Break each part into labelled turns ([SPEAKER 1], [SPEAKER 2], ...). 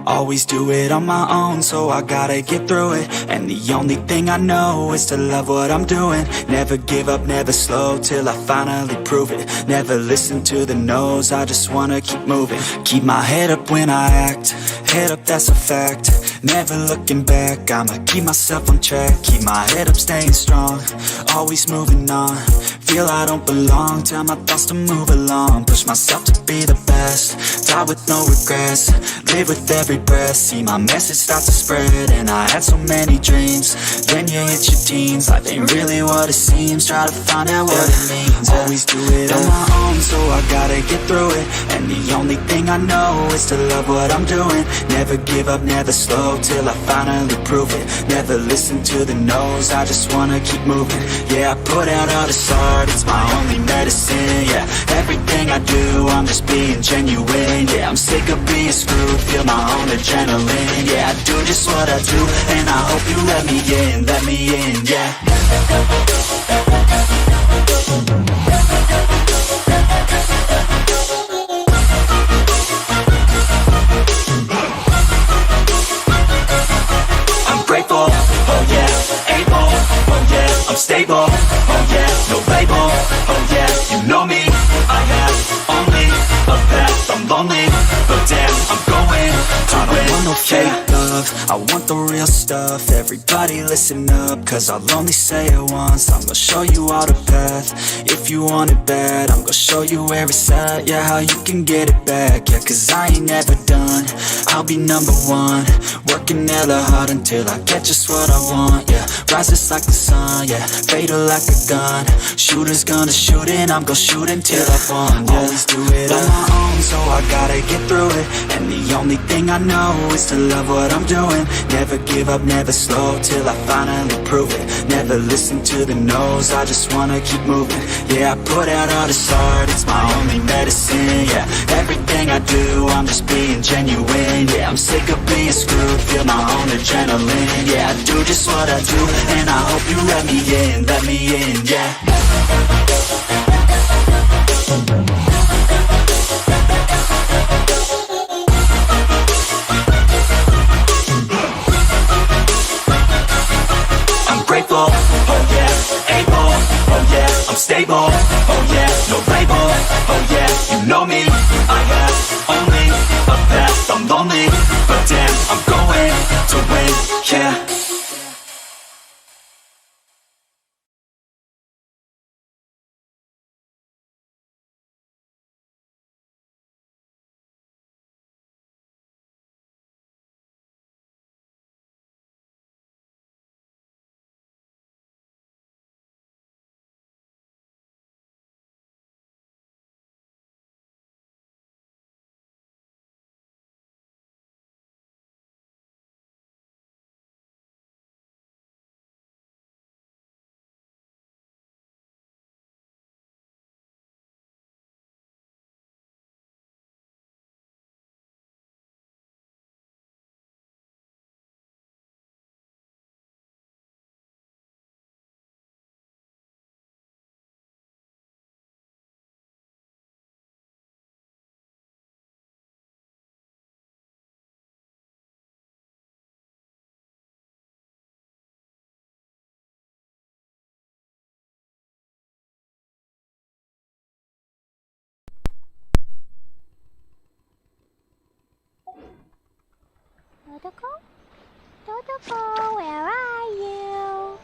[SPEAKER 1] Always do it on my own, so I gotta get through it. And the only thing I know is to love what I'm doing. Never give up, never slow, till I finally prove it. Never listen to the no's, I just wanna keep moving. Keep my head up when I act, head up, that's a fact. Never looking back, I'ma keep myself on track. Keep my head up, staying strong, always moving on. Feel I don't belong, tell my thoughts to move along. Push myself to be the best, die with no regrets. Live with every breath, see my message start to spread. And I had so many dreams, then you hit your teens. Life ain't really what it seems, try to find out what it means. Always do it on my own, so I gotta get through it. And the only thing I know is to love what I'm doing. Never give up, never slow, till I finally prove it. Never listen to the no's, I just wanna keep moving. Yeah, I put out all this art, it's my only medicine. Yeah, everything I do, I'm just being genuine. Yeah, I'm sick of being screwed, feel my own adrenaline. Yeah, I do just what I do, and I hope you let me in, yeah. I'm grateful, oh yeah, able, oh yeah, I'm stable, oh yeah, no label, oh yeah, you know me, I have only a path, I'm lonely, but damn, I'm going to win. I don't want no fake love, I want the real stuff. Everybody listen up, cause I'll only say it once. I'm gonna show you all the path, if you want it bad. I'm gonna show you where it's at, yeah, how you can get it back. Yeah, cause I ain't never done, I'll be number one. Working hella hard until I get just what I want, yeah. Rises like the sun, yeah, fatal like a gun. Shooters gonna shoot and I'm gonna shoot until I won, yeah. Always do it on my own, so I gotta get through it. And the only thing I know is to love what I'm doing. Never give up, never slow, till I finally prove it. Never listen to the no's, I just wanna keep moving. Yeah, I put out all this art, it's my only medicine. Yeah, everything I do, I'm just being genuine. Yeah, I'm sick of being screwed, feel my own adrenaline. Yeah, I do just what I do, and I hope you let me in, yeah. I'm grateful, oh yeah, able, oh yeah, I'm stable, oh yeah, no label, oh yeah, you know me, I have only a path, I'm lonely, but damn, I'm going to win, yeah.
[SPEAKER 2] Totoko? Totoko, where are you?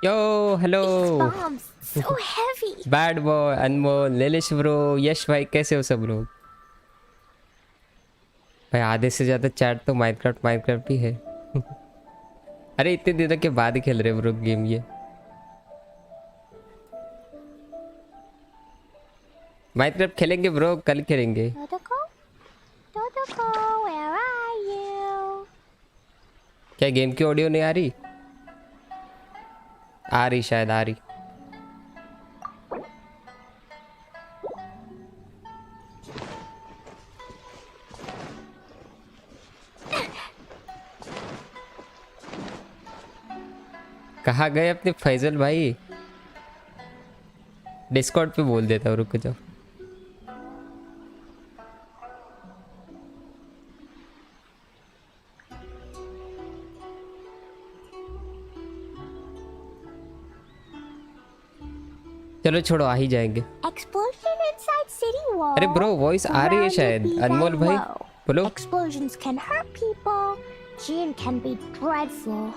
[SPEAKER 3] Yo, hello.
[SPEAKER 2] These bombs, so heavy.
[SPEAKER 3] Bad boy Anmol Nilesh bro Yash भाई कैसे हो सब लोग। भाई आधे से ज्यादा chat तो माइनक्राफ्ट ही है। अरे इतने दिनों के बाद ही खेल रहे ब्रो गेम ये। माइनक्राफ्ट खेलेंगे ब्रो, कल खेलेंगे।
[SPEAKER 2] Totoko? Totoko, where are you?
[SPEAKER 3] क्या गेम की ऑडियो नहीं आ रही? आ रही, शायद आ रही। कहाँ गए अपने फैजल भाई? डिस्कॉर्ड पे बोल देता हूँ, रुक जाओ। चलो छोड़ो, आ ही जाएंगे।
[SPEAKER 2] Explosion inside city wall.
[SPEAKER 3] अरे ब्रो, वॉइस आ रही है
[SPEAKER 2] Around
[SPEAKER 3] शायद।
[SPEAKER 2] it be
[SPEAKER 3] अनमोल
[SPEAKER 2] down
[SPEAKER 3] भाई
[SPEAKER 2] low.
[SPEAKER 3] बोलो।
[SPEAKER 2] Explosions can hurt people. Gin can be dreadful.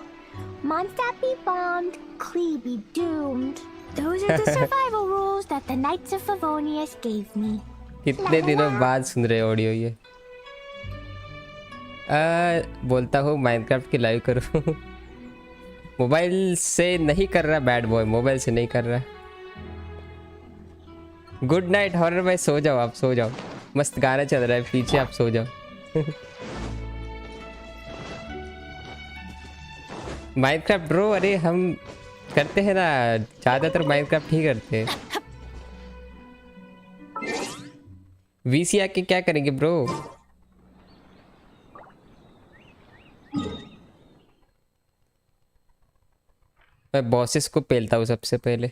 [SPEAKER 2] Mondstadt be bombed. Klee be doomed. Those are the survival rules that the Knights of Favonius gave me.
[SPEAKER 3] कितने दिनों बाद सुन रहे audio ये। बोलता हूँ Minecraft की लाइव करो। मोबाइल से नहीं कर रहा बैड बॉय, मोबाइल से नहीं कर रहा। गुड नाइट हॉरर भाई, सो जाओ आप, सो जाओ। मस्त गाना चल रहा है पीछे, आप सो जाओ। माइनक्राफ्ट ब्रो, अरे हम करते हैं ना, ज़्यादातर माइनक्राफ्ट ही करते हैं। वीसी आके क्या करेंगे ब्रो? मैं बॉसेस को पेलता हूँ सबसे पहले,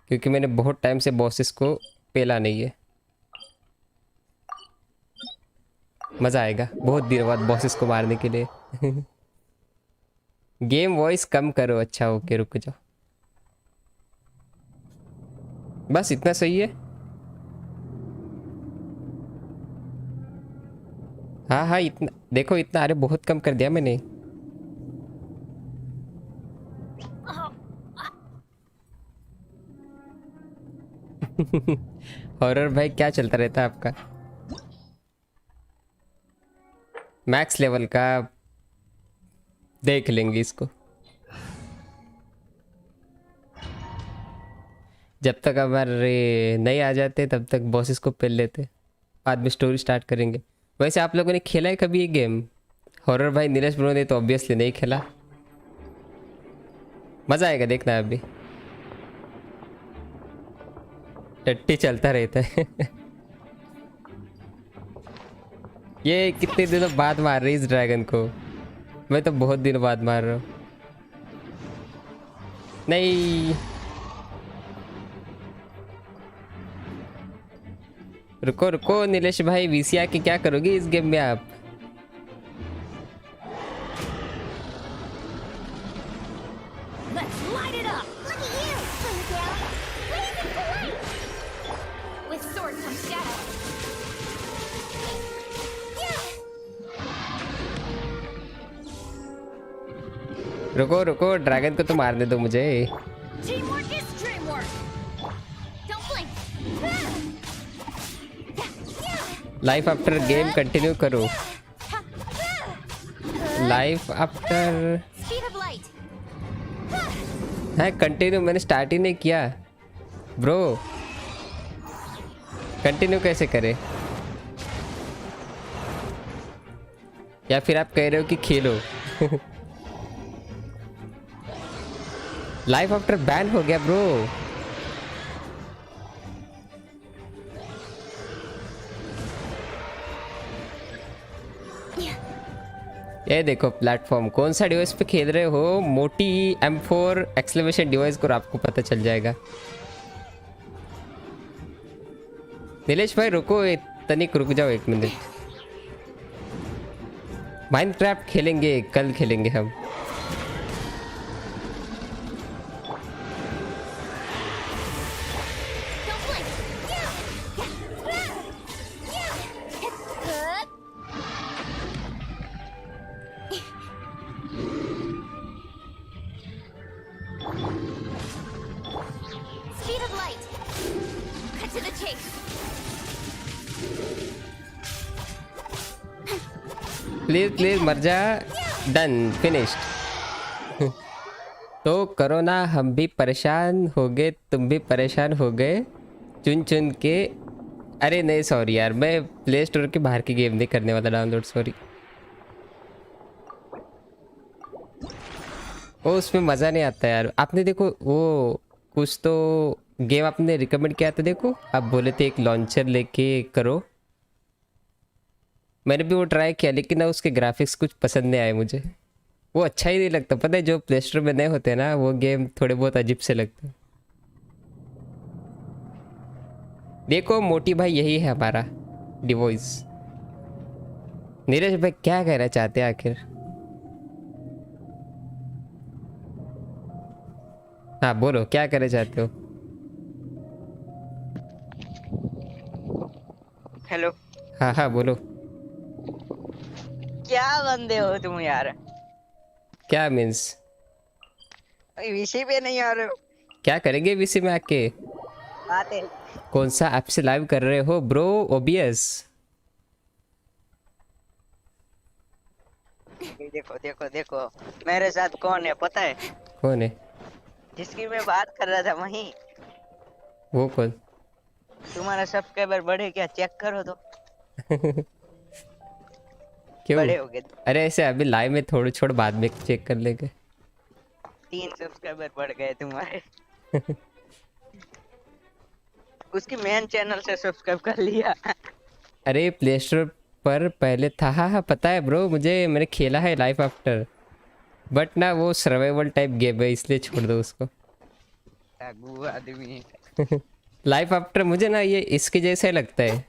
[SPEAKER 3] क्योंकि मैंने बहुत टाइम से बॉसेस को पेला नहीं है। मज़ा आएगा बहुत देर बाद बॉसेस को मारने के लिए। गेम वॉइस कम करो। अच्छा ओके, रुक जाओ। बस इतना सही है। हाँ हाँ, इतना देखो, इतना। अरे बहुत कम कर दिया मैंने। हॉरर भाई क्या चलता रहता है आपका? मैक्स लेवल का देख लेंगे इसको। जब तक हमारे नहीं आ जाते तब तक बॉसेस को पेल लेते, बाद में स्टोरी स्टार्ट करेंगे। वैसे आप लोगों ने खेला है कभी ये गेम? हॉरर भाई नीलेश ब्रो ने तो ऑब्वियसली नहीं खेला। मज़ा आएगा, देखना अभी। टट्टी चलता रहता है। ये कितने दिनों बाद मार रही इस ड्रैगन को। मैं तो बहुत दिनों बाद मार रहा हूँ। नहीं, रुको रुको नीलेश भाई, वीसीआर के क्या करोगे इस गेम में आप?
[SPEAKER 2] Let's light it up. Look at you, Boogaloo. Blazing polite. With sword comes shadow.
[SPEAKER 3] रुको रुको, ड्रैगन को तो मारने दो मुझे।
[SPEAKER 2] Teamwork is dreamwork. Don't blink.
[SPEAKER 3] Life after game continue करो। Life after
[SPEAKER 2] Speed of light.
[SPEAKER 3] है कंटिन्यू, मैंने स्टार्ट ही नहीं किया ब्रो। कंटिन्यू कैसे करें? या फिर आप कह रहे हो कि खेलो? लाइफ आफ्टर बैन हो गया ब्रो। ये देखो प्लेटफॉर्म, कौन सा डिवाइस पे खेल रहे हो? मोटी M4 एक्सक्लेमेशन डिवाइस को आपको पता चल जाएगा। नीलेश भाई रुको, तनिक रुक जाओ 1 मिनट। माइनक्राफ्ट खेलेंगे, कल खेलेंगे हम।
[SPEAKER 2] Don't blink. Speed of light. Cut to the chase.
[SPEAKER 3] Please please मर जा। Done, finished. तो करो ना, हम भी परेशान हो गए, तुम भी परेशान हो गए चुन चुन के। अरे नहीं सॉरी यार, मैं प्ले स्टोर के बाहर की गेम नहीं करने वाला डाउनलोड, सॉरी। वो उसमें मज़ा नहीं आता यार। आपने देखो वो कुछ तो गेम आपने रिकमेंड किया था, देखो आप बोले थे एक लॉन्चर लेके करो। मैंने भी वो ट्राई किया लेकिन ना उसके ग्राफिक्स कुछ पसंद नहीं आए मुझे। वो अच्छा ही नहीं लगता। पता है जो प्ले स्टोर में नए होते हैं ना वो गेम थोड़े बहुत अजीब से लगते हैं। देखो मोटी भाई यही है हमारा डिवोइस। नीरज भाई क्या कहना चाहते हैं आखिर? हाँ बोलो क्या कहना चाहते हो?
[SPEAKER 4] हेलो।
[SPEAKER 3] हाँ हाँ बोलो।
[SPEAKER 4] क्या बंदे हो तुम यार?
[SPEAKER 3] क्या मीन्स?
[SPEAKER 4] विषय पे नहीं आ रहे हो?
[SPEAKER 3] क्या करेंगे वीसी में आके?
[SPEAKER 4] बातें।
[SPEAKER 3] कौन सा ऐप से लाइव कर रहे हो ब्रो? ओबीएस।
[SPEAKER 4] देखो देखो देखो मेरे साथ कौन है पता है?
[SPEAKER 3] कौन है?
[SPEAKER 4] जिसकी मैं बात कर रहा था वही।
[SPEAKER 3] वो कौन?
[SPEAKER 4] तुम्हारा सब्सक्राइबर बढ़े क्या चेक करो तो।
[SPEAKER 3] क्यों?
[SPEAKER 4] बड़े हो गए।
[SPEAKER 3] अरे ऐसे अभी लाइव में थोड़ी छोड़ बाद में चेक कर लेंगे।
[SPEAKER 4] 3 सब्सक्राइबर बढ़ गए तुम्हारे। उसकी मेन चैनल से सब्सक्राइब कर लिया।
[SPEAKER 3] अरे प्ले स्टोर पर पहले था। हाँ हाँ पता है ब्रो मुझे, मैंने खेला है लाइफ आफ्टर। बट ना वो सर्वाइवल टाइप गेम है इसलिए छोड़ दो उसको।
[SPEAKER 4] गू आदमी।
[SPEAKER 3] लाइफ आफ्टर मुझे ना ये इसके जैसा ही लगता है,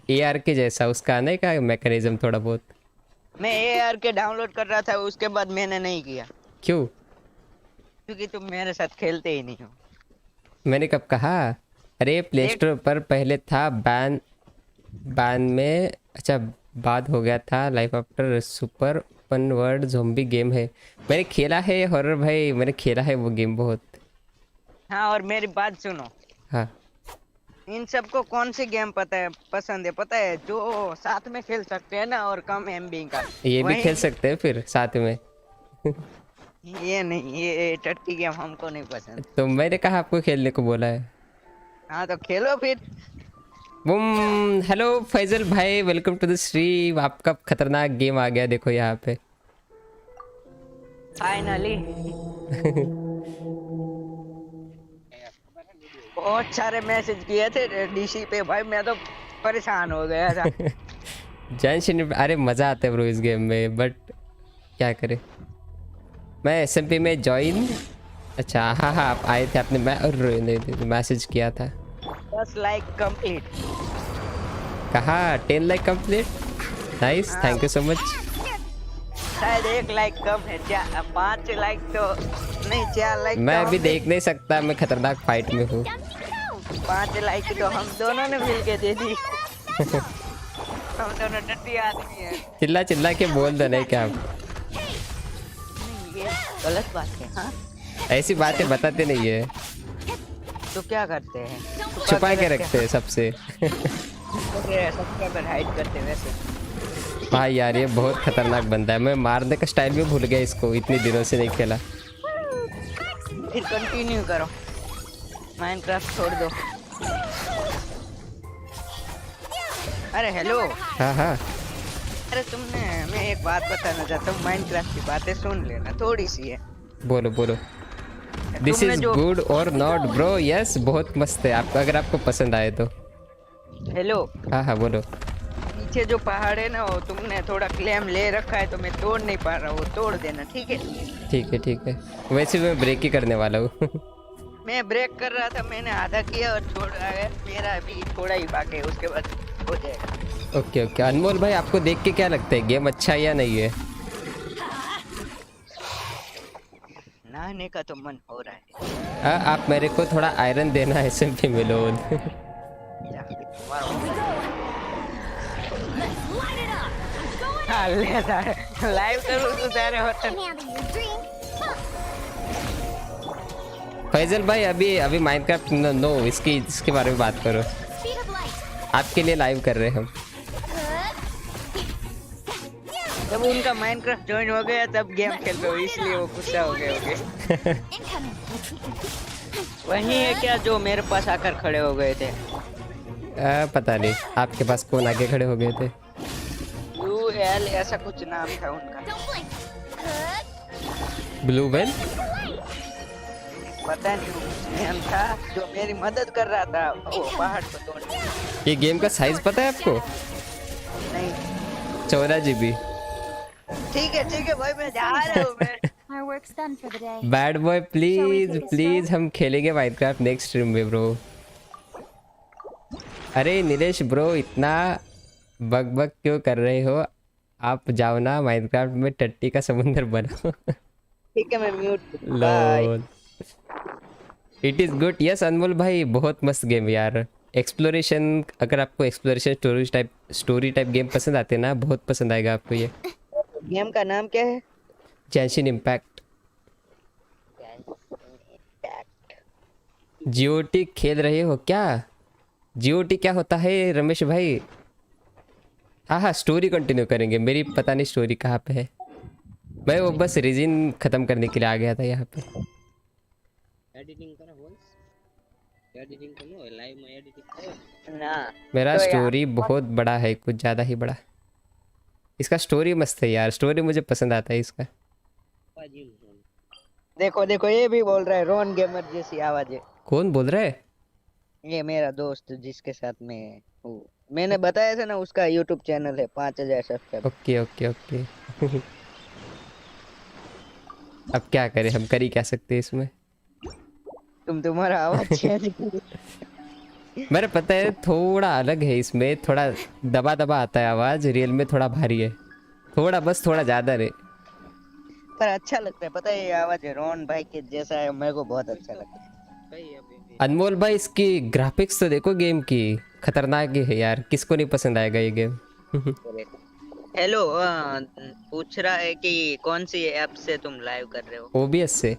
[SPEAKER 3] एआर के जैसा। उसका आने का मैकेनिज्म थोड़ा बहुत।
[SPEAKER 4] मैं एआर के डाउनलोड कर रहा था उसके बाद मैंने नहीं किया।
[SPEAKER 3] क्यों?
[SPEAKER 4] क्योंकि तुम मेरे साथ खेलते ही नहीं हो।
[SPEAKER 3] मैंने कब कहा? अरे प्ले स्टोर पर पहले था बैन में। अच्छा बाद हो गया था। Life after super open world zombie game है। मैंने खेला है हॉरर भाई, मैंने खेला है वो गेम बहुत।
[SPEAKER 4] हाँ और मेरी बात सुनो।
[SPEAKER 3] हाँ
[SPEAKER 4] इन सबको कौन सी गेम पसंद है पता है? जो साथ में खेल सकते हैं ना और कम एमबी का।
[SPEAKER 3] ये भी
[SPEAKER 4] वही-
[SPEAKER 3] खेल सकते हैं फिर साथ में।
[SPEAKER 4] ये नहीं, ये टट्टी गेम हमको नहीं पसंद।
[SPEAKER 3] तो मैंने कहा आपको खेलने को बोला है।
[SPEAKER 4] हाँ तो खेलो फिर।
[SPEAKER 3] बुम। हेलो फैजल भाई, वेलकम टू द स्ट्रीम। आपका खतरनाक गेम आ गया देखो यहाँ पे।
[SPEAKER 4] फाइनली। बहुत सारे मैसेज किए थे डीसी पे भाई, मैं तो परेशान हो गया था।
[SPEAKER 3] जेनशिन, अरे मज़ा आता है ब्रो इस गेम में, बट क्या करें। मैं एसएमपी में ज्वाइन। अच्छा हाँ हाँ आप आए थे, आपने मैसेज किया था।
[SPEAKER 4] 10 लाइक कंप्लीट।
[SPEAKER 3] कहा 10 like complete? Nice, thank you so much.
[SPEAKER 4] शायद 1 लाइक कम है। 5 लाइक तो नहीं, 4 लाइक।
[SPEAKER 3] मैं अभी देख नहीं सकता, मैं खतरनाक फाइट में हूँ।
[SPEAKER 4] 5 लाइक तो हम दोनों ने मिलके दे दी। हम दोनों टट्टी आदमी हैं।
[SPEAKER 3] चिल्ला चिल्ला के बोल दो, नहीं क्या आप?
[SPEAKER 4] ये गलत बात है। हाँ
[SPEAKER 3] ऐसी बातें बताते नहीं है,
[SPEAKER 4] तो क्या करते हैं?
[SPEAKER 3] छुपा के रखते हैं सबसे।
[SPEAKER 4] सब्सक्राइबर हाइड करते हैं वैसे।
[SPEAKER 3] भाई यार ये बहुत खतरनाक बंदा है। मैं मारने का स्टाइल भी भूल गया इसको, इतनी दिनों से नहीं खेला।
[SPEAKER 4] फिर कंटिन्यू करो, माइनक्राफ्ट छोड़ दो। अरे हेलो।
[SPEAKER 3] हाँ हाँ
[SPEAKER 4] अरे तुमने, मैं एक बात बताना चाहता हूँ। माइनक्राफ्ट की बातें सुन लेना, थोड़ी सी है।
[SPEAKER 3] बोलो बोलो। दिस
[SPEAKER 4] तुमने
[SPEAKER 3] इज
[SPEAKER 4] जो-
[SPEAKER 3] गुड और नॉट ब्रो? यस बहुत मस्त है, आपको अगर आपको पसंद आए तो।
[SPEAKER 4] हेलो।
[SPEAKER 3] हाँ हाँ बोलो।
[SPEAKER 4] पीछे जो पहाड़ है ना वो तुमने थोड़ा क्लेम ले रखा है तो मैं तोड़ नहीं पा रहा हूँ, वो तोड़ देना ठीक है?
[SPEAKER 3] ठीक है ठीक है, वैसे मैं ब्रेक ही करने वाला हूँ।
[SPEAKER 4] मैं ब्रेक कर रहा था, मैंने आधा किया और छोड़ आया। मेरा अभी थोड़ा ही बाकी है, उसके बाद हो जाएगा।
[SPEAKER 3] Okay okay. अनमोल भाई आपको देख के क्या लगता है, गेम अच्छा है या नहीं है?
[SPEAKER 4] नहाने का तो मन हो रहा है।
[SPEAKER 3] आप मेरे को थोड़ा आयरन देना है, एसएमपी मिलो।
[SPEAKER 4] लाइव करूँ तो सारे होते।
[SPEAKER 2] Can handle your drink.
[SPEAKER 3] Faizal भाई अभी अभी माइनक्राफ्ट नो इसके बारे में बात करो।
[SPEAKER 2] Speed of light.
[SPEAKER 3] आपके लिए लाइव कर रहे हैं हम।
[SPEAKER 4] जब उनका माइनक्राफ्ट ज्वाइन हो गया तब गेम खेलते हो, इसलिए वो गुस्सा हो गए होंगे।
[SPEAKER 2] Incoming.
[SPEAKER 4] वही है क्या जो मेरे पास आकर खड़े हो गए थे?
[SPEAKER 3] पता नहीं आपके पास कौन आगे खड़े हो गए थे।
[SPEAKER 4] UL ऐसा कुछ नाम था उनका।
[SPEAKER 2] Don't blink.
[SPEAKER 3] Blue whale?
[SPEAKER 4] पता नहीं मैम था जो मेरी मदद कर रहा था वो पहाड़ को तोड़ने।
[SPEAKER 3] ये गेम का साइज पता है आपको?
[SPEAKER 4] नहीं
[SPEAKER 3] 14 GB।
[SPEAKER 4] ठीक है भाई मैं जा रहा हूँ मैं।
[SPEAKER 2] Our work's done for the day.
[SPEAKER 3] Bad boy please
[SPEAKER 2] take a
[SPEAKER 3] please,
[SPEAKER 2] stroll?
[SPEAKER 3] हम खेलेंगे माइनक्राफ्ट नेक्स्ट स्ट्रीम में ब्रो। अरे नीलेश ब्रो इतना बक बक क्यों कर रहे हो? आप जाओ ना माइनक्राफ्ट में टट्टी का समुंदर बनाओ।
[SPEAKER 4] ठीक है मैं mute. Bye.
[SPEAKER 3] Lol. It is good yes Anmol भाई, बहुत मस्त गेम यार। एक्सप्लोरेशन, अगर आपको एक्सप्लोरेशन स्टोरी टाइप गेम पसंद आते हैं ना, बहुत पसंद आएगा आपको ये।
[SPEAKER 4] गेम का नाम क्या है?
[SPEAKER 3] जेंशिन इम्पैक्ट। जीओटी खेल रहे हो क्या? जीओटी क्या होता है रमेश भाई? हाँ हाँ स्टोरी कंटिन्यू करेंगे, मेरी पता नहीं स्टोरी कहाँ पे है। मैं वो बस रीजन खत्म करने के लिए आ गया था यहाँ पे।
[SPEAKER 5] एडिटिंग करा वंस एडिटिंग करो लाइव में एडिटिंग करो
[SPEAKER 4] ना
[SPEAKER 3] मेरा
[SPEAKER 4] तो
[SPEAKER 3] स्टोरी बहुत बड़ा है, कुछ ज़्यादा ही बड़ा। इसका स्टोरी मस्त है यार, स्टोरी मुझे पसंद आता है इसका।
[SPEAKER 4] देखो ये भी बोल रहा है रोन गेमर जैसी आवाज है।
[SPEAKER 3] कौन बोल रहा है?
[SPEAKER 4] ये मेरा दोस्त जिसके साथ मैं हूँ, मैंने बताया था ना उसका यूट्यूब चैनल है 5000 सब्सक्राइबर।
[SPEAKER 3] Okay okay okay. अब क्या करें, हम कर ही क्या सकते हैं इसमें।
[SPEAKER 4] तुम्हारा आवाज चेंज
[SPEAKER 3] मेरे पता है थोड़ा अलग है इसमें, थोड़ा दबा दबा आता है आवाज, रियल में थोड़ा भारी है, थोड़ा बस थोड़ा ज्यादा रे।
[SPEAKER 4] पर अच्छा लगता है, पता है ये आवाज रोन भाई के जैसा है, मेरे को बहुत अच्छा लगता है।
[SPEAKER 3] अनमोल भाई इसकी ग्राफिक्स तो देखो गेम की, खतरनाक ही है यार, किसको नहीं पसंद आएगा ये गेम।
[SPEAKER 4] हेलो पूछ रहा है कि कौन सी ऐप से तुम लाइव कर रहे हो?
[SPEAKER 3] ओबीएस से।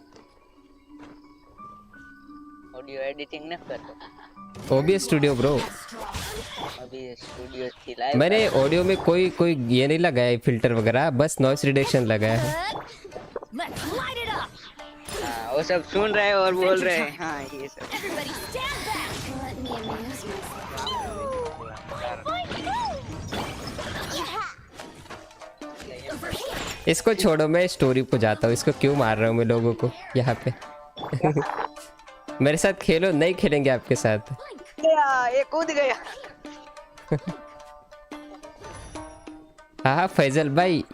[SPEAKER 4] ऑडियो एडिटिंग न कर दो।
[SPEAKER 3] OBS studio bro.
[SPEAKER 4] अभी स्टूडियो की लाइव
[SPEAKER 3] मैंने ऑडियो में कोई ये नहीं लगाया है फिल्टर वगैरह, बस नॉइस रिडक्शन लगाया है।
[SPEAKER 2] Let's light it up.
[SPEAKER 4] हाँ, वो सब सुन रहे हैं और बोल रहे हैं हाँ ये सब।
[SPEAKER 2] Everybody stand back. Let me amuse myself.
[SPEAKER 3] इसको छोड़ो, मैं स्टोरी पे जाता हूँ। इसको क्यों मार रहा हूँ मैं लोगों को यहाँ पे? मेरे साथ खेलो, नहीं खेलेंगे आपके साथ।
[SPEAKER 4] ये कूद गया।
[SPEAKER 3] हाँ फैजल भाई,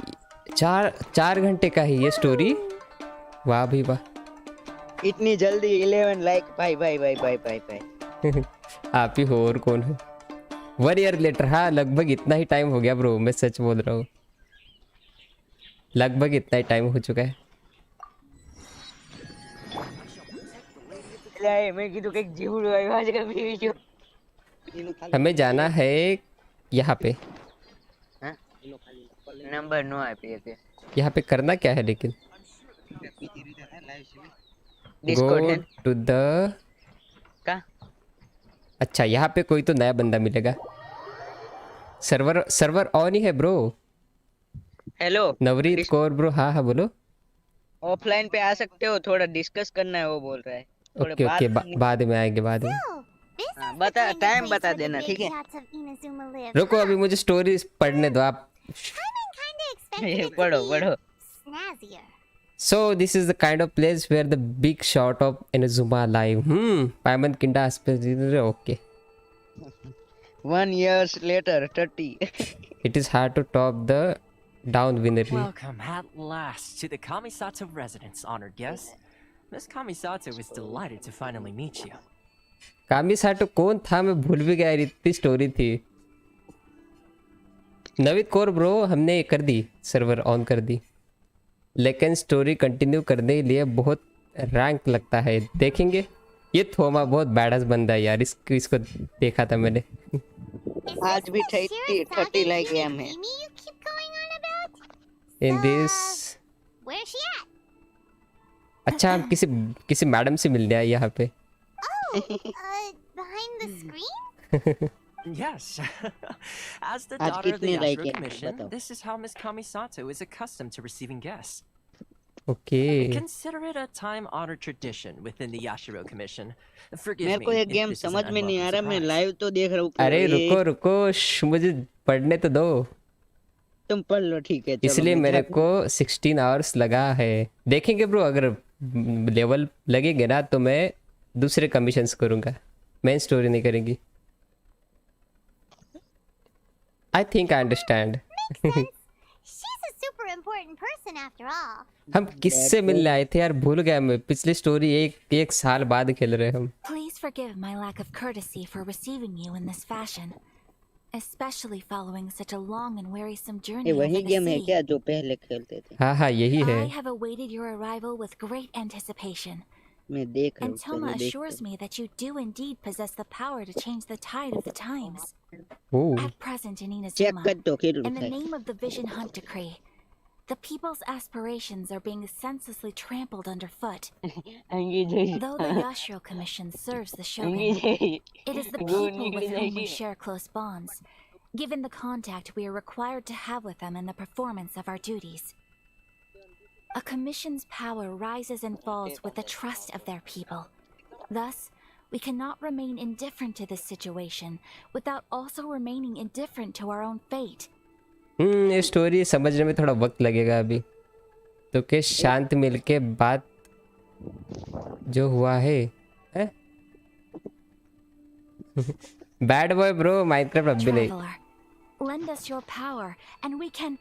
[SPEAKER 3] 4 घंटे का है ये स्टोरी। वाह भी वाह।
[SPEAKER 4] इतनी जल्दी 11 लाइक भाई।
[SPEAKER 3] आप ही हो और कौन हो? 1 ईयर लेटर, हाँ लगभग इतना ही टाइम हो गया ब्रो, मैं सच बोल रहा हूँ, लगभग इतना ही टाइम हो चुका है।
[SPEAKER 4] मैं कीधु कई जीवड़ आवाज का वीडियो।
[SPEAKER 3] हमें जाना है यहाँ पे।
[SPEAKER 4] नंबर 9 है पे।
[SPEAKER 3] यहाँ पे करना क्या है लेकिन? गो
[SPEAKER 4] डिस्कॉर्ड है
[SPEAKER 3] टू द।
[SPEAKER 4] का?
[SPEAKER 3] अच्छा यहाँ पे कोई तो नया बंदा मिलेगा। सर्वर ऑन ही है bro.
[SPEAKER 4] Hello
[SPEAKER 3] Navreet Kaur bro, हाँ हाँ बोलो।
[SPEAKER 4] ऑफलाइन पे आ सकते हो, थोड़ा डिस्कस करना है वो बोल रहा है। थोड़े
[SPEAKER 3] ओके
[SPEAKER 4] बात
[SPEAKER 3] ओके
[SPEAKER 4] करनी-
[SPEAKER 3] बाद में आएंगे, बाद में।
[SPEAKER 4] हाँ, बता टाइम बता देना ठीक है।
[SPEAKER 3] रुको अभी मुझे स्टोरी पढ़ने दो आप।
[SPEAKER 4] पढ़ो।
[SPEAKER 2] Snazzier.
[SPEAKER 3] So this is the kind of place where the big shot of Inazuma live. Paimon Kinda okay.
[SPEAKER 4] 1 years later 30.
[SPEAKER 3] It is hard to top the down winery.
[SPEAKER 6] Welcome at last to the Kamisato residence, honored guests. Miss Kamisato is delighted to finally meet you.
[SPEAKER 3] कामिसाटो कौन था, मैं भूल भी गया, इतनी story थी। Naveed Kaur bro, हमने कर दी, सर्वर ऑन कर दी, लेकिन स्टोरी कंटिन्यू करने के लिए बहुत रैंक लगता है। देखेंगे। ये थोमा बहुत बैडस बंदा है यार, इसको देखा था मैंने।
[SPEAKER 4] आज भी 30 लाइक गेम है।
[SPEAKER 3] In this.
[SPEAKER 2] Where's she at?
[SPEAKER 3] अच्छा हम किसी मैडम से मिलने आए यहाँ पे।
[SPEAKER 2] Behind the screen?
[SPEAKER 6] Yes. As the
[SPEAKER 4] आज
[SPEAKER 6] daughter of the
[SPEAKER 4] कितने लाइक
[SPEAKER 6] Yashiro
[SPEAKER 4] है
[SPEAKER 6] Commission,
[SPEAKER 4] बताओ।
[SPEAKER 6] this is how Miss Kamisato is accustomed to receiving guests.
[SPEAKER 3] Okay
[SPEAKER 6] Consider it a time-honored tradition within the Yashiro Commission. Forgive
[SPEAKER 4] मेरे
[SPEAKER 6] me
[SPEAKER 4] को ये
[SPEAKER 6] if
[SPEAKER 4] game
[SPEAKER 6] this is an
[SPEAKER 4] समझ में नहीं आ रहा,
[SPEAKER 6] unwelcome
[SPEAKER 4] मैं
[SPEAKER 6] surprise.
[SPEAKER 4] लाइव तो देख रहा हूँ।
[SPEAKER 3] अरे रुको मुझे पढ़ने तो दो।
[SPEAKER 5] तुम पढ़ लो ठीक है, चलो
[SPEAKER 3] इसलिए
[SPEAKER 5] मैं
[SPEAKER 3] मेरे
[SPEAKER 5] जाता
[SPEAKER 3] को 16 आवर्स लगा है। देखेंगे ब्रो, अगर लेवल लगेंगे ना तो मैं दूसरे कमीशंस करूँगा, मेन स्टोरी नहीं करेंगी। I think I understand.
[SPEAKER 2] She's a super important person after all.
[SPEAKER 3] हम किससे
[SPEAKER 5] That
[SPEAKER 3] मिलने आए थे यार, भूल गया मैं। पिछली स्टोरी एक साल बाद खेल रहे हम।
[SPEAKER 7] Please forgive my lack of courtesy for receiving you in this fashion, especially following such a long and wearisome
[SPEAKER 5] ये
[SPEAKER 7] journey over
[SPEAKER 5] वही
[SPEAKER 7] the
[SPEAKER 5] गेम है
[SPEAKER 7] sea.
[SPEAKER 5] क्या जो पहले खेलते थे?
[SPEAKER 3] हाँ हाँ यही है।
[SPEAKER 7] I have awaited your arrival with great anticipation,
[SPEAKER 5] मैं देख रहा हूँ,
[SPEAKER 7] and Toma
[SPEAKER 5] चलो देखते
[SPEAKER 7] assures me that you do indeed possess the power to change the tide of the times.
[SPEAKER 3] Oh
[SPEAKER 7] At present in
[SPEAKER 5] check
[SPEAKER 7] Inazuma,
[SPEAKER 5] कर दो फिर
[SPEAKER 7] in the
[SPEAKER 5] उसे।
[SPEAKER 7] name of the Vision Hunt Decree, the people's aspirations are being senselessly trampled underfoot. Though the Yashiro Commission serves the Shogun, it is the people with whom we share close bonds, given the contact we are required to have with them in the performance of our duties. A commission's power rises and falls with the trust of their people. Thus, we cannot remain indifferent to this situation without also remaining indifferent to our own fate.
[SPEAKER 3] ये story समझने में थोड़ा वक्त लगेगा अभी तो। के शांत मिलके बात जो हुआ है, बैड बॉय ब्रो, माइनक्राफ्ट अब भी नहीं।
[SPEAKER 7] Traveler, lend us your power and we can.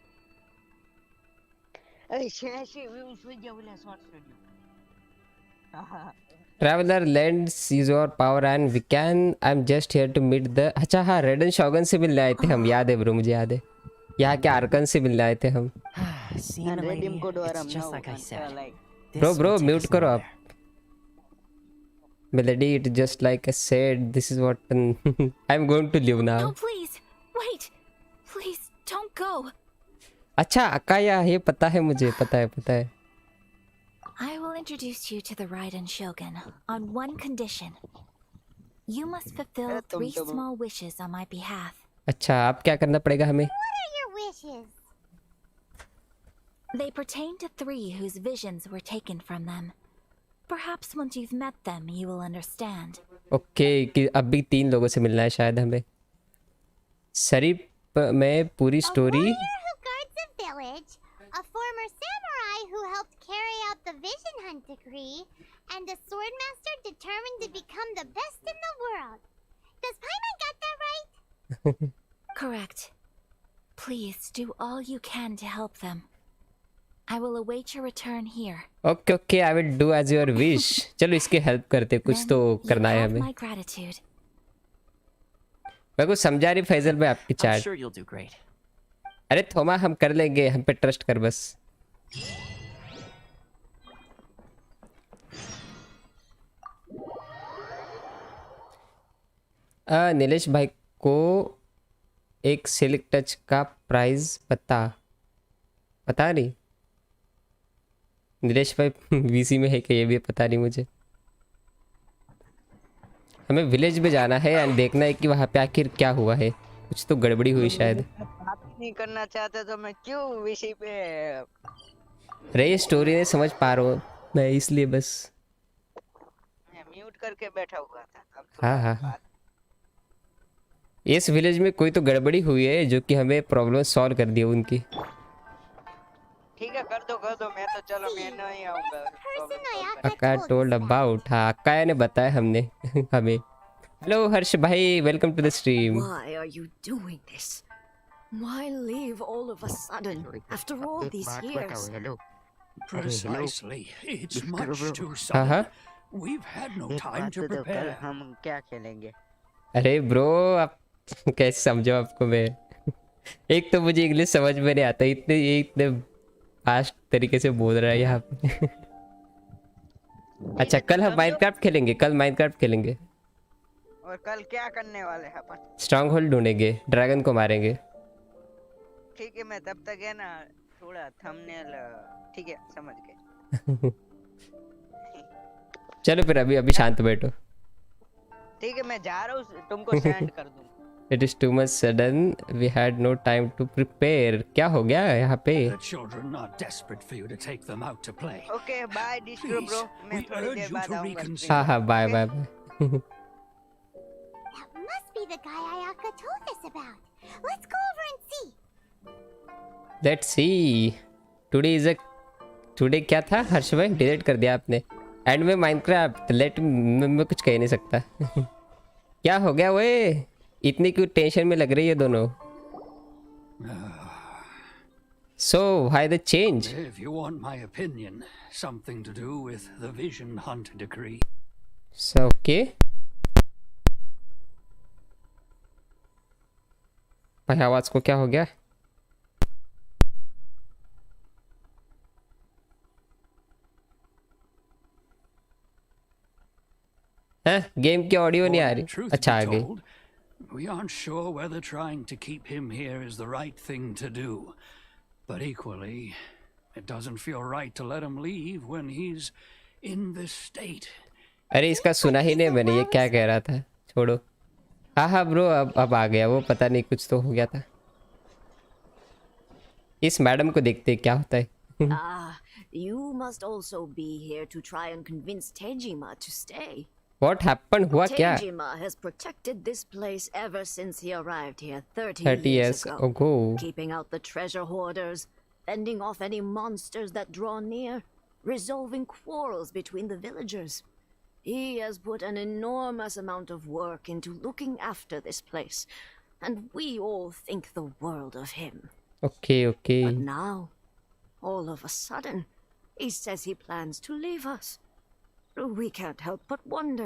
[SPEAKER 4] अरे शेषी व्यूज हो गया बोला short video.
[SPEAKER 3] Traveller lends your power and we can, I am just here to meet the. अच्छा हाँ, रेडन शॉगन से मिलने आए थे हम, याद है ब्रो, मुझे याद है। यहाँ के आर्कन से मिलने आए थे हम।
[SPEAKER 6] See, milady,
[SPEAKER 5] redeem code
[SPEAKER 6] it's
[SPEAKER 5] वाला
[SPEAKER 6] just
[SPEAKER 5] now
[SPEAKER 6] like I said.
[SPEAKER 5] like
[SPEAKER 3] bro
[SPEAKER 6] This
[SPEAKER 3] bro
[SPEAKER 6] will take
[SPEAKER 3] mute
[SPEAKER 6] us
[SPEAKER 3] करो
[SPEAKER 6] nowhere.
[SPEAKER 3] आप। Milady, it just like I said, this is what I am going to live
[SPEAKER 7] No,
[SPEAKER 3] now.
[SPEAKER 7] please, wait. Please, don't go.
[SPEAKER 3] अच्छा अकाया, ये पता है मुझे, पता है।
[SPEAKER 7] I will introduce you to the Raiden Shogun on one condition. You must fulfill
[SPEAKER 5] तुम
[SPEAKER 7] 3
[SPEAKER 5] तो
[SPEAKER 7] small wishes on my behalf.
[SPEAKER 3] अच्छा अब क्या करना पड़ेगा हमें?
[SPEAKER 2] What are your wishes?
[SPEAKER 7] They pertain to 3 whose visions were taken from them. Perhaps once you've met them, you will understand.
[SPEAKER 3] Okay कि अभी 3 लोगों से मिलना है शायद हमें। शरीफ में पूरी
[SPEAKER 2] A
[SPEAKER 3] story.
[SPEAKER 2] warrior who guards a village, a former samurai who helped carry out the Vision Hunt Decree, and a swordmaster determined to become the best in the world. Does Paimon get that right?
[SPEAKER 7] Correct. Please do all you can to help them. I will await your return here.
[SPEAKER 3] Okay I will do as your wish. चलो इसकी help करते, कुछ
[SPEAKER 7] Then
[SPEAKER 3] तो
[SPEAKER 7] you
[SPEAKER 3] करना है
[SPEAKER 7] have
[SPEAKER 3] हमें।
[SPEAKER 7] my gratitude.
[SPEAKER 3] मैं कुछ समझा नहीं फैजल भाई आपकी
[SPEAKER 6] I'm
[SPEAKER 3] chat.
[SPEAKER 6] sure you'll do great.
[SPEAKER 3] अरे थोमा हम कर लेंगे, हम पे ट्रस्ट कर बस। नीलेश भाई को एक सिल्क टच का प्राइस पता नहीं। नीलेश भाई वीसी में है कि ये भी पता नहीं मुझे। हमें विलेज में जाना है एंड देखना है कि वहाँ पे आखिर क्या हुआ है, कुछ तो गड़बड़ी हुई शायद।
[SPEAKER 4] बात नहीं करना चाहते तो मैं क्यों विषय पे
[SPEAKER 3] अरे ये स्टोरी नहीं समझ पा रहा हूँ मैं, इसलिए बस।
[SPEAKER 4] मैं म्यूट करके बैठा हुआ था। अब तो
[SPEAKER 3] हाँ। इस विलेज में कोई तो गड़बड़ी हुई है जो कि हमें प्रॉब्लम सॉल्व कर दी उनकी।
[SPEAKER 4] ठीक है, कर दो, मैं तो चलो मैं नहीं आऊंगा।
[SPEAKER 2] Person Ayaka
[SPEAKER 3] अक्का
[SPEAKER 2] told
[SPEAKER 3] told
[SPEAKER 2] us about.
[SPEAKER 3] About, हाँ अक्का ने बताया हमने हमें। हेलो हर्ष भाई, welcome to the stream.
[SPEAKER 8] Why are you doing this? Why leave all of a sudden after all these years?
[SPEAKER 9] Precisely. It's much too
[SPEAKER 3] हाँ।
[SPEAKER 9] sudden. We've had no
[SPEAKER 5] एक
[SPEAKER 9] time
[SPEAKER 5] बात
[SPEAKER 9] to
[SPEAKER 5] तो कल
[SPEAKER 9] prepare.
[SPEAKER 5] हम क्या खेलेंगे?
[SPEAKER 3] अरे ब्रो आप कैसे समझो आपको मैं। एक तो मुझे इंग्लिश समझ में नहीं आता, इतने फास्ट तरीके से बोल रहा है यहाँ पे। अच्छा कल हम माइनक्राफ्ट खेलेंगे।
[SPEAKER 4] और कल क्या करने वाले हैं अपन?
[SPEAKER 3] स्ट्रॉन्ग होल्ड ढूंढेंगे, ड्रैगन को मारेंगे।
[SPEAKER 4] ठीक है, मैं तब तक है ना थोड़ा थंबनेल, ठीक है समझ गए।
[SPEAKER 3] चलो फिर अभी शांत बैठो।
[SPEAKER 4] ठीक है, मैं जा रहा हूँ, तुमको सेंड कर दूंगा।
[SPEAKER 3] It is too much sudden, we had no time to prepare. क्या हो गया यहाँ पे?
[SPEAKER 9] The children are desperate for you to take them out to play.
[SPEAKER 4] Okay bye Distro bro, मैं
[SPEAKER 9] we
[SPEAKER 4] थोड़ी
[SPEAKER 9] urge
[SPEAKER 4] देर
[SPEAKER 9] you
[SPEAKER 4] बाद
[SPEAKER 9] to
[SPEAKER 4] आऊंगा।
[SPEAKER 9] reconsider.
[SPEAKER 3] हाँ bye bye.
[SPEAKER 2] That must be the guy Ayaka told us about. Let's go over and see.
[SPEAKER 3] Let's see. Today is a today क्या था हर्ष भाई? Delete कर दिया आपने। एंड में माइनक्राफ्ट लेट मैं कुछ कह नहीं सकता। क्या हो गया वे? इतनी क्यों टेंशन में लग रही है दोनों? So why the change?
[SPEAKER 9] If you want my opinion, something to do with the Vision Hunt decree.
[SPEAKER 3] So okay. भाई आवाज को क्या हो गया? हैं? गेम की ऑडियो नहीं आ रही?
[SPEAKER 9] Truth
[SPEAKER 3] अच्छा आ
[SPEAKER 9] be
[SPEAKER 3] गई।
[SPEAKER 9] told, we aren't sure whether trying to keep him here is the right thing to do. But equally, it doesn't feel right to let him leave when he's in this state.
[SPEAKER 3] अरे इसका सुना ही नहीं मैंने, ये क्या कह रहा था? छोड़ो। हाँ हाँ ब्रो, अब आ गया वो, पता नहीं कुछ तो हो गया था। इस मैडम को देखते क्या होता है।
[SPEAKER 8] You must also be here to try and convince Tejima to stay.
[SPEAKER 3] What happened? हुआ क्या?
[SPEAKER 8] Tejima has protected this place ever since he arrived here
[SPEAKER 3] 30 years ago.
[SPEAKER 8] Keeping out the treasure hoarders, fending off any monsters that draw near, resolving quarrels between the villagers. He has put an enormous amount of work into looking after this place, and we all think the world of him.
[SPEAKER 3] Okay, okay.
[SPEAKER 8] But now, all of a sudden, he says he plans to leave us. We can't help but wonder,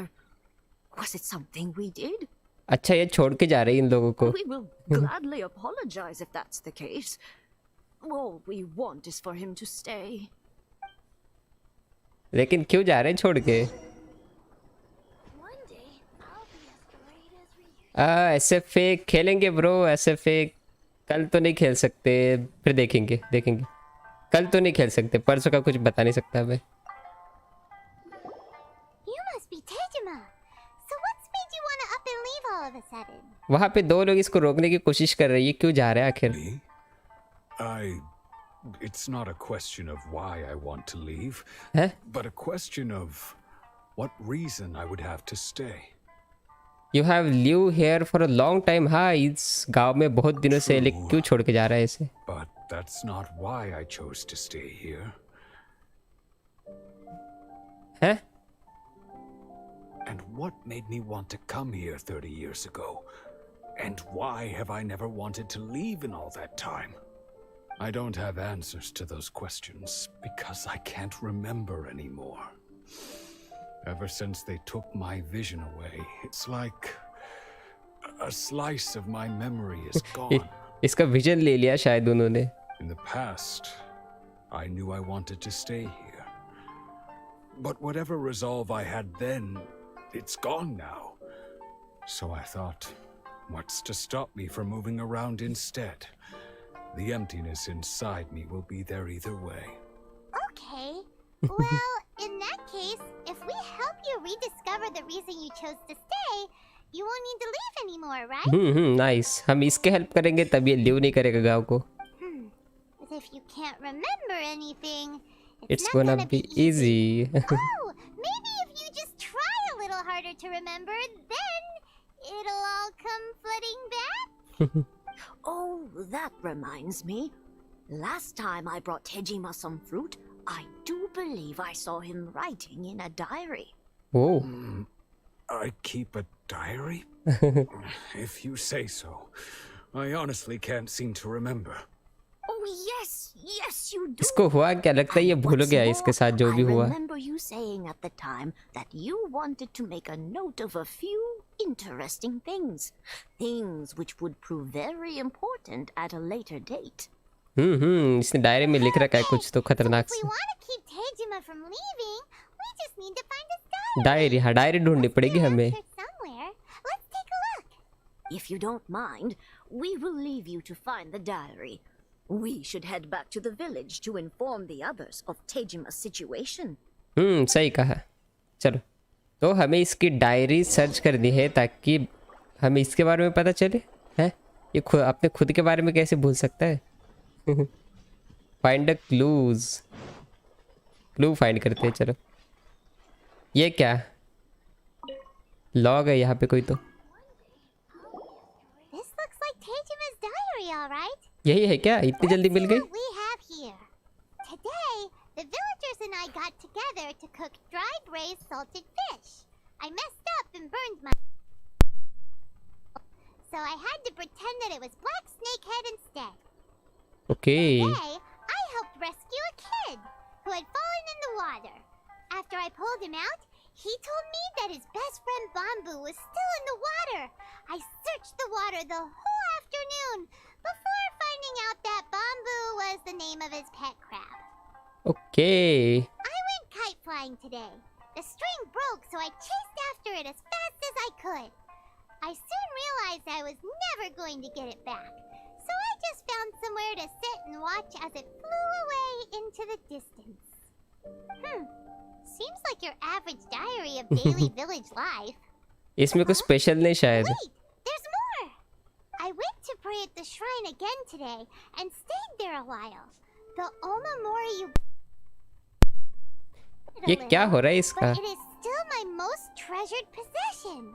[SPEAKER 8] was it something we did?
[SPEAKER 3] अच्छा ये छोड़ के जा रही इन लोगों को।
[SPEAKER 8] We will gladly apologize if that's the case. All we want is for him to stay.
[SPEAKER 3] लेकिन क्यों जा रहे हैं छोड़ के? SFA खेलेंगे ब्रो, SFA कल तो नहीं खेल सकते, फिर देखेंगे। कल तो नहीं खेल सकते, परसों का कुछ बता नहीं सकता मैं।
[SPEAKER 2] You must be Tejima. So what's made you want to up and leave all of a sudden?
[SPEAKER 3] वहाँ पे दो लोग इसको रोकने की कोशिश कर रही है, क्यों जा रहा है आखिर?
[SPEAKER 10] It's not a question of why I want to leave, but a question of what reason I would have to stay.
[SPEAKER 3] You have lived here for a long time. हाँ, इस गांव में बहुत दिनों से, लेकिन क्यों छोड़ के जा रहा है इसे?
[SPEAKER 10] But that's not why I chose to stay here.
[SPEAKER 3] हैं?
[SPEAKER 10] And what made me want to come here 30 years ago? And why have I never wanted to leave in all that time? I don't have answers to those questions because I can't remember anymore. Ever since they took my vision away, it's like a slice of my memory is gone.
[SPEAKER 3] इसका vision ले लिया शायद उन्होंने।
[SPEAKER 10] In the past, I knew I wanted to stay here. But whatever resolve I had then, it's gone now. So I thought, what's to stop me from moving around instead? The emptiness inside me will be there either way.
[SPEAKER 2] Okay. Well, in that case, if we help you rediscover the reason you chose to stay, you won't need to leave anymore, right?
[SPEAKER 3] Nice. हम इसके help करेंगे तब ये leave नहीं करेगा गांव को।
[SPEAKER 2] But if you can't remember anything,
[SPEAKER 3] It's gonna be easy.
[SPEAKER 2] Oh, maybe if you just try a little harder to remember, then it'll all come flooding back.
[SPEAKER 8] Oh, that reminds me. Last time I brought Tejima some fruit, I do believe I saw him writing in a diary.
[SPEAKER 3] Oh.
[SPEAKER 10] I keep a diary? If you say so. I honestly can't seem to remember.
[SPEAKER 8] Oh yes, yes you do.
[SPEAKER 3] इसको हुआ क्या? लगता है ये भूल गया इसके साथ जो भी हुआ।
[SPEAKER 8] I remember you saying at the time that you wanted to make a note of a few interesting things. Things which would prove very important at a later date.
[SPEAKER 3] इसने डायरी में लिख रखा है कुछ तो खतरनाक
[SPEAKER 2] If we
[SPEAKER 3] सा।
[SPEAKER 2] want to keep Tejima from leaving, we just need to find his diary.
[SPEAKER 3] Diary, हाँ डायरी ढूंढनी पड़ेगी हमें।
[SPEAKER 2] Somewhere. Let's take a look.
[SPEAKER 8] If you don't mind, we will leave you to find the diary. We should head back to the village to inform the others of Tejima's situation.
[SPEAKER 3] सही कहा। चलो, तो हमें इसकी diary search करनी है ताकि हमें इसके बारे में पता चले। हैं? ये अपने खुद के बारे में कैसे भूल सकता है? Find a clues. Clue find करते हैं, चलो। ये क्या लॉग है यहाँ पे कोई तो?
[SPEAKER 2] This looks like Tejima's diary, all right.
[SPEAKER 3] यही है क्या? इतनी जल्दी मिल गई?
[SPEAKER 2] What we have here. Today, the villagers and I got together to cook dried braised salted fish. I messed up and burned my... So I had to pretend that it was black snakehead instead.
[SPEAKER 3] Okay.
[SPEAKER 2] Today, I helped rescue a kid who had fallen in the water. After I pulled him out, he told me that his best friend Bamboo was still in the water. I searched the water the whole afternoon before finding out that Bamboo was the name of his pet crab.
[SPEAKER 3] Okay.
[SPEAKER 2] I went kite flying today. The string broke, so I chased after it as fast as I could. I soon realized I was never going to get it back, so I just found somewhere to sit and watch as it flew away into the distance. Seems like your average diary of daily village life.
[SPEAKER 3] इसमें कुछ special नहीं शायद.
[SPEAKER 2] Wait, there's more. I went to pray at the shrine again today and stayed there a while. The Omamori you...
[SPEAKER 3] ये क्या हो रहा है इसका?
[SPEAKER 2] But it is still my most treasured possession.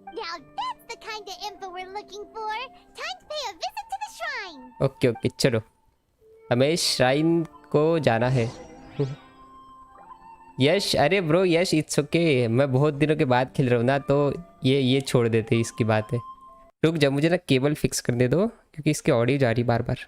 [SPEAKER 2] Now that's the kind of info we're looking for. Time to pay a visit to the shrine.
[SPEAKER 3] Okay okay चलो, हमें shrine को जाना है. यश, अरे ब्रो यश, इट्स ओके. मैं बहुत दिनों के बाद खेल रहा हूँ ना, तो ये छोड़ देते इसकी बात है. रुक जा, मुझे ना केबल फिक्स करने दो क्योंकि इसकी ऑडियो जा रही बार बार.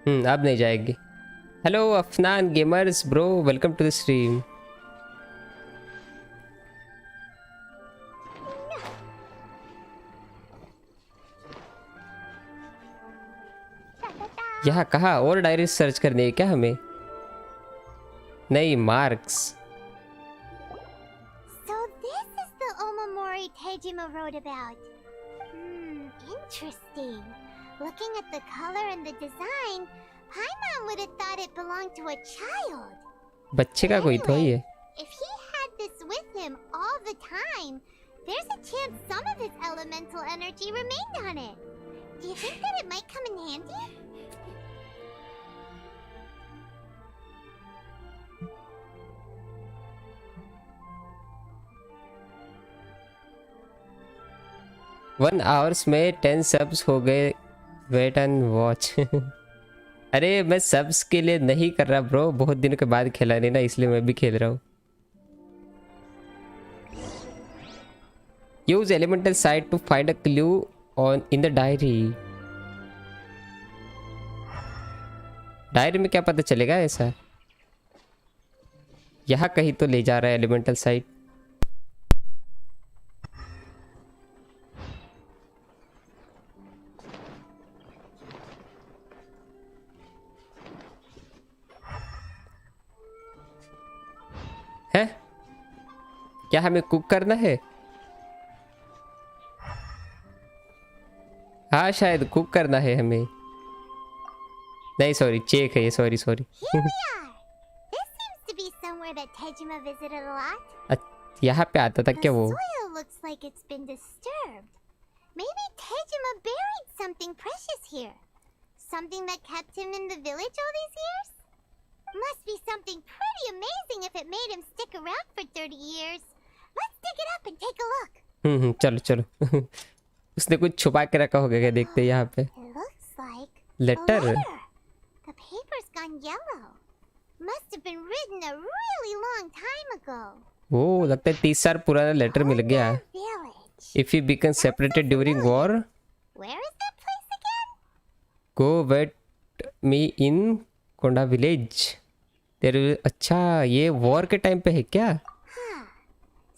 [SPEAKER 3] अब नहीं जाएगी. Hello Afnan gamers bro, welcome to the stream. यहाँ कहाँ और डायरी सर्च करनी है क्या हमें? नहीं, marks.
[SPEAKER 2] So this is the Omamori Tejima wrote about. Interesting. Looking at the color and the design, Paimon would have thought it belonged to a child.
[SPEAKER 3] बच्चे का कोई तो ही है.
[SPEAKER 2] If he had this with him all the time, there's a chance some of his elemental energy remained on it. Do you think that it might come in handy?
[SPEAKER 3] One hours में 10 subs हो गए. Wait and watch. अरे मैं subs के लिए नहीं कर रहा ब्रो, बहुत दिनों के बाद खेला नहीं ना, इसलिए मैं भी खेल रहा हूँ. Use elemental sight to find a clue on in the diary. Diary में क्या पता चलेगा ऐसा? यहाँ कहीं तो ले जा रहा है एलिमेंटल साइट. है क्या? हमें कुक करना है? हाँ शायद कुक करना है हमें. नहीं सॉरी, चेक है ये. Sorry.
[SPEAKER 2] Here we are. This seems to be somewhere that Tejima visited a lot.
[SPEAKER 3] यहाँ पे आता था क्या वो?
[SPEAKER 2] The soil looks like it's been disturbed. Maybe Tejima buried something precious here. Something that kept him in the village all these years? Must be something pretty amazing if it made him stick around for 30 years. Let's dig it up and take a look.
[SPEAKER 3] चलो. उसने कुछ छुपा के रखा होगा क्या? देखते हैं यहाँ पे.
[SPEAKER 2] It looks like
[SPEAKER 3] letter.
[SPEAKER 2] a letter. The paper's gone yellow. Must have been written a really long time ago.
[SPEAKER 3] वो लगता है 30 साल पुराना लेटर मिल गया.
[SPEAKER 2] Village.
[SPEAKER 3] If you become separated during war,
[SPEAKER 2] Where is that place again?
[SPEAKER 3] go wait me in Konda village. अच्छा, ये war के time पे है क्या?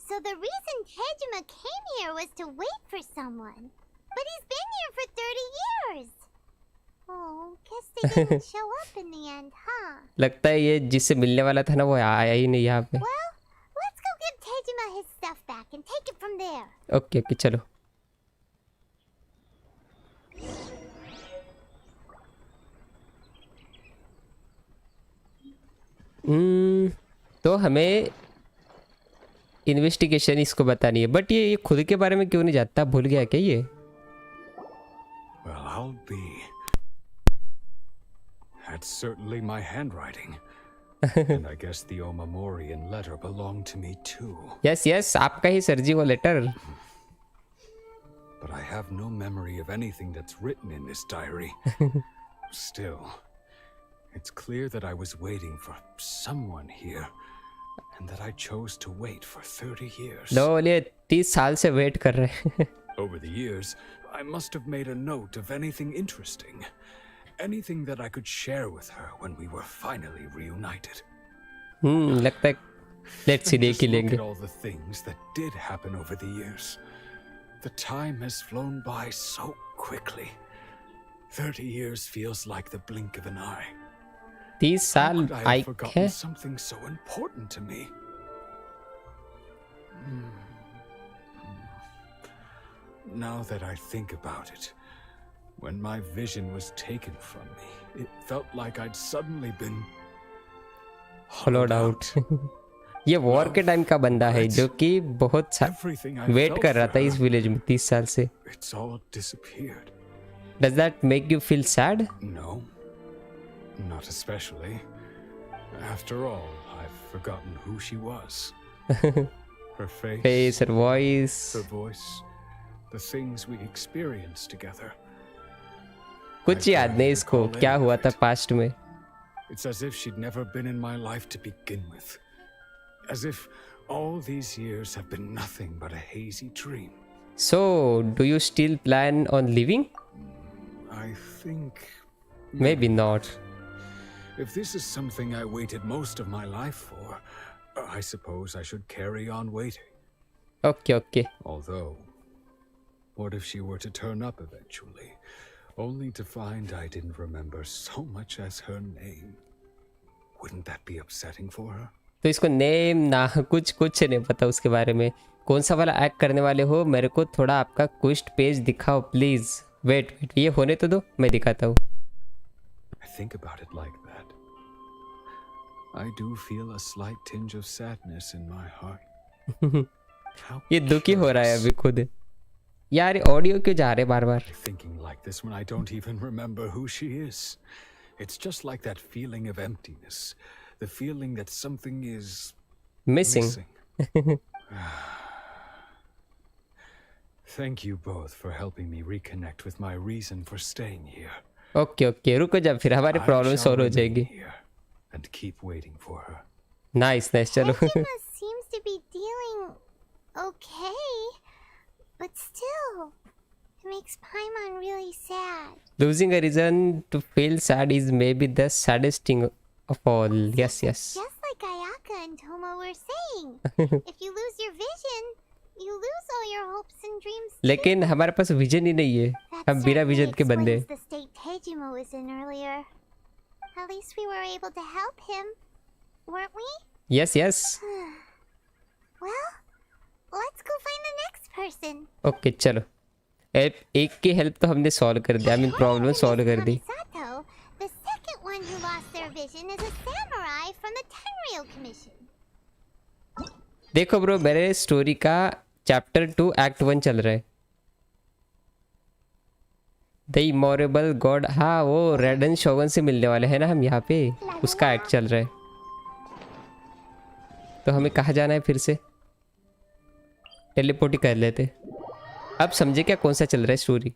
[SPEAKER 2] So the reason Tejima came here was to wait for someone. But he's been here for 30 years. Oh, guess they didn't show up in the end, huh?
[SPEAKER 3] लगता है ये जिससे मिलने वाला था ना, वो आया ही नहीं यहाँ पे.
[SPEAKER 2] Well, let's go give Tejima his stuff back and take it from there.
[SPEAKER 3] Okay चलो. तो हमें इन्वेस्टिगेशन इसको बतानी है, बट ये खुद के बारे में क्यों नहीं जानता? भूल गया क्या ये?
[SPEAKER 10] Well, I'll be That's certainly my handwriting. And I guess the Omamorian letter belonged to me too.
[SPEAKER 3] Yes, yes, आपका ही सर जी वो letter.
[SPEAKER 10] But I have no memory of anything that's written in this diary. Still, it's clear that I was waiting for someone here, and that I chose to wait for 30 years.
[SPEAKER 3] लो ये 30 साल से wait कर रहे हैं.
[SPEAKER 10] Over the years, I must have made a note of anything interesting. Anything that I could share with her when we were finally reunited.
[SPEAKER 3] लगता है let's see देख ही
[SPEAKER 10] Look
[SPEAKER 3] लेंगे.
[SPEAKER 10] at all the things that did happen over the years. The time has flown by so quickly. 30 years feels like the blink of an eye.
[SPEAKER 3] 30
[SPEAKER 10] How
[SPEAKER 3] साल
[SPEAKER 10] could I have
[SPEAKER 3] I
[SPEAKER 10] forgotten
[SPEAKER 3] है.
[SPEAKER 10] something so important to me? Now that I think about it, when my vision was taken from me, it felt like I'd suddenly been
[SPEAKER 3] hollowed out. ये war के time का बंदा है जो कि बहुत wait कर रहा था इस विलेज में 30 साल से.
[SPEAKER 10] It's all disappeared.
[SPEAKER 3] Does that make you feel sad?
[SPEAKER 10] No, not especially. After all, I've forgotten who she was. Her face,
[SPEAKER 3] her voice.
[SPEAKER 10] her voice, the things we experienced together.
[SPEAKER 3] कुछ याद नहीं इसको क्या हुआ था पास्ट में.
[SPEAKER 10] It's as if she'd never been in my life to begin with. As if all these years have been nothing but a hazy dream.
[SPEAKER 3] So, do you still plan on leaving?
[SPEAKER 10] I think...
[SPEAKER 3] Maybe not.
[SPEAKER 10] If this is something I waited most of my life for, I suppose I should carry on waiting.
[SPEAKER 3] Okay, okay.
[SPEAKER 10] Although, what if she were to turn up eventually, only to find I didn't remember so much as her name? Wouldn't that be upsetting for her?
[SPEAKER 3] तो इसको name ना कुछ नहीं पता उसके बारे में. कौन सा वाला एक्ट करने वाले हो? मेरे को थोड़ा आपका क्वेस्ट पेज दिखाओ प्लीज. वेट ये होने तो दो मैं दिखाता हूँ.
[SPEAKER 10] I think about it like that. I do feel a slight tinge of sadness in my heart.
[SPEAKER 3] ये दुखी हो रहा है अभी खुद. यार ऑडियो क्यों जा रहे बार बार?
[SPEAKER 10] Thinking like this when I don't even remember who she is. It's just like that feeling of emptiness. The feeling that something is
[SPEAKER 3] missing.
[SPEAKER 10] Thank you both for helping me reconnect with my reason for staying here.
[SPEAKER 3] Okay, okay. रुको जब फिर हमारी problem solve हो जाएगी.
[SPEAKER 10] And keep waiting for her.
[SPEAKER 3] Nice, चलो.
[SPEAKER 2] Hejima seems to be dealing okay, but still, it makes Paimon really sad.
[SPEAKER 3] Losing a reason to feel sad is maybe the saddest thing of all. Yes, yes.
[SPEAKER 2] Just like Ayaka and Toma were saying, if you lose your vision, you lose all your hopes and dreams.
[SPEAKER 3] लेकिन हमारे पास vision ही नहीं है. हम बिना vision के बंदे.
[SPEAKER 2] The state Tejima was in earlier. At least we were able to help him, weren't we?
[SPEAKER 3] Yes, yes.
[SPEAKER 2] Well, let's go find the next person.
[SPEAKER 3] Okay, चलो. एक की हेल्प तो हमने सॉल्व कर दिया. I mean प्रॉब्लम सॉल्व कर दी.
[SPEAKER 2] Sato, the second one who lost their vision is a samurai from the Tenryou Commission.
[SPEAKER 3] देखो bro मेरे स्टोरी का चैप्टर 2 एक्ट 1 चल रहा है. The immovable God. हाँ वो रेडन शोगन से मिलने वाले हैं ना हम यहाँ पे. उसका एक्ट चल रहा है. तो हमें कहाँ जाना है फिर से? टेलीपोर्ट कर लेते. अब समझे क्या कौन सा चल रहा है story?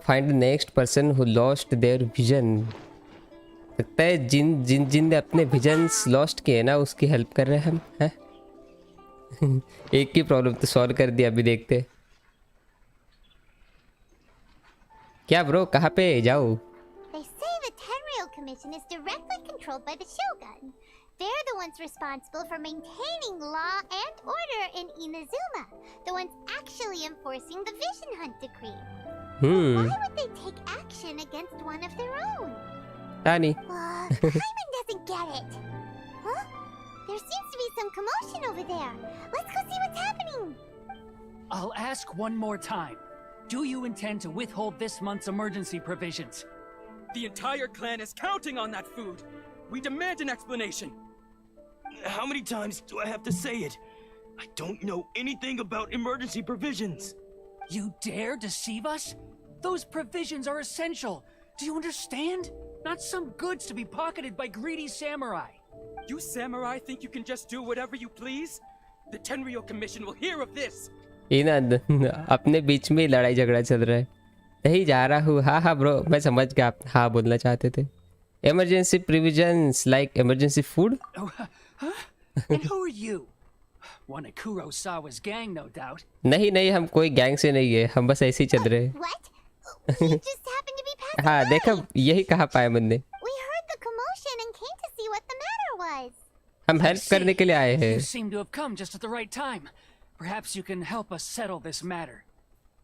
[SPEAKER 3] Find the next person who lost their vision. लगता है जिन ने अपने विजन्स लॉस्ट किए ना उसकी हेल्प कर रहे हैं हम हैं. एक की प्रॉब्लम तो सॉल्व कर दिया. अभी देखते क्या ब्रो कहाँ पे जाओ?
[SPEAKER 2] They say the Tenryou Commission is directly controlled by the Shogun. They're the ones responsible for maintaining law and order in Inazuma. The ones actually enforcing the Vision Hunt decree. Why would they take action against one of their own?
[SPEAKER 3] Tani.
[SPEAKER 2] Paimon doesn't get it. Huh? There seems to be some commotion over there. Let's go see what's happening.
[SPEAKER 11] I'll ask one more time. Do you intend to withhold this month's emergency provisions?
[SPEAKER 12] The entire clan is counting on that food. We demand an explanation. How many times do I have to say it? I don't know anything about emergency provisions.
[SPEAKER 11] You dare deceive us? Those provisions are essential. Do you understand? Not some goods to be pocketed by greedy samurai.
[SPEAKER 12] You samurai think you can just do whatever you please? The Tenryou Commission will hear of this.
[SPEAKER 3] ये ना अपने बीच में लड़ाई झगड़ा चल रहा है. नहीं जा रहा हूँ. हाँ हाँ ब्रो, मैं समझ गया आप हाँ बोलना चाहते थे. Emergency provisions like emergency food.
[SPEAKER 11] And who are you? One of Kurosawa's gang, no doubt.
[SPEAKER 3] नहीं नहीं, हम कोई गैंग से नहीं है, हम बस ऐसे ही चल रहे हैं.
[SPEAKER 2] What? We just happened to be passing
[SPEAKER 3] हाँ देखा, यही कहा पाया मैंने.
[SPEAKER 2] We heard the commotion and came to see what the matter was.
[SPEAKER 3] हम हेल्प करने के लिए आए हैं.
[SPEAKER 11] You seem to have come just at the right time. Perhaps you can help us settle this matter.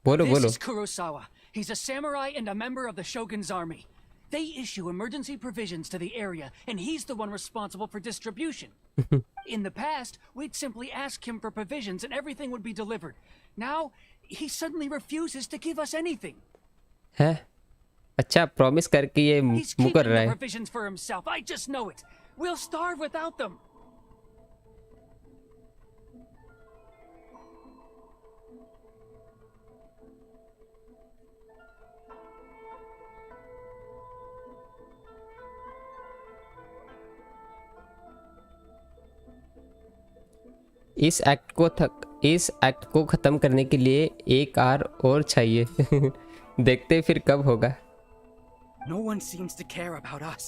[SPEAKER 3] बोलो
[SPEAKER 11] This
[SPEAKER 3] बोलो.
[SPEAKER 11] is Kurosawa. He's a samurai and a member of the Shogun's army. They issue emergency provisions to the area, and he's the one responsible for distribution. In the past, we'd simply ask him for provisions and everything would be delivered. Now, he suddenly refuses to give us anything.
[SPEAKER 3] है? अच्छा, promise करके ये
[SPEAKER 11] He's
[SPEAKER 3] मुकर
[SPEAKER 11] keeping
[SPEAKER 3] रहा
[SPEAKER 11] the
[SPEAKER 3] है.
[SPEAKER 11] provisions for himself. I just know it. We'll starve without them.
[SPEAKER 3] इस act को खत्म करने के लिए एक आर और चाहिए. देखते हैं फिर कब होगा.
[SPEAKER 12] No one seems to care about us.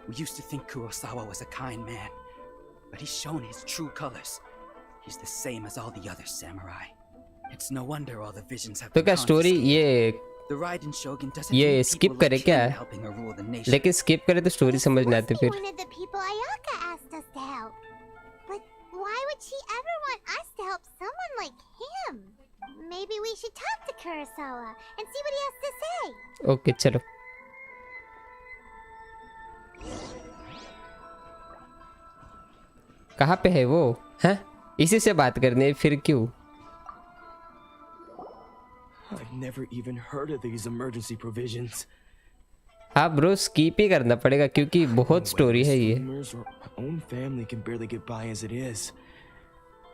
[SPEAKER 12] We used to think Kurosawa was a kind man, but he's shown his true colors. He's the same as all the other samurai. It's no wonder all the visions have
[SPEAKER 3] तो
[SPEAKER 12] been
[SPEAKER 3] क्या story
[SPEAKER 12] confiscated.
[SPEAKER 3] ये
[SPEAKER 12] The Raiden Shogun doesn't
[SPEAKER 3] ये
[SPEAKER 12] need
[SPEAKER 3] skip
[SPEAKER 12] people
[SPEAKER 3] करे
[SPEAKER 12] like
[SPEAKER 3] क्या?
[SPEAKER 12] him helping her rule the nation.
[SPEAKER 3] लेकिन skip करे तो story समझ नहीं आती फिर.
[SPEAKER 2] One of the people Ayaka asked us to help. But why would she ever want us to help someone like him? Maybe we should talk to Kurosawa and see what he has to say.
[SPEAKER 3] Okay चलो. कहाँ पे है वो? हैं? इसी से बात करनी है फिर क्यों?
[SPEAKER 12] I've never even heard of these emergency provisions.
[SPEAKER 3] हाँ ब्रो, स्किप ही करना पड़ेगा क्योंकि बहुत स्टोरी है ये.
[SPEAKER 12] Our own family can barely get by as it is.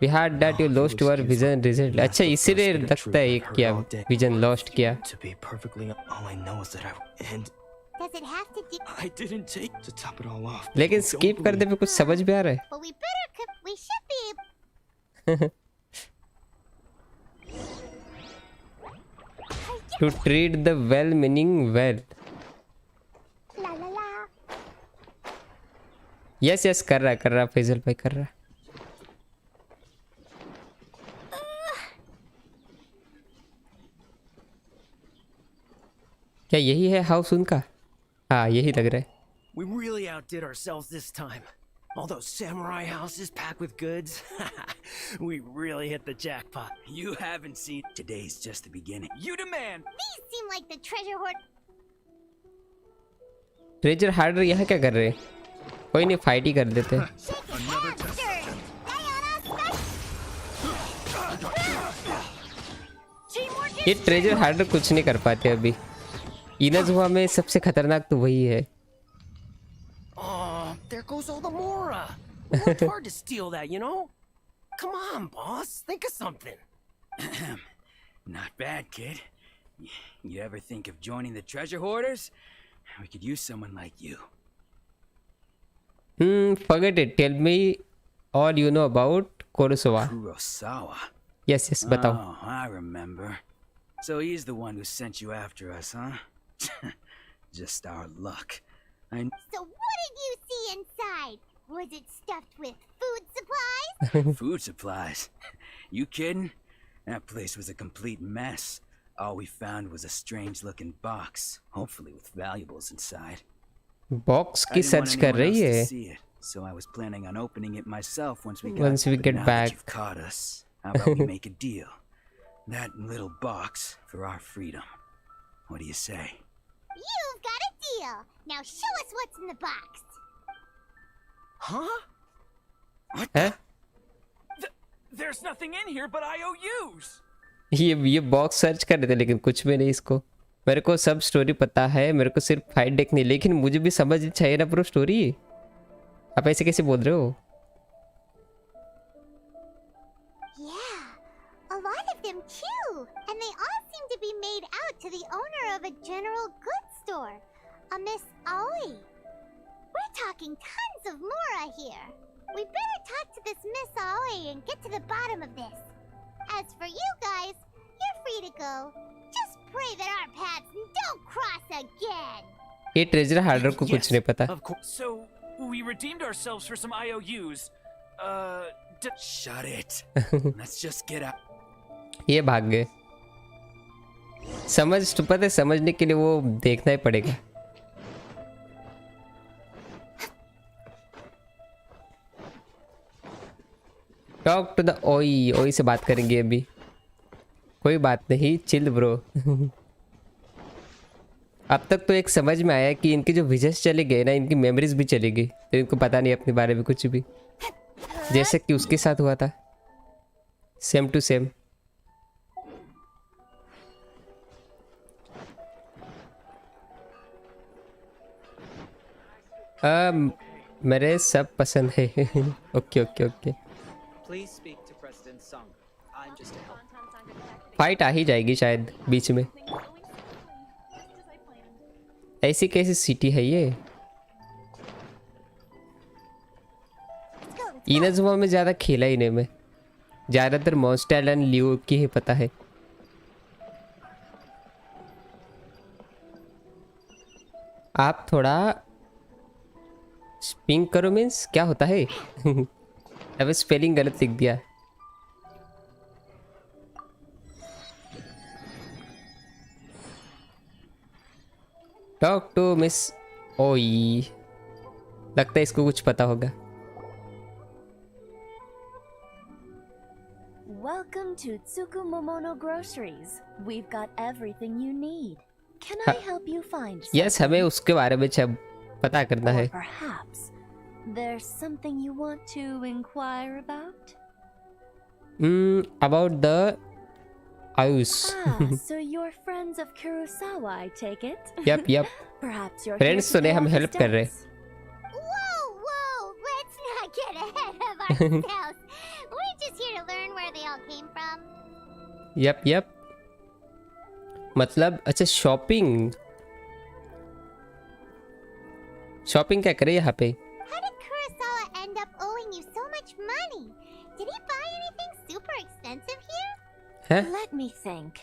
[SPEAKER 3] We heard that you lost your vision recently. अच्छा, इसीलिए लगता है क्या विजन लॉस्ट किया.
[SPEAKER 12] To be perfectly, all I know is that and
[SPEAKER 2] Does it have to do?
[SPEAKER 12] I didn't take to top it all off.
[SPEAKER 3] लेकिन skip करने पे कुछ समझ भी आ रहा है.
[SPEAKER 2] But we should be.
[SPEAKER 3] To treat the well-meaning well.
[SPEAKER 2] La la la.
[SPEAKER 3] Yes yes कर रहा फैजल भाई कर रहा. क्या यही है हाउस उनका? हाँ यही लग रहा है.
[SPEAKER 13] We really outdid ourselves this time. All those samurai houses packed with goods. We really hit the jackpot.
[SPEAKER 12] You haven't seen. Today's just the beginning.
[SPEAKER 13] You demand.
[SPEAKER 2] These seem like the treasure hoard.
[SPEAKER 3] Treasure harder यहाँ क्या कर रहे हैं? कोई नहीं, fight ही कर देते हैं. ये ट्रेजर हार्डर कुछ नहीं कर पाते अभी. इनजुआ में सबसे खतरनाक तो वही है.
[SPEAKER 13] Oh, there goes all the Mora. Worked hard to steal that, you know? Come on, boss. Think of something.
[SPEAKER 12] Not bad, kid. You ever think of joining the treasure hoarders? We could use someone like you.
[SPEAKER 3] Forget it. Tell me all you know about Kurosawa.
[SPEAKER 12] Kurosawa?
[SPEAKER 3] Yes, बताओ.
[SPEAKER 12] Oh, I remember. So he's the one who sent you after us, huh? Just our luck.
[SPEAKER 2] So what did you see inside? Was it stuffed with food supplies?
[SPEAKER 12] Food supplies? You kidding? That place was a complete mess. All we found was a strange-looking box, hopefully with valuables inside.
[SPEAKER 3] Box की search कर रही है.
[SPEAKER 12] So I was planning on opening it myself once we
[SPEAKER 3] get
[SPEAKER 12] now
[SPEAKER 3] back.
[SPEAKER 12] That you've caught us. How about we make a deal? That little box for our freedom. What do you say?
[SPEAKER 2] You've got a deal. Now show us what's in the box.
[SPEAKER 13] Huh?
[SPEAKER 12] What?
[SPEAKER 13] There's nothing in here but IOUs.
[SPEAKER 3] ये box search कर रहे थे लेकिन कुछ भी नहीं. इसको मेरे को सब स्टोरी पता है, मेरे को सिर्फ फाइट देखनी, लेकिन मुझे भी समझ चाहिए ना पूरा स्टोरी. आप ऐसे कैसे बोल रहे हो?
[SPEAKER 2] the owner of a general goods store, a Miss Aoi. We're talking tons of Mora here. We better talk to this Miss Aoi and get to the bottom of this. As for you guys, you're free to go. Just pray that our paths don't cross again.
[SPEAKER 3] ये treasure harder को कुछ नहीं पता.
[SPEAKER 14] Of course. So we redeemed ourselves for some IOUs.
[SPEAKER 12] Shut it. Let's just get out.
[SPEAKER 3] ये भाग गए. पता है, समझने के लिए वो देखना ही पड़ेगा. टॉक टू द ओई से बात करेंगे अभी. कोई बात नहीं, चिल ब्रो. अब तक तो एक समझ में आया कि इनके जो विजन्स चले गए ना, इनकी मेमोरीज भी चली गई, तो इनको पता नहीं अपने बारे में कुछ भी, जैसे कि उसके साथ हुआ था. Same to same. मेरे सब पसंद है. Okay okay okay. फाइट आ ही जाएगी शायद बीच में. ऐसी कैसी सिटी है ये? इनाजुमा में ज़्यादा खेला ही नहीं मैं. ज़्यादातर मॉन्स्टर एंड लियो की ही पता है. आप थोड़ा स्पिंग करो. मीन्स क्या होता है? अब स्पेलिंग गलत लिख दिया. टॉक टू मिस ओई. लगता है इसको कुछ पता होगा.
[SPEAKER 7] Welcome to Tsukumomono Groceries. We've got everything you need. Can I help you find something?
[SPEAKER 3] Yes, हमें उसके बारे में पता करना है.
[SPEAKER 7] Or perhaps there's something you want to inquire about?
[SPEAKER 3] About the Ayus.
[SPEAKER 7] So you're friends of Kurosawa, I take it?
[SPEAKER 3] Yep.
[SPEAKER 7] Perhaps you're
[SPEAKER 3] Friends तो नहीं, हम help कर रहे.
[SPEAKER 2] Whoa, let's not get ahead of ourselves. We're just here to learn where they all came from.
[SPEAKER 3] Yep. मतलब अच्छा shopping क्या करे यहाँ पे?
[SPEAKER 2] How did Kurosawa end up owing you so much money? Did he buy anything super expensive here?
[SPEAKER 7] Let me think.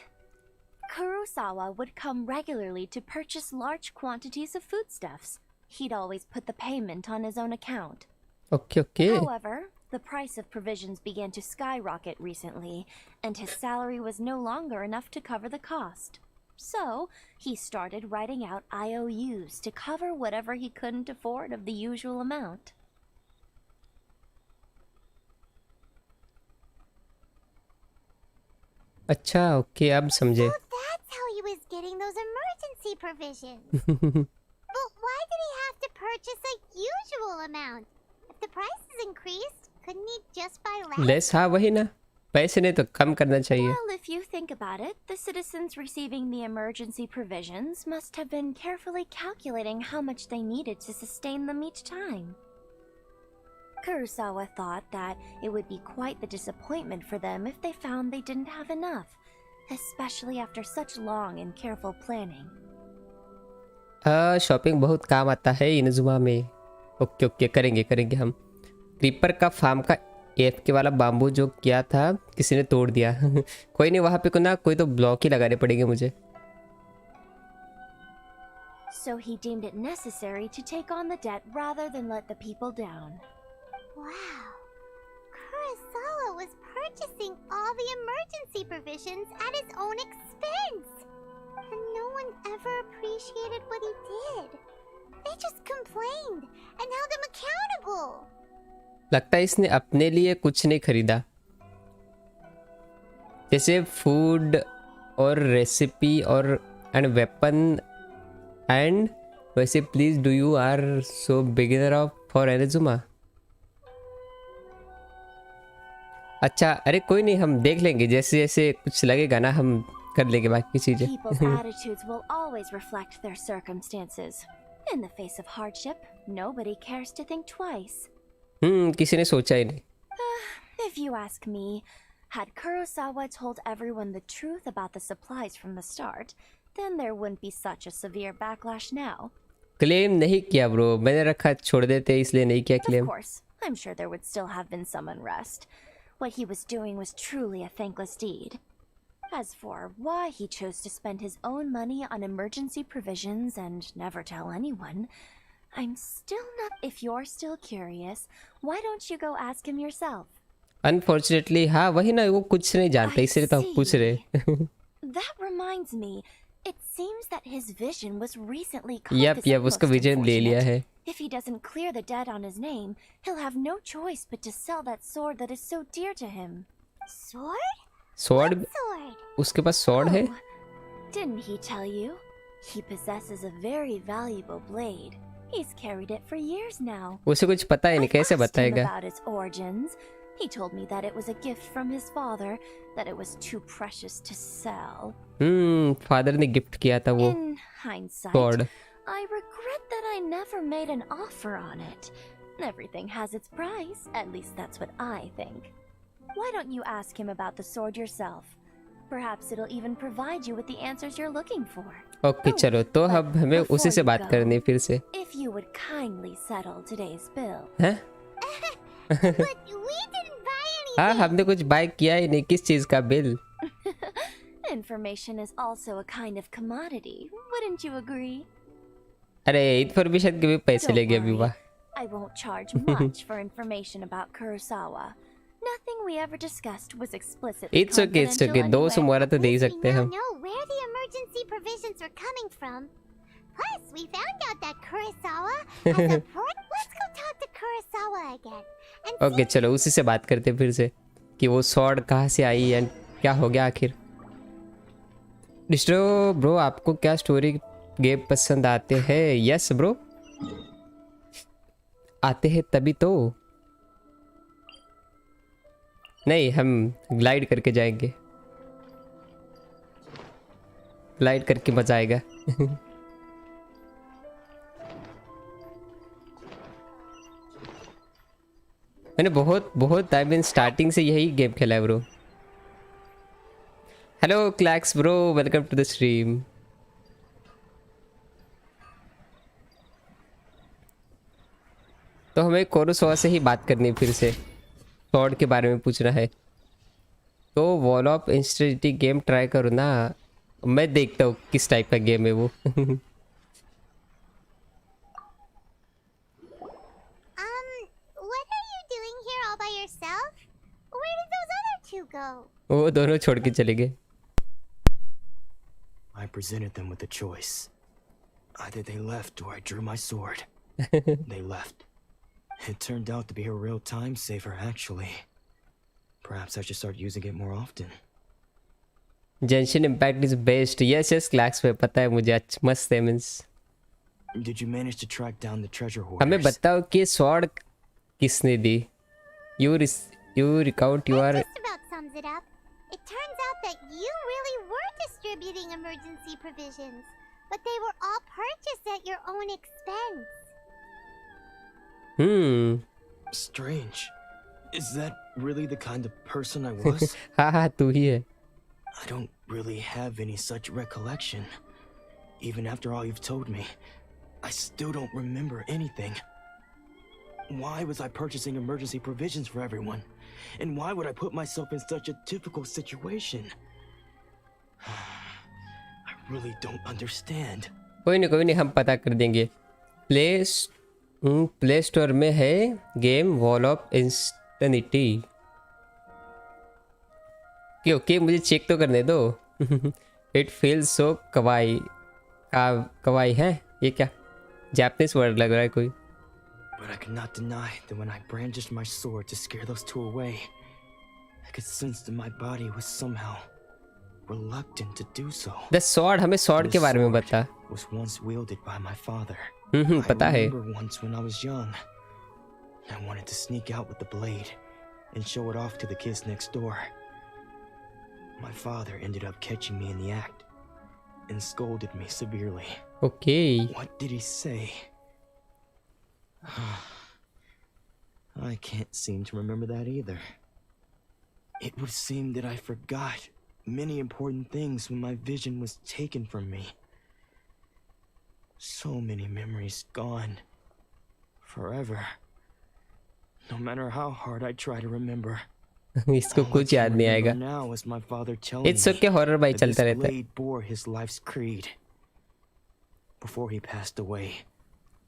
[SPEAKER 7] Kurosawa would come regularly to purchase large quantities of foodstuffs. He'd always put the payment on his own account.
[SPEAKER 3] Okay.
[SPEAKER 7] However, the price of provisions began to skyrocket recently, and his salary was no longer enough to cover the cost. So, he started writing out IOUs to cover whatever he couldn't afford of the usual amount.
[SPEAKER 3] अच्छा okay, अब समझे.
[SPEAKER 2] That's how he was getting those emergency provisions. But why did he have to purchase a usual amount? If the prices increased, couldn't he just buy less?
[SPEAKER 3] Less. हाँ वही ना, पैसे नहीं तो कम करना चाहिए.
[SPEAKER 7] Well, if you think about it, the citizens receiving the emergency provisions must have been carefully calculating how much they needed to sustain them each time. Kurosawa thought that it would be quite the disappointment for them if they found they didn't have enough, especially after such long and careful planning.
[SPEAKER 3] Shopping बहुत काम आता है Inazuma में. Okay करेंगे हम. Creeper का farm का AFK वाला बाम्बू जो किया था किसी ने तोड़ दिया. कोई नहीं, वहाँ पे कोई तो ब्लॉक ही लगाने पड़ेंगे मुझे.
[SPEAKER 7] So he deemed it necessary to take on the debt rather than let the people down.
[SPEAKER 2] Wow. Kurosawa was purchasing all the emergency provisions at his own expense. And no one ever appreciated what he did. They just complained and held him accountable.
[SPEAKER 3] लगता है इसने अपने लिए कुछ नहीं खरीदा, जैसे food और रेसिपी और एंड वेपन एंड वैसे. Please do you are so beginner of for Inazuma. अच्छा अरे कोई नहीं, हम देख लेंगे, जैसे जैसे कुछ लगेगा ना हम कर लेंगे बाकी चीजें.
[SPEAKER 7] People's attitudes will always reflect their circumstances. In the face of hardship, nobody cares to think twice.
[SPEAKER 3] किसी ने सोचा ही नहीं.
[SPEAKER 7] If you ask me, had Kurosawa told everyone the truth about the supplies from the start, then there wouldn't be such a severe backlash now.
[SPEAKER 3] Claim नहीं किया bro, मैंने रखा छोड़ देते इसलिए नहीं किया
[SPEAKER 7] Of
[SPEAKER 3] claim.
[SPEAKER 7] course, I'm sure there would still have been some unrest. What he was doing was truly a thankless deed. As for why he chose to spend his own money on emergency provisions and never tell anyone, I'm still not. If you're still curious, why don't you go ask him yourself?
[SPEAKER 3] Unfortunately, हाँ वही ना, वो कुछ नहीं जानते इसलिए तो हम पूछ रहे.
[SPEAKER 7] That reminds me, it seems that his vision was recently
[SPEAKER 3] yep उसका विजन ले लिया है.
[SPEAKER 7] If he doesn't clear the debt on his name, he'll have no choice but to sell that sword that is so dear to him.
[SPEAKER 2] Sword?
[SPEAKER 3] Sword?
[SPEAKER 2] Sword?
[SPEAKER 3] उसके पास sword है?
[SPEAKER 7] Didn't he tell you? He possesses a very valuable blade. He's carried it for years now.
[SPEAKER 3] उसे कुछ पता ही नहीं, कैसे बताएगा?
[SPEAKER 7] About its origins. He told me that it was a gift from his father, that it was too precious to sell.
[SPEAKER 3] Father ने gift किया था वो.
[SPEAKER 7] In hindsight,
[SPEAKER 3] sword.
[SPEAKER 7] I regret that I never made an offer on it. Everything has its price, at least that's what I think. Why don't you ask him about the sword yourself? Perhaps it'll even provide you with the answers you're looking for.
[SPEAKER 3] Okay चलो, तो अब हमें उसी से बात करनी है फिर से.
[SPEAKER 7] If you would kindly settle today's bill.
[SPEAKER 3] हैं?
[SPEAKER 2] But we didn't buy anything.
[SPEAKER 3] हाँ, हमने कुछ बाय किया ही नहीं. किस चीज का bill?
[SPEAKER 7] Information is also a kind of commodity. Wouldn't you agree?
[SPEAKER 3] अरे इन्फॉर्मेशन के भी पैसे लेंगे अभी. वाह.
[SPEAKER 7] I won't charge much for information about Kurosawa. Nothing we ever discussed was explicitly
[SPEAKER 3] It's okay. 200 मोरा तो दे ही सकते हैं हम.
[SPEAKER 2] We now know where the emergency provisions were coming from. Plus, we found out that Kurosawa has a port. Let's go talk to Kurosawa again.
[SPEAKER 3] Okay चलो, उसी से बात करते हैं फिर से कि वो स्वॉर्ड कहाँ से आई एंड क्या हो गया आखिर. डिस्ट्रो ब्रो, आपको क्या स्टोरी गेम पसंद आते हैं? यस ब्रो, आते हैं तभी तो. नहीं, हम ग्लाइड करके जाएंगे. ग्लाइड करके मजा आएगा. मैंने बहुत आई मीन स्टार्टिंग से यही गेम खेला है bro. Hello Clax bro, welcome to the stream. तो हमें कोरोसावा से ही बात करनी है फिर से. स्वॉर्ड के बारे में पूछना है. तो वॉल ऑफ इंस्टेंसिटी गेम ट्राई करो ना. मैं देखता हूँ किस टाइप का गेम है वो.
[SPEAKER 2] What are you doing here all by yourself? Where did those other two go?
[SPEAKER 3] वो दोनों छोड़ के चले गए.
[SPEAKER 13] I presented them with a choice. Either they left or I drew my sword. They left. It turned out to be a real time saver, actually. Perhaps I should start using it more often.
[SPEAKER 3] Genshin Impact is best. Yes, Clax पे पता है मुझे. मस्त है means.
[SPEAKER 13] Did you manage to track down the treasure hoarders?
[SPEAKER 3] हमें बताओ कि sword किसने दी? You recount your.
[SPEAKER 2] Just about sums it up. It turns out that you really were distributing emergency provisions, but they were all purchased at your own expense.
[SPEAKER 13] Strange. Is that really the kind of person I was?
[SPEAKER 3] हाँ तू ही है.
[SPEAKER 13] I don't really have any such recollection. Even after all you've told me, I still don't remember anything. Why was I purchasing emergency provisions for everyone? And why would I put myself in such a difficult situation? I really don't understand.
[SPEAKER 3] कोई नहीं हम पता कर देंगे. Play store में है game wall of इंस्टेंसिटी. Okay मुझे check तो करने दो. इट फील्स सो कवाई. कवाई है ये क्या? जापानीज वर्ड लग रहा है कोई.
[SPEAKER 13] But I cannot deny that when I brandished my sword to scare those two away, I could sense that my body was somehow reluctant to do so.
[SPEAKER 3] The sword, हमें sword के बारे में बता.
[SPEAKER 13] Was once wielded by my father.
[SPEAKER 3] पता है.
[SPEAKER 13] I remember once when I was young, I wanted to sneak out with the blade and show it off to the kids next door. My father ended up catching me in the act and scolded me severely.
[SPEAKER 3] Okay.
[SPEAKER 13] What did he say? I can't seem to remember that either. It would seem that I forgot many important things when my vision was taken from me. So many memories gone. Forever. No matter how hard I try to remember.
[SPEAKER 3] इसको कुछ याद नहीं आएगा.
[SPEAKER 13] Now is my father telling
[SPEAKER 3] It's okay, horror भाई
[SPEAKER 13] that
[SPEAKER 3] चलता
[SPEAKER 13] this
[SPEAKER 3] रहता है.
[SPEAKER 13] blade bore his life's creed. Before he passed away,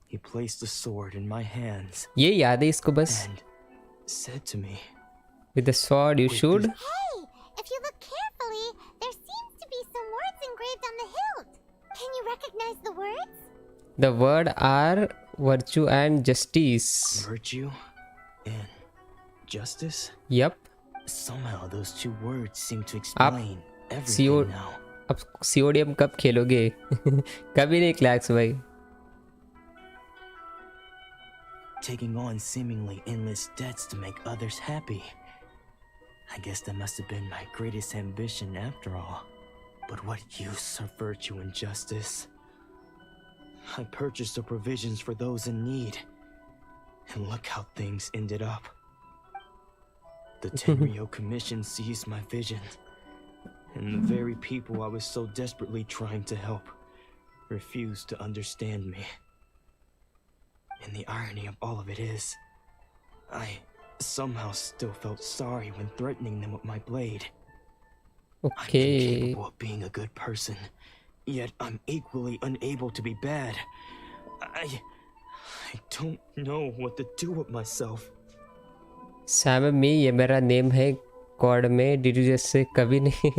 [SPEAKER 13] he placed the sword in my hands.
[SPEAKER 3] ये याद है इसको बस.
[SPEAKER 13] And said to me,
[SPEAKER 3] With the sword you should.
[SPEAKER 2] Hey, if you look carefully, there seems to be some words engraved on the hilt. Can you recognize the words?
[SPEAKER 3] The word are virtue and justice.
[SPEAKER 13] Virtue and justice?
[SPEAKER 3] Yep.
[SPEAKER 13] Somehow those two words seem to explain
[SPEAKER 3] आप
[SPEAKER 13] everything now.
[SPEAKER 3] अब CODM कब खेलोगे? कभी नहीं क्लैक्स भाई.
[SPEAKER 13] Taking on seemingly endless debts to make others happy. I guess that must have been my greatest ambition after all. But what use of virtue and justice? I purchased the provisions for those in need. And look how things ended up. The Tenryo Commission seized my vision. And the very people I was so desperately trying to help refused to understand me. And the irony of all of it is, I somehow still felt sorry when threatening them with my blade. I'm incapable of being a good person, yet I'm equally unable to be bad. I don't know what to do with myself.
[SPEAKER 3] Sam me ये मेरा name है code में. Did you just say कभी नहीं.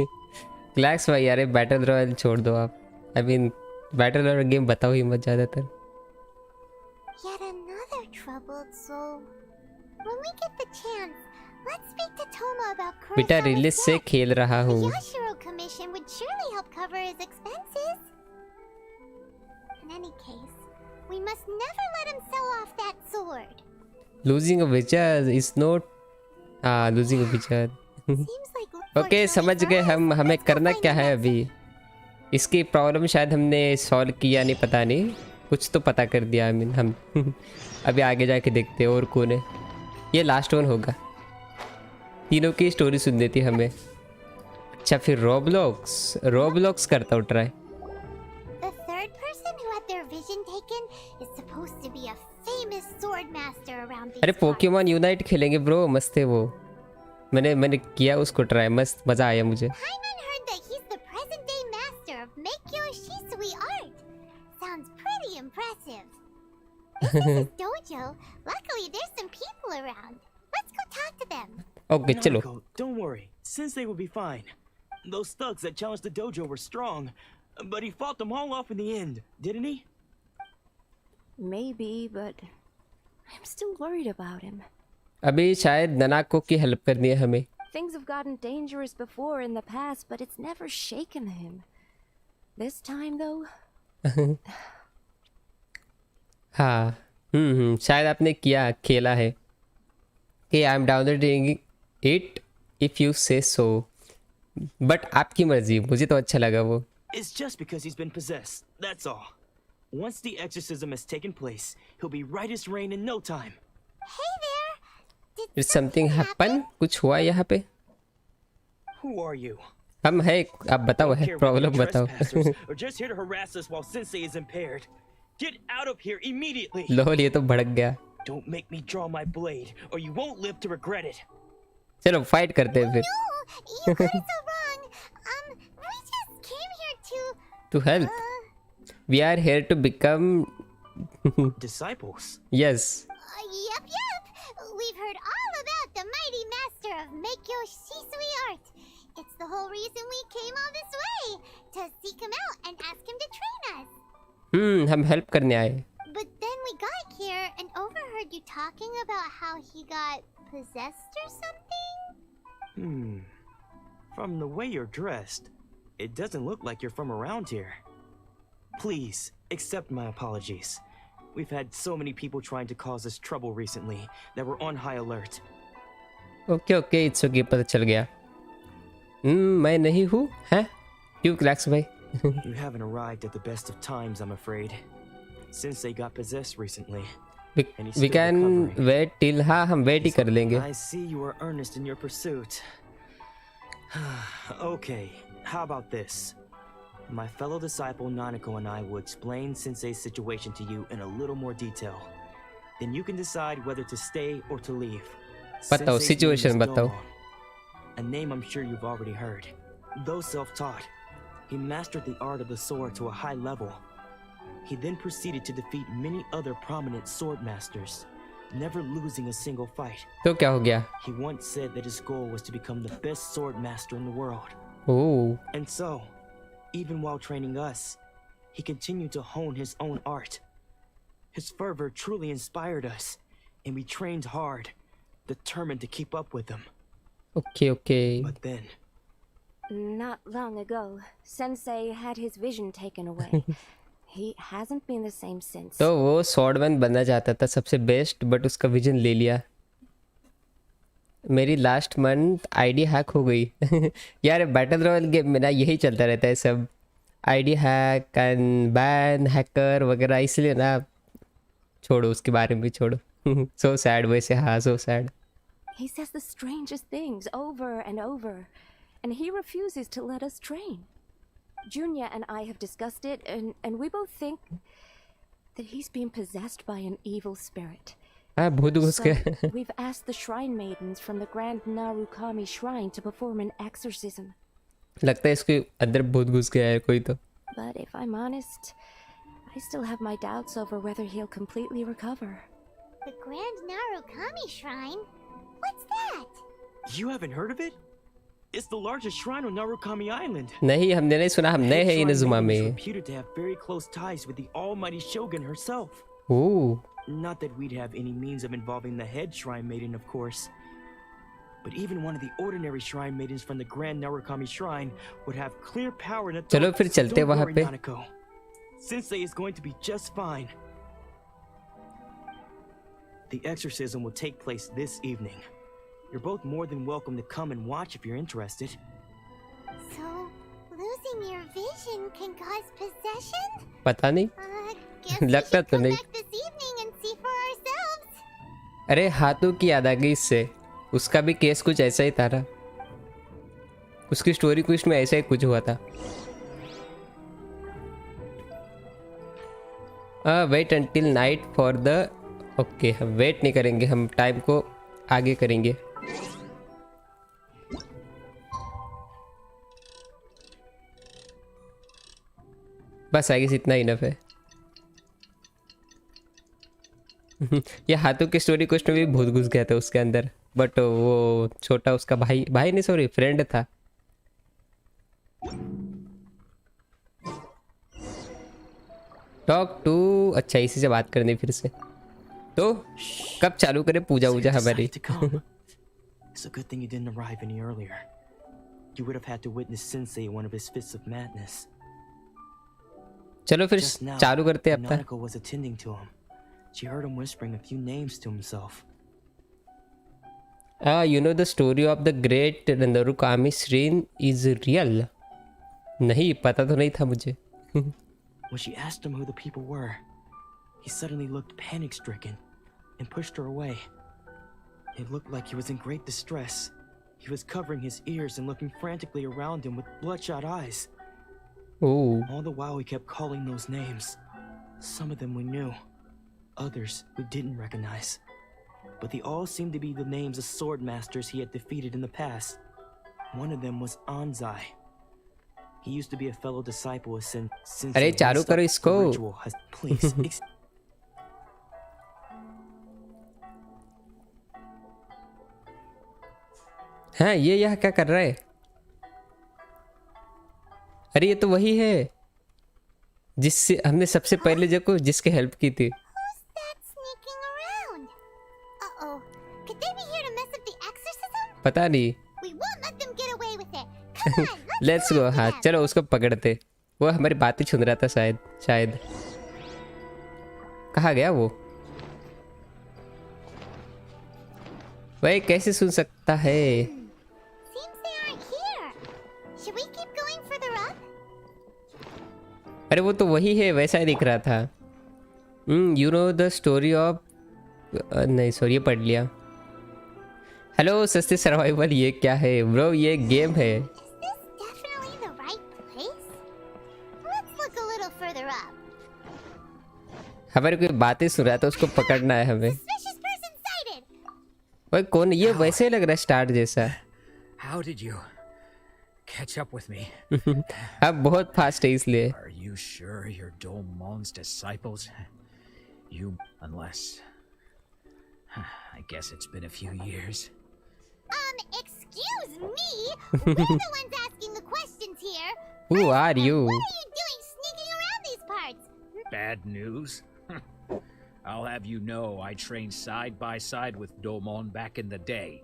[SPEAKER 3] क्लैक्स भाई यार battle royal छोड़ दो आप. I mean battle royal game बताओ ही मत ज़्यादातर.
[SPEAKER 2] Yet another troubled soul. When we get the chance, let's speak to Toma about Kurosawa's
[SPEAKER 3] बेटा रिलीज से खेल रहा
[SPEAKER 2] The
[SPEAKER 3] हूँ.
[SPEAKER 2] Yashiro Commission would surely help cover his expenses. In any case, we must never let him sell off that sword.
[SPEAKER 3] Losing a witcher is not losing a witcher. Okay समझ गए हम. हमें करना क्या है अभी. इसकी प्रॉब्लम शायद हमने सॉल्व किया नहीं, पता नहीं. कुछ तो पता कर दिया. आई मीन हम अभी आगे जाके देखते हैं और कौन है. ये लास्ट वन होगा. तीनों की स्टोरी सुननी थी हमें. अच्छा फिर रोब्लॉक्स करता हूँ try.
[SPEAKER 2] The third person who had their vision taken is supposed to be a famous sword master around these
[SPEAKER 3] अरे पोकेमॉन यूनाइट खेलेंगे ब्रो. मस्त है वो. मैंने किया उसको ट्राई. मस्त मजा आया मुझे.
[SPEAKER 2] Paimon heard that he's the present-day master of Meikyo Shisui art. Sounds pretty impressive. This is his dojo. Luckily, there's some people around. Let's go talk to them.
[SPEAKER 3] Okay, चलो.
[SPEAKER 13] Don't worry. Sensei will be fine. Those thugs that challenged the dojo were strong, but he fought them all off in the end, didn't he?
[SPEAKER 8] Maybe, but I'm still worried about him.
[SPEAKER 3] अभी शायद ननाको की help करनी है हमें.
[SPEAKER 8] Things have gotten dangerous before in the past, but it's never shaken him. This time, though.
[SPEAKER 3] हाँ. शायद आपने खेला है. कि I am downloading it if you से सो. बट आपकी मर्जी. मुझे तो अच्छा लगा वो.
[SPEAKER 13] It's just because he's been possessed, that's all. Once the exorcism has taken place, he'll be right as rain in no time.
[SPEAKER 2] Hey there!
[SPEAKER 3] Did something happen? कुछ हुआ यहाँ पे?
[SPEAKER 13] Who are you?
[SPEAKER 3] हम है. आप बताओ है प्रॉब्लम बताओ.
[SPEAKER 13] Or just here to harass us while Sensei is impaired. Get out of here immediately.
[SPEAKER 3] लोल ये तो भड़क गया.
[SPEAKER 13] Don't make me draw my blade, or you won't live to regret it.
[SPEAKER 3] चलो फाइट करते हैं फिर.
[SPEAKER 2] You got it so wrong. We just came here
[SPEAKER 3] To help. We are here to become
[SPEAKER 13] disciples.
[SPEAKER 3] Yes.
[SPEAKER 2] Yep. We've heard all about the mighty master of Meikyo Shisui art. It's the whole reason we came all this way, to seek him out and ask him to train us.
[SPEAKER 3] हम help करने आए.
[SPEAKER 2] But then we got here and overheard you talking about how he got possessed or something?
[SPEAKER 13] From the way you're dressed, it doesn't look like you're from around here. Please, accept my apologies. We've had so many people trying to cause us trouble recently that we're on high alert.
[SPEAKER 3] Okay, it's okay. पता चल गया. मैं नहीं हूँ. हैं? क्यों क्लैक्स भाई?
[SPEAKER 13] You haven't arrived at the best of times, I'm afraid. Sensei got possessed recently.
[SPEAKER 3] We can wait till. हाँ हम वेट ही कर लेंगे.
[SPEAKER 13] I see you are earnest in your pursuit. Okay, how about this? My fellow disciple Nanako and I will explain Sensei's situation to you in a little more detail. Then you can decide whether to stay or to leave.
[SPEAKER 3] बताओ
[SPEAKER 13] Sensei's
[SPEAKER 3] situation
[SPEAKER 13] name is
[SPEAKER 3] बताओ.
[SPEAKER 13] Dogon, a name I'm sure you've already heard. Though self-taught, he mastered the art of the sword to a high level. He then proceeded to defeat many other prominent sword masters, never losing a single fight.
[SPEAKER 3] तो क्या हो गया?
[SPEAKER 13] He once said that his goal was to become the best sword master in the world.
[SPEAKER 3] Oh.
[SPEAKER 13] And so, even while training us, he continued to hone his own art. His fervor truly inspired us, and we trained hard, determined to keep up with him.
[SPEAKER 3] Okay.
[SPEAKER 13] But then,
[SPEAKER 15] Not long ago, Sensei had his vision taken away. He hasn't been the same since.
[SPEAKER 3] तो वो swordsman बनना चाहता था सबसे best, but उसका vision ले लिया. मेरी लास्ट मंथ आईडी हैक हो गई. यार बैटल रॉयल गेम में ना यही चलता रहता है सब. ID hack and ban hacker वगैरह, इसलिए ना छोड़ो, उसके बारे में भी छोड़ो. सो सैड वैसे. हाँ, so sad.
[SPEAKER 15] He says the strangest things over and over, and he refuses to let us train. Junya and I have discussed it, and we both think that he's being possessed by an evil spirit.
[SPEAKER 3] हाँ, भूत घुस
[SPEAKER 15] So,
[SPEAKER 3] गया.
[SPEAKER 15] we've asked the shrine maidens from the Grand Narukami Shrine to perform an exorcism.
[SPEAKER 3] लगता है इसके अंदर भूत घुस गया है कोई तो.
[SPEAKER 15] But if I'm honest, I still have my doubts over whether he'll completely recover.
[SPEAKER 2] The Grand Narukami Shrine? What's that?
[SPEAKER 13] you haven't heard of it? It's the largest shrine on Narukami Island.
[SPEAKER 3] नहीं, हमने नहीं सुना. हम नए हैं इनजुमा
[SPEAKER 13] Shrine maiden is
[SPEAKER 3] में.
[SPEAKER 13] reputed to have very close ties with the almighty shogun herself.
[SPEAKER 3] Oh.
[SPEAKER 13] Not that we'd have any means of involving the head shrine maiden, of course. But even one of the ordinary shrine maidens from the Grand Narukami Shrine would have clear power and authority.
[SPEAKER 3] चलो फिर चलते हैं
[SPEAKER 13] Don't
[SPEAKER 3] वहाँ
[SPEAKER 13] worry,
[SPEAKER 3] पे.
[SPEAKER 13] Nanako. Sensei is going to be just fine. The exorcism will take place this evening. You're both more than welcome to come and watch if you're interested.
[SPEAKER 2] So, losing your vision can cause possession?
[SPEAKER 3] पता नहीं.
[SPEAKER 2] Guess we
[SPEAKER 3] लगता
[SPEAKER 2] should
[SPEAKER 3] तो
[SPEAKER 2] come
[SPEAKER 3] नहीं.
[SPEAKER 2] back this evening and see for ourselves.
[SPEAKER 3] अरे हाथों की याद आ गई इससे. उसका भी केस कुछ ऐसा ही था ना. उसकी स्टोरी कुछ में ऐसा ही कुछ हुआ था. Wait until night for the. Okay, हम वेट नहीं करेंगे, हम टाइम को आगे करेंगे. बस आगे इतना इनफ है. ये हाथों की स्टोरी कुछ में भी भूत घुस गया था उसके अंदर, बट वो छोटा उसका भाई नहीं सॉरी फ्रेंड था. Talk to. अच्छा, इसी से बात करनी फिर से. तो कब चालू करें पूजा वूजा हमारी?
[SPEAKER 13] It's a good thing you didn't arrive any earlier. You would have had to witness Sensei one of his fits of madness.
[SPEAKER 3] चलो फिर
[SPEAKER 13] Just now,
[SPEAKER 3] चालू करते हैं अपना.
[SPEAKER 13] Nanako was attending to him. She heard him whispering a few names to himself.
[SPEAKER 3] You know the story of the great Narukami Shrine is real? नहीं पता तो नहीं था मुझे.
[SPEAKER 13] When she asked him who the people were, he suddenly looked panic-stricken and pushed her away. It looked like he was in great distress. He was covering his ears and looking frantically around him with bloodshot eyes.
[SPEAKER 3] Oh.
[SPEAKER 13] All the while he kept calling those names. Some of them we knew, others we didn't recognize. But they all seemed to be the names of sword masters he had defeated in the past. One of them was Anzai. He used to be a fellow disciple of Sensei.
[SPEAKER 3] अरे चालू करो इसको.
[SPEAKER 13] Please.
[SPEAKER 3] हाँ, ये यहाँ क्या कर रहा है? अरे ये तो वही है जिससे हमने सबसे पहले देखो जिसकी हेल्प की थी.
[SPEAKER 2] Sneaking around. Uh-oh. Could they be here to mess up the exorcism?
[SPEAKER 3] पता नहीं.
[SPEAKER 2] We won't let them get away with it. Come on, let's
[SPEAKER 3] let's go. हाँ चलो उसको पकड़ते. वो हमारी बातें सुन रहा था शायद. कहाँ गया वो? वही कैसे सुन सकता है?
[SPEAKER 2] Seems they aren't here. Should we keep going further up?
[SPEAKER 3] अरे वो तो वही है, वैसा ही दिख रहा था. You know the story of. नहीं सॉरी, ये पढ़ लिया. हेलो सस्ते सर्वाइवल, ये क्या है ब्रो? ये गेम है।
[SPEAKER 2] Definitely the right place? Let's look a little further up.
[SPEAKER 3] हमारे कोई बातें सुन रहा है तो उसको पकड़ना है हमें।
[SPEAKER 2] Suspicious person sighted.
[SPEAKER 3] भाई कौन? ये वैसे ही लग रहा है स्टार्ट जैसा।
[SPEAKER 10] How did you catch up with me?
[SPEAKER 3] अब बहुत फास्ट है इसलिए।
[SPEAKER 10] Are you sure you're Dolmon's disciples? Unless... I guess it's been a few years.
[SPEAKER 2] Excuse me? We're the ones asking the questions here.
[SPEAKER 3] Who are you?
[SPEAKER 2] What are you doing sneaking around these parts?
[SPEAKER 10] Bad news? I'll have you know I trained side by side with Domon back in the day.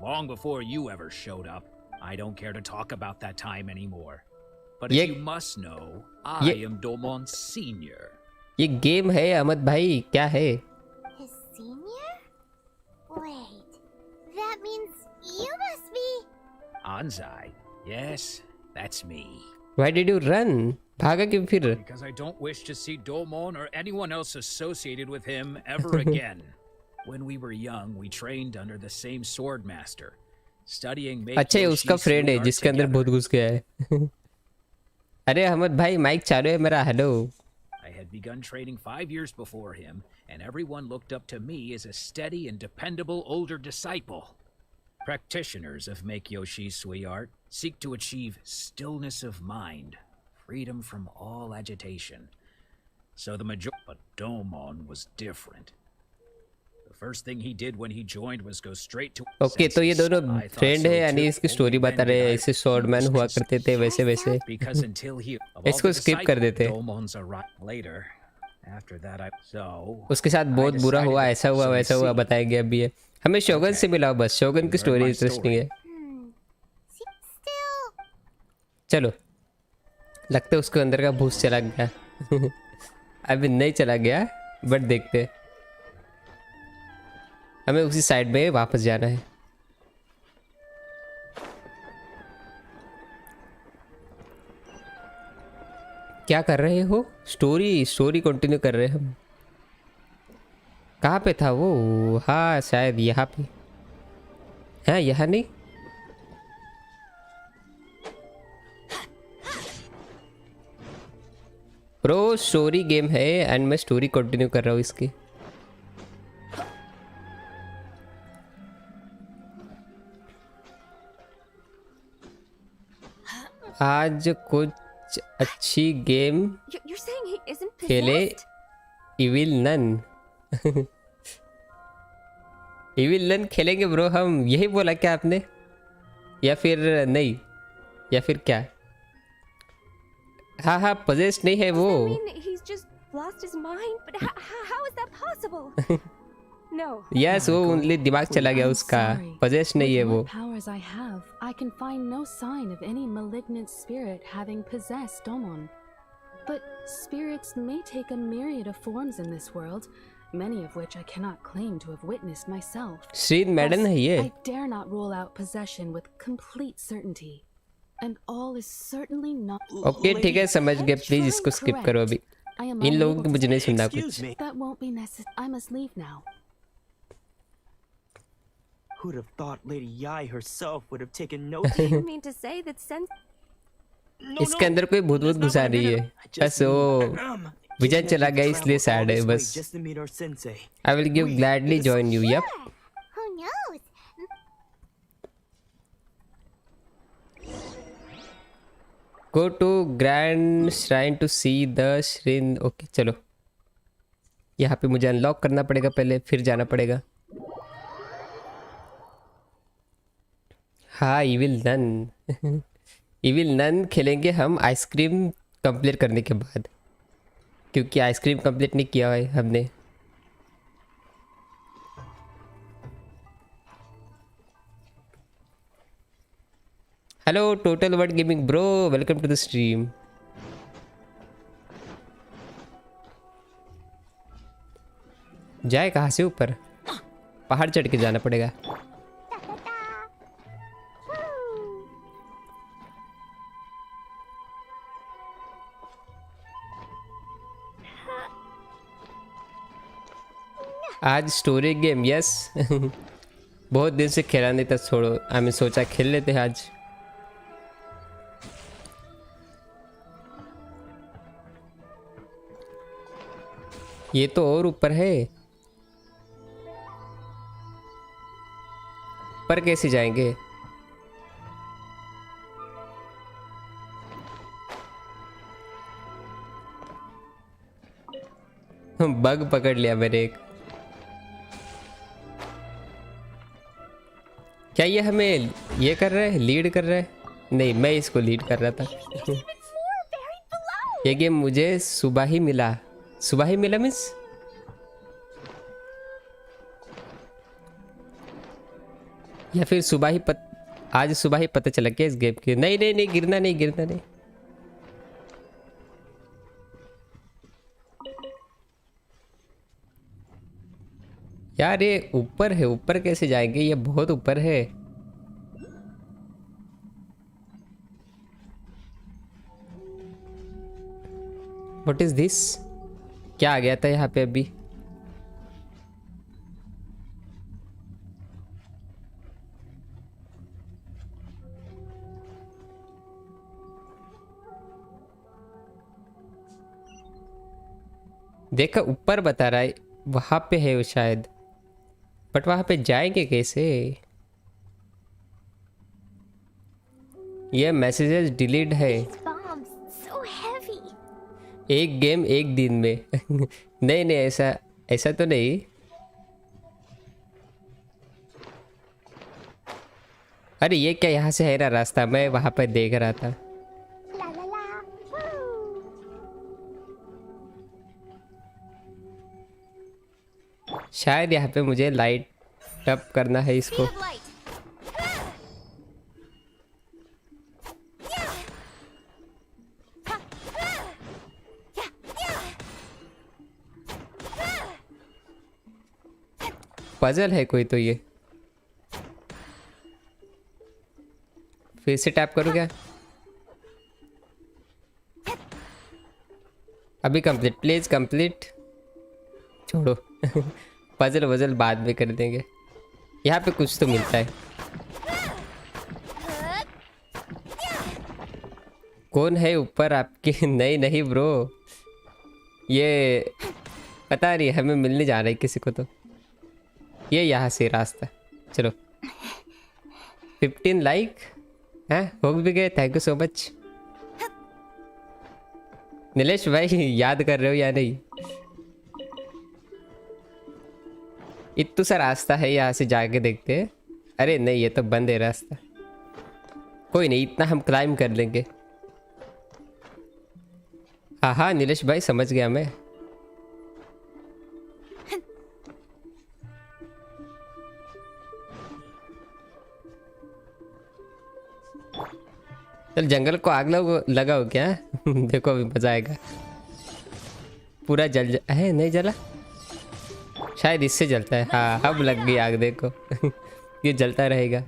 [SPEAKER 10] Long before you ever showed up. I don't care to talk about that time anymore. But if you must know, I am Domon's senior.
[SPEAKER 3] ये game है अहमद भाई, क्या है?
[SPEAKER 2] His senior? Wait, that means you must be...
[SPEAKER 10] Anzai. Yes, that's me.
[SPEAKER 3] Why did you run? भागा क्यों फिर?
[SPEAKER 10] Because I don't wish to see Domon or anyone else associated with him ever again. When we were young, we trained under the same sword master, studying.
[SPEAKER 3] अच्छा, ये उसका friend है जिसके अंदर भूत घुस गया है। अरे अहमद भाई माइक चालू है मेरा। Hello.
[SPEAKER 10] I had begun training 5 years before him, and everyone looked up to me as a steady and dependable older disciple. Practitioners of Make Yoshi Sui art seek to achieve stillness of mind, freedom from all agitation. So but Domon was different. The first thing he did when he joined was go straight to...
[SPEAKER 3] okay, तो ये दोनों friend है यानी इसकी story बता रहे हैं। ऐसे स्वॉर्डमैन हुआ करते थे वैसे वैसे। इसको स्किप कर देते। उसके साथ बहुत बुरा हुआ, ऐसा हुआ वैसा हुआ बताएंगे अभी। ये हमें शोगन से मिला, बस शोगन की स्टोरी इंटरेस्टिंग है। चलो, लगता है उसके अंदर का भूत चला गया। अभी नहीं चला गया बट देखते। हमें उसी साइड में वापस जाना है। क्या कर रहे हो? स्टोरी कंटिन्यू कर रहे हैं हम। कहाँ पे था वो? हाँ शायद यहाँ पे। हाँ यहाँ नहीं। प्रो स्टोरी गेम है एंड मैं स्टोरी कंटिन्यू कर रहा हूँ इसकी। आज कुछ अच्छी गेम खेले। Evil nun. इविल नन खेलेंगे ब्रो हम, यही बोला क्या आपने? या फिर नहीं, या फिर क्या? हाँ हाँ पजेस्ट नहीं है वो। यस वो ओनली दिमाग चला गया उसका, पजेस्ट नहीं है वो।
[SPEAKER 16] powers I have, I can find no sign of any malignant spirit having possessed Domon. But spirits may take a myriad of forms in this world, many of which I cannot claim to have witnessed myself.
[SPEAKER 3] श्रीद मैडन है ये।
[SPEAKER 16] I dare not rule out possession with complete certainty. And all is certainly not...
[SPEAKER 3] okay ठीक है, समझ गए। Please इसको skip करो अभी। इन लोगों को मुझे नहीं सुनना कुछ।
[SPEAKER 16] That won't be necessary. I must leave now.
[SPEAKER 13] Who'd have thought Lady Yai herself would have taken note?
[SPEAKER 15] You mean to say that since...
[SPEAKER 3] इसके अंदर कोई भूत भूत घुसा रही है। बस वो विजय चला गया इसलिए सैड है बस। I will give gladly join you. Yep.
[SPEAKER 2] Who knows?
[SPEAKER 3] Go to Grand Shrine to see the Shrine. Okay चलो, यहाँ पे मुझे अनलॉक करना पड़ेगा पहले, फिर जाना पड़ेगा। हाँ इविल नन। इविल नन खेलेंगे हम आइसक्रीम कंप्लीट करने के बाद, क्योंकि आइसक्रीम कंप्लीट नहीं किया है हमने। Hello total word gaming bro, welcome to the stream. जाए कहाँ से? ऊपर पहाड़ चढ़ के जाना पड़ेगा। आज स्टोरी गेम। यस बहुत दिन से खेला नहीं था, छोड़ो हमें सोचा खेल लेते हैं आज। ये तो और ऊपर है, पर कैसे जाएंगे? बग पकड़ लिया मैंने एक। क्या ये हमें ये कर रहा है, लीड कर रहा है? नहीं, मैं इसको लीड कर रहा था। ये गेम मुझे सुबह ही मिला। सुबह ही मिला मिस? या फिर सुबह ही आज सुबह ही पता चला क्या इस गेम के? नहीं नहीं नहीं, गिरना नहीं, गिरना नहीं। यार ये ऊपर है, ऊपर कैसे जाएंगे? ये बहुत ऊपर है। What is this? क्या आ गया था यहाँ पे अभी? देखा ऊपर बता रहा है, वहां पे है वो शायद, बट वहां पे जाएंगे कैसे? ये मैसेजेस डिलीट है। एक गेम एक दिन में। नहीं नहीं, ऐसा ऐसा तो नहीं। अरे ये क्या, यहाँ से है ना रास्ता? मैं वहां पर देख रहा था। शायद यहाँ पे मुझे लाइट अप करना है इसको। पजल है कोई तो। ये फिर से टैप करूँ क्या? अभी कंप्लीट, प्लीज कंप्लीट। छोड़ो। पजल वजल बाद में कर देंगे। यहाँ पे कुछ तो मिलता है। कौन है ऊपर आपके? नहीं नहीं ब्रो, ये पता नहीं, हमें मिलने जा रहा है किसी को तो। ये यहाँ से रास्ता। चलो 15 लाइक हैं, हो भी गए। Thank you so much. Nilesh भाई याद कर रहे हो या नहीं? इतना सा रास्ता है, यहाँ से जाके देखते हैं। अरे नहीं, ये तो बंद है रास्ता। कोई नहीं, इतना हम क्लाइम कर लेंगे। हाँ हाँ नीलेश भाई, समझ गया मैं। चल जंगल को आग लगाओ क्या? देखो अभी मजा आएगा। पूरा है नहीं जला? शायद इससे जलता है। हाँ अब लग गई आग, देखो। ये जलता रहेगा।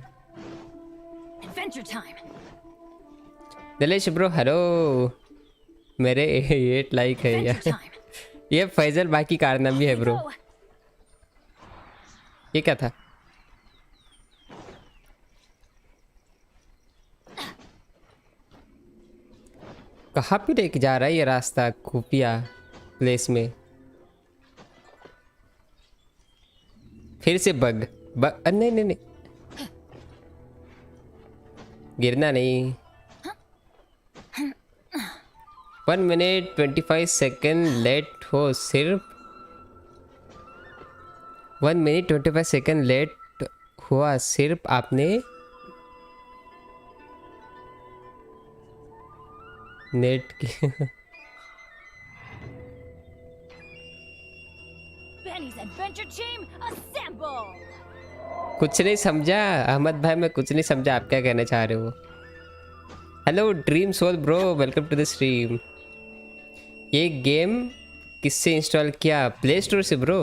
[SPEAKER 3] दिलेश ब्रो हेलो, मेरे 8 लाइक है यार। ये फैजल बाकी कारनामा भी है ब्रो। ये क्या था? कहाँ पे लेके जा रहा है ये रास्ता? खुफिया प्लेस में। फिर से बग नहीं नहीं नहीं, गिरना नहीं। 1 मिनट 25 सेकेंड लेट हो सिर्फ। 1 मिनट 25 सेकेंड लेट हुआ सिर्फ आपने नेट की। कुछ नहीं समझा अहमद भाई, मैं कुछ नहीं समझा आप क्या कहना चाह रहे हो। Hello dream soul bro, welcome to the stream. ये गेम किससे इंस्टॉल किया? प्ले स्टोर से ब्रो।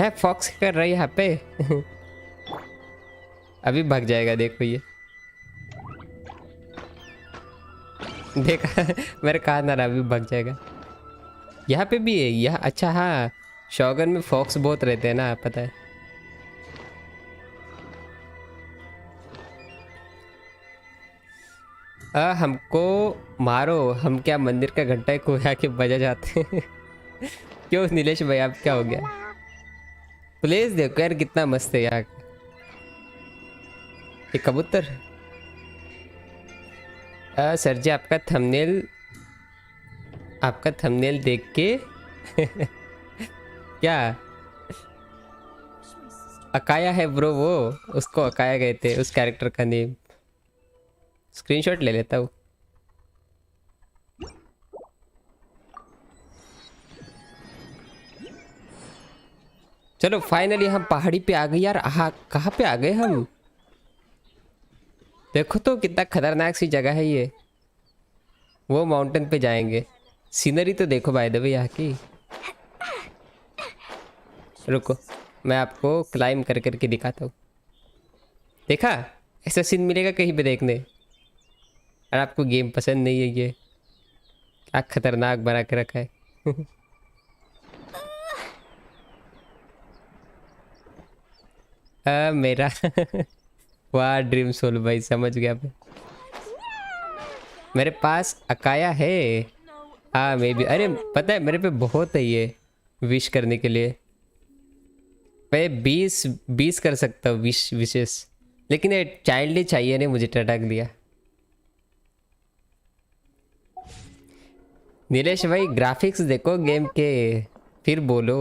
[SPEAKER 3] है फॉक्स कर रहा है यहाँ पे। अभी भाग जाएगा, देखो ये देखा। मेरे कहा ना, अभी भाग जाएगा। यहाँ पे भी है यहाँ। अच्छा हाँ, शॉगन में फॉक्स बहुत रहते हैं ना, पता है। हमको मारो, हम क्या मंदिर का घंटा को आके बजा जाते हैं। क्यों नीलेश भाई आप क्या हो गया? प्लेस देखो यार कितना मस्त है यहाँ का। ये कबूतर। सर जी आपका थंबनेल देख के क्या अकाया है ब्रो, वो उसको अकाया गए थे, उस कैरेक्टर का नेम। स्क्रीनशॉट ले लेता हूँ। चलो फाइनली हम पहाड़ी पे आ गए यार। कहाँ पे आ गए हम? देखो तो कितना खतरनाक सी जगह है ये। वो माउंटेन पे जाएंगे। सीनरी तो देखो बाय द वे यहाँ की। रुको मैं आपको क्लाइम कर करके दिखाता हूँ। देखा ऐसा सीन मिलेगा कहीं पे देखने। और आपको गेम पसंद नहीं है ये, क्या खतरनाक बना के रखा है। मेरा वाह ड्रीम सोल भाई समझ गया मैं। मेरे पास अकाया है। हाँ मे भी। अरे पता है मेरे पे बहुत है ये विश करने के लिए। मैं 20 कर सकता हूँ विशेष, लेकिन ये चाइल्ड ही चाहिए नहीं, मुझे टटक दिया। नीलेश भाई ग्राफिक्स देखो गेम के, फिर बोलो।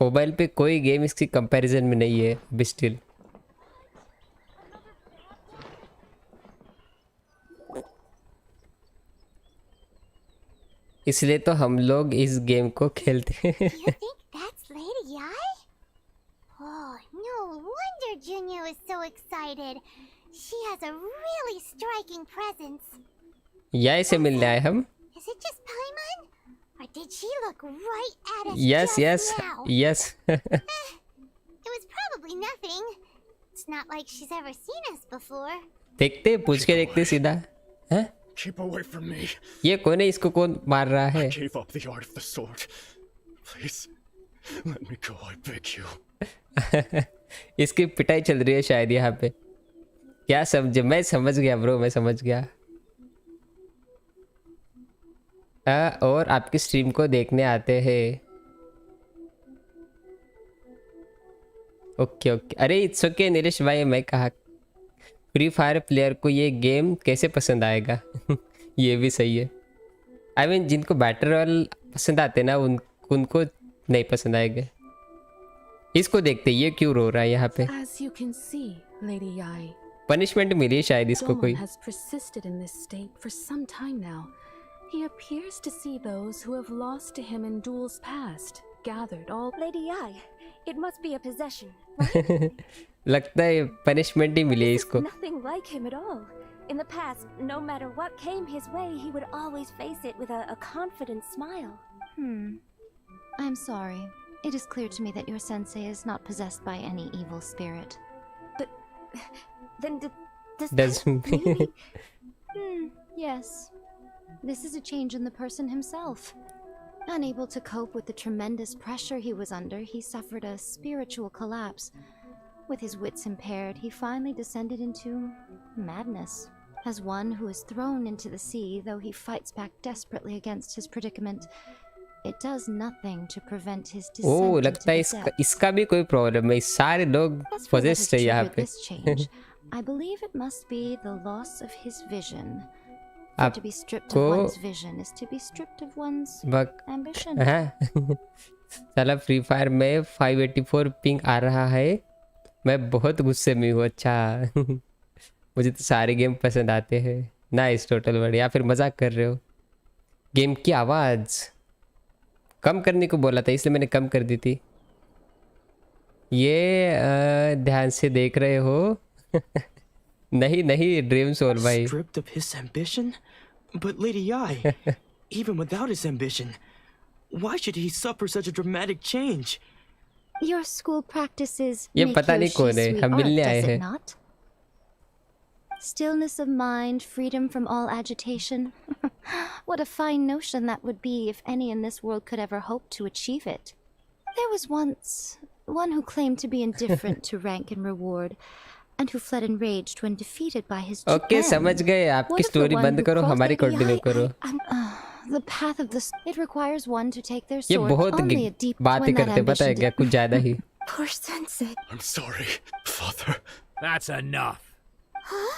[SPEAKER 3] मोबाइल पे कोई गेम इसकी कंपैरिजन में नहीं है अभी स्टिल। इसलिए तो हम लोग इस गेम को खेलते हैं।
[SPEAKER 2] Oh, no wonder Junya was so excited. She has a really striking presence.
[SPEAKER 3] या इसे मिलने आए हम।
[SPEAKER 2] Is it just Paimon? Or did she look right at us
[SPEAKER 3] Yes, yes,
[SPEAKER 2] now?
[SPEAKER 3] yes.
[SPEAKER 2] It was probably nothing. It's not like she's ever seen us before.
[SPEAKER 3] देखते पूछ के देखते सीधा। हैं?
[SPEAKER 10] Keep away from me.
[SPEAKER 3] ये कौन है? इसको कौन मार रहा है?
[SPEAKER 10] I gave up the art of the sword. Please, let me go, I beg you.
[SPEAKER 3] इसकी पिटाई चल रही है शायद यहाँ पे। क्या समझे? मैं समझ गया ब्रो, मैं समझ गया। और आपकी स्ट्रीम को देखने आते हैं। Okay okay. अरे इट्स ओके नीलेश भाई। मैं कहा फ्री फायर प्लेयर को ये गेम कैसे पसंद आएगा? ये भी सही है। आई मीन जिनको बैटल रॉयल पसंद आते ना उनको नहीं पसंद आएगा। इसको देखते ये क्यों रो रहा है यहाँ पे?
[SPEAKER 16] As you can see, Lady Yai,
[SPEAKER 3] punishment मिली है शायद इसको कोई।
[SPEAKER 16] Domon has persisted in this state for some time now. He appears to see those who have lost to him in duels past, gathered all.
[SPEAKER 15] Lady Yai, it must be a possession.
[SPEAKER 3] लगता है punishment ही मिली है इसको।
[SPEAKER 15] Nothing like him at all. In the past, no matter what came his way, he would always face it with a confident smile.
[SPEAKER 7] I'm sorry. It is clear to me that your sensei is not possessed by any evil spirit.
[SPEAKER 15] But then does
[SPEAKER 3] Does
[SPEAKER 15] really?
[SPEAKER 7] Yes. This is a change in the person himself. Unable to cope with the tremendous pressure he was under, he suffered a spiritual collapse. With his wits impaired, he finally descended into madness. As one who is thrown into the sea, though he fights back desperately against his predicament, it does nothing to prevent his descent
[SPEAKER 3] oh
[SPEAKER 7] into
[SPEAKER 3] लगता है
[SPEAKER 7] the depths.
[SPEAKER 3] इसका भी कोई problem है। सारे लोग
[SPEAKER 7] As for what has
[SPEAKER 3] possessed है यहाँ
[SPEAKER 7] triggered
[SPEAKER 3] पे।
[SPEAKER 7] this change, I believe it must be the loss of his vision. For to be stripped of
[SPEAKER 3] आपको
[SPEAKER 7] one's vision is to be stripped of one's ambition.
[SPEAKER 3] हाँ साला free fire में 584 ping आ रहा है। मैं बहुत गुस्से में हूँ। अच्छा मुझे तो सारे गेम पसंद आते हैं। Nice total word. या फिर मजाक कर रहे हो? गेम की आवाज़ कम करने को बोला था इसलिए मैंने कम कर दी थी। ये ध्यान से देख रहे हो? नहीं नहीं ड्रीम सोल भाई।
[SPEAKER 13] Stripped of his ambition? But Lady Yai, even without his ambition, why should he suffer such a dramatic change?
[SPEAKER 7] Your school practices
[SPEAKER 3] ये
[SPEAKER 7] make
[SPEAKER 3] पता
[SPEAKER 7] your
[SPEAKER 3] नहीं कौन है,
[SPEAKER 7] sweet
[SPEAKER 3] हम
[SPEAKER 7] art,
[SPEAKER 3] मिलने आए
[SPEAKER 7] does
[SPEAKER 3] हैं।
[SPEAKER 7] it not? Stillness of mind, freedom from all agitation. What a fine notion that would be if any in this world could ever hope to achieve it. There was once one who claimed to be indifferent to rank and reward,
[SPEAKER 17] and who fled enraged when defeated by his
[SPEAKER 3] okay समझ गए, आपकी story बंद करो, हमारी continue करो।
[SPEAKER 17] The path of the it requires one to take their
[SPEAKER 3] ये
[SPEAKER 17] sword
[SPEAKER 3] बहुत
[SPEAKER 17] only a deep
[SPEAKER 3] बातें करते, पता है क्या, कुछ ज्यादा ही।
[SPEAKER 17] Poor sensei.
[SPEAKER 10] I'm sorry, Father.
[SPEAKER 14] That's enough.
[SPEAKER 2] Huh?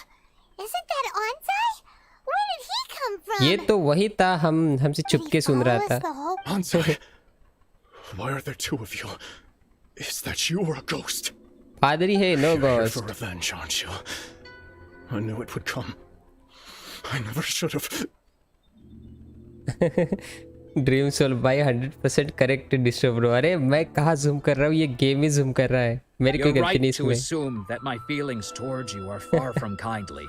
[SPEAKER 2] Isn't that Ansai? Where did he come from?
[SPEAKER 3] ये तो वही था, हमसे चुपके सुन रहा था।
[SPEAKER 10] Ansai, why are there two of you? Is that you or a ghost?
[SPEAKER 3] पादरी है, no ghost.
[SPEAKER 10] For revenge, aren't you? I knew it would come. I never should have.
[SPEAKER 3] Dream soul भाई 100% करेक्ट डिस्ट्रो ब्रो। अरे मैं कहाँ zoom कर रहा हूँ, ये गेम ही जूम कर रहा है, मेरी कोई
[SPEAKER 14] You're
[SPEAKER 3] गलती नहीं
[SPEAKER 14] right to
[SPEAKER 3] इसमें।
[SPEAKER 14] assume that my feelings towards you are far from kindly.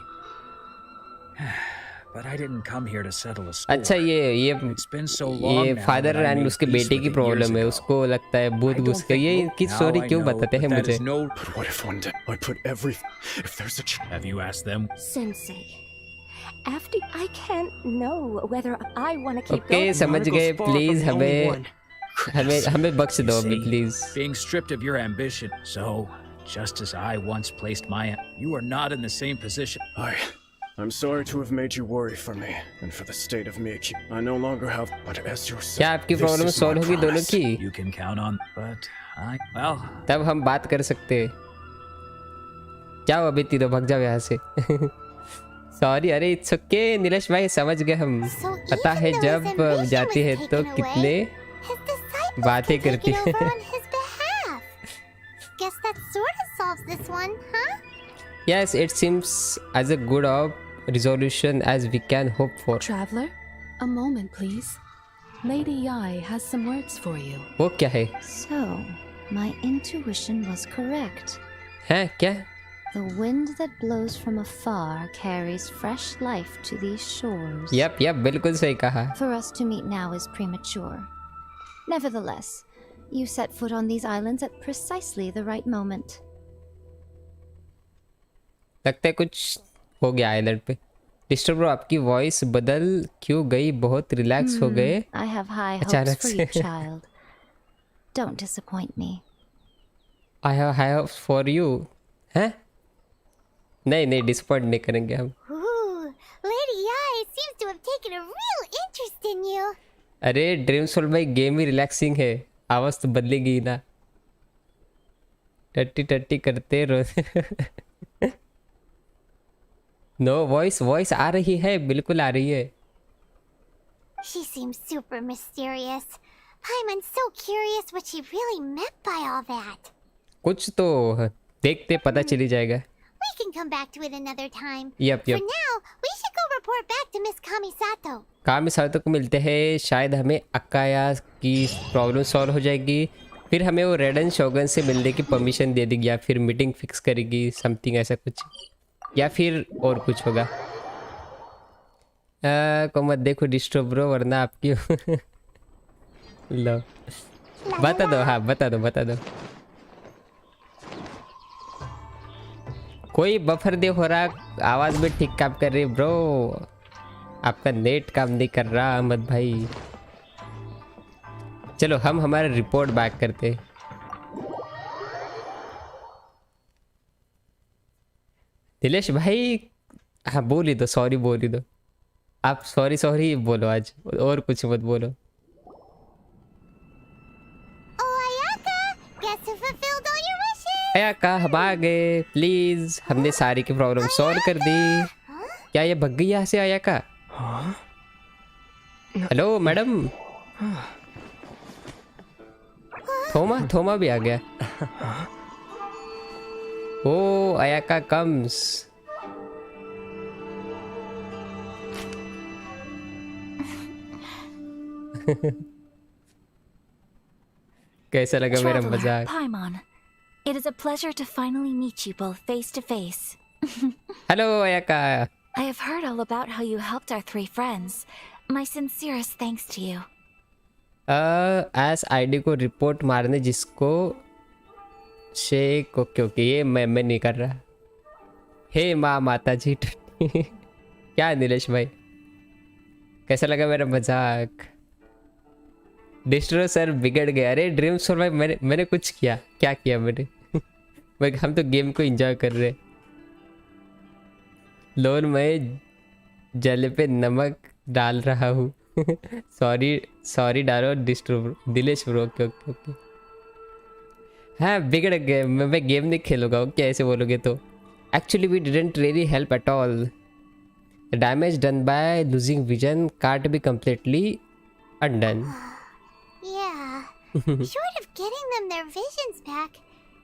[SPEAKER 14] But I didn't come here to settle a score.
[SPEAKER 3] अच्छा
[SPEAKER 14] It's been so long
[SPEAKER 3] ये
[SPEAKER 14] now
[SPEAKER 3] father
[SPEAKER 14] that I
[SPEAKER 3] and
[SPEAKER 14] made
[SPEAKER 3] उसके
[SPEAKER 14] peace
[SPEAKER 3] बेटे
[SPEAKER 14] with
[SPEAKER 3] की
[SPEAKER 14] it
[SPEAKER 3] problem है,
[SPEAKER 14] years
[SPEAKER 3] उसको लगता है भूत घुस गए। ये इनकी
[SPEAKER 14] Now
[SPEAKER 3] स्टोरी
[SPEAKER 14] I
[SPEAKER 3] क्यों
[SPEAKER 14] know,
[SPEAKER 3] बताते हैं
[SPEAKER 14] but that
[SPEAKER 3] मुझे?
[SPEAKER 14] is no.
[SPEAKER 10] But what if one day I put everything? If there's a
[SPEAKER 14] Have you asked them?
[SPEAKER 15] Sensei, after I can't know whether I want to keep
[SPEAKER 3] okay
[SPEAKER 15] going.
[SPEAKER 3] समझ गए, please हमें बख्श दो अभी please.
[SPEAKER 14] Being stripped of your ambition, so just as I once placed my, you are not in the same position.
[SPEAKER 18] I'm sorry to have made you worry for me and for the state of Miki. I no longer have, but as your son,
[SPEAKER 3] क्या आपकी problem solve होगी दोनों की?
[SPEAKER 14] You can count on, but well,
[SPEAKER 3] तब हम बात कर सकते हैं। जाओ अभी तीनों भाग जाओ यहाँ से। सॉरी, अरे इट्स ओके नीलेश भाई, समझ गए हम। पता है जब जाती है तो कितने बातें करती है।
[SPEAKER 2] Guess that sort of solves this one, huh?
[SPEAKER 3] Yes, it seems as a good resolution as we can hope for.
[SPEAKER 16] Traveler, a moment please. Lady Yai has some words for you.
[SPEAKER 3] वो क्या है?
[SPEAKER 17] So, my intuition was correct.
[SPEAKER 3] हैं क्या?
[SPEAKER 17] The wind that blows from afar carries fresh life to these shores.
[SPEAKER 3] Yep, बिल्कुल सही कहा।
[SPEAKER 17] For us to meet now is premature. Nevertheless, you set foot on these islands at precisely the right moment.
[SPEAKER 3] लगता है कुछ हो गया island पे। Disturb bro, आपकी वॉइस बदल क्यों गई? बहुत रिलैक्स हो गए
[SPEAKER 17] I have high hopes
[SPEAKER 3] अचानक
[SPEAKER 17] for
[SPEAKER 3] से।
[SPEAKER 17] you, child. Don't disappoint me.
[SPEAKER 3] I have high hopes for you. हैं? नहीं डिसअपॉइंट नहीं करेंगे हम।
[SPEAKER 2] Ooh, Lady Yai seems to have taken a real interest in you.
[SPEAKER 3] अरे ड्रीम सोल भाई game ही relaxing है, आवाज तो बदलेगी ही ना। टट्टी करते रो। नो वॉइस आ रही है, बिल्कुल आ रही है।
[SPEAKER 2] She seems super mysterious. Paimon's so curious what she really meant by all that.
[SPEAKER 3] कुछ तो देखते पता चली जाएगा।
[SPEAKER 2] We can come back to it another time.
[SPEAKER 3] Yep.
[SPEAKER 2] For now, we should go report back to Miss Kamisato.
[SPEAKER 3] कामिसातो को मिलते हैं, शायद हमें अकाया की प्रॉब्लम सॉल्व हो जाएगी, फिर हमें वो रेडन शोगन से मिलने की परमिशन दे देगी, या फिर मीटिंग फिक्स करेगी, समथिंग ऐसा कुछ, या फिर और कुछ होगा। को मत देखो डिस्ट्रो ब्रो, वरना आपकी लो बता दो। हाँ बता दो। कोई बफर दे हो रहा, आवाज भी ठीक काम कर रही ब्रो। आपका नेट काम नहीं कर रहा अहमद भाई। चलो हम हमारा रिपोर्ट बैक करते। दिलेश भाई, हाँ बोल ही दो, सॉरी बोल ही दो। आप सॉरी बोलो आज, और कुछ मत बोलो। का हम आ गए, प्लीज। हमने सारी की प्रॉब्लम सॉल्व कर दी। क्या ये भग गई यहाँ से आया का? Hello madam. थोमा भी आ गया। ओ आयाका कम्स। कैसा लगा मेरा मजाक?
[SPEAKER 7] Paimon, it is a pleasure to finally meet you both face to face.
[SPEAKER 3] Hello Ayaka.
[SPEAKER 7] I have heard all about how you helped our three friends. My sincerest thanks to you.
[SPEAKER 3] S ID को report मारने जिसको shake. Okay ये मैं नहीं कर रहा। हे माँ माता जी। क्या नीलेश भाई, कैसा लगा मेरा मजाक? डिस्ट्रो सर बिगड़ गया। अरे ड्रीम सोल भाई, मैंने कुछ किया? क्या किया मैंने? हम तो गेम को एंजॉय कर रहे। लोन मैं जल पे नमक डाल रहा हूँ। सॉरी डालो distro Dilesh bro. Okay okay okay. हाँ बिगड़ गए, मैं गेम नहीं खेलूंगा। ओके ऐसे बोलोगे तो। Actually we didn't really help at all. The damage done by losing vision can't be completely undone.
[SPEAKER 2] Yeah. Short of getting them their visions back,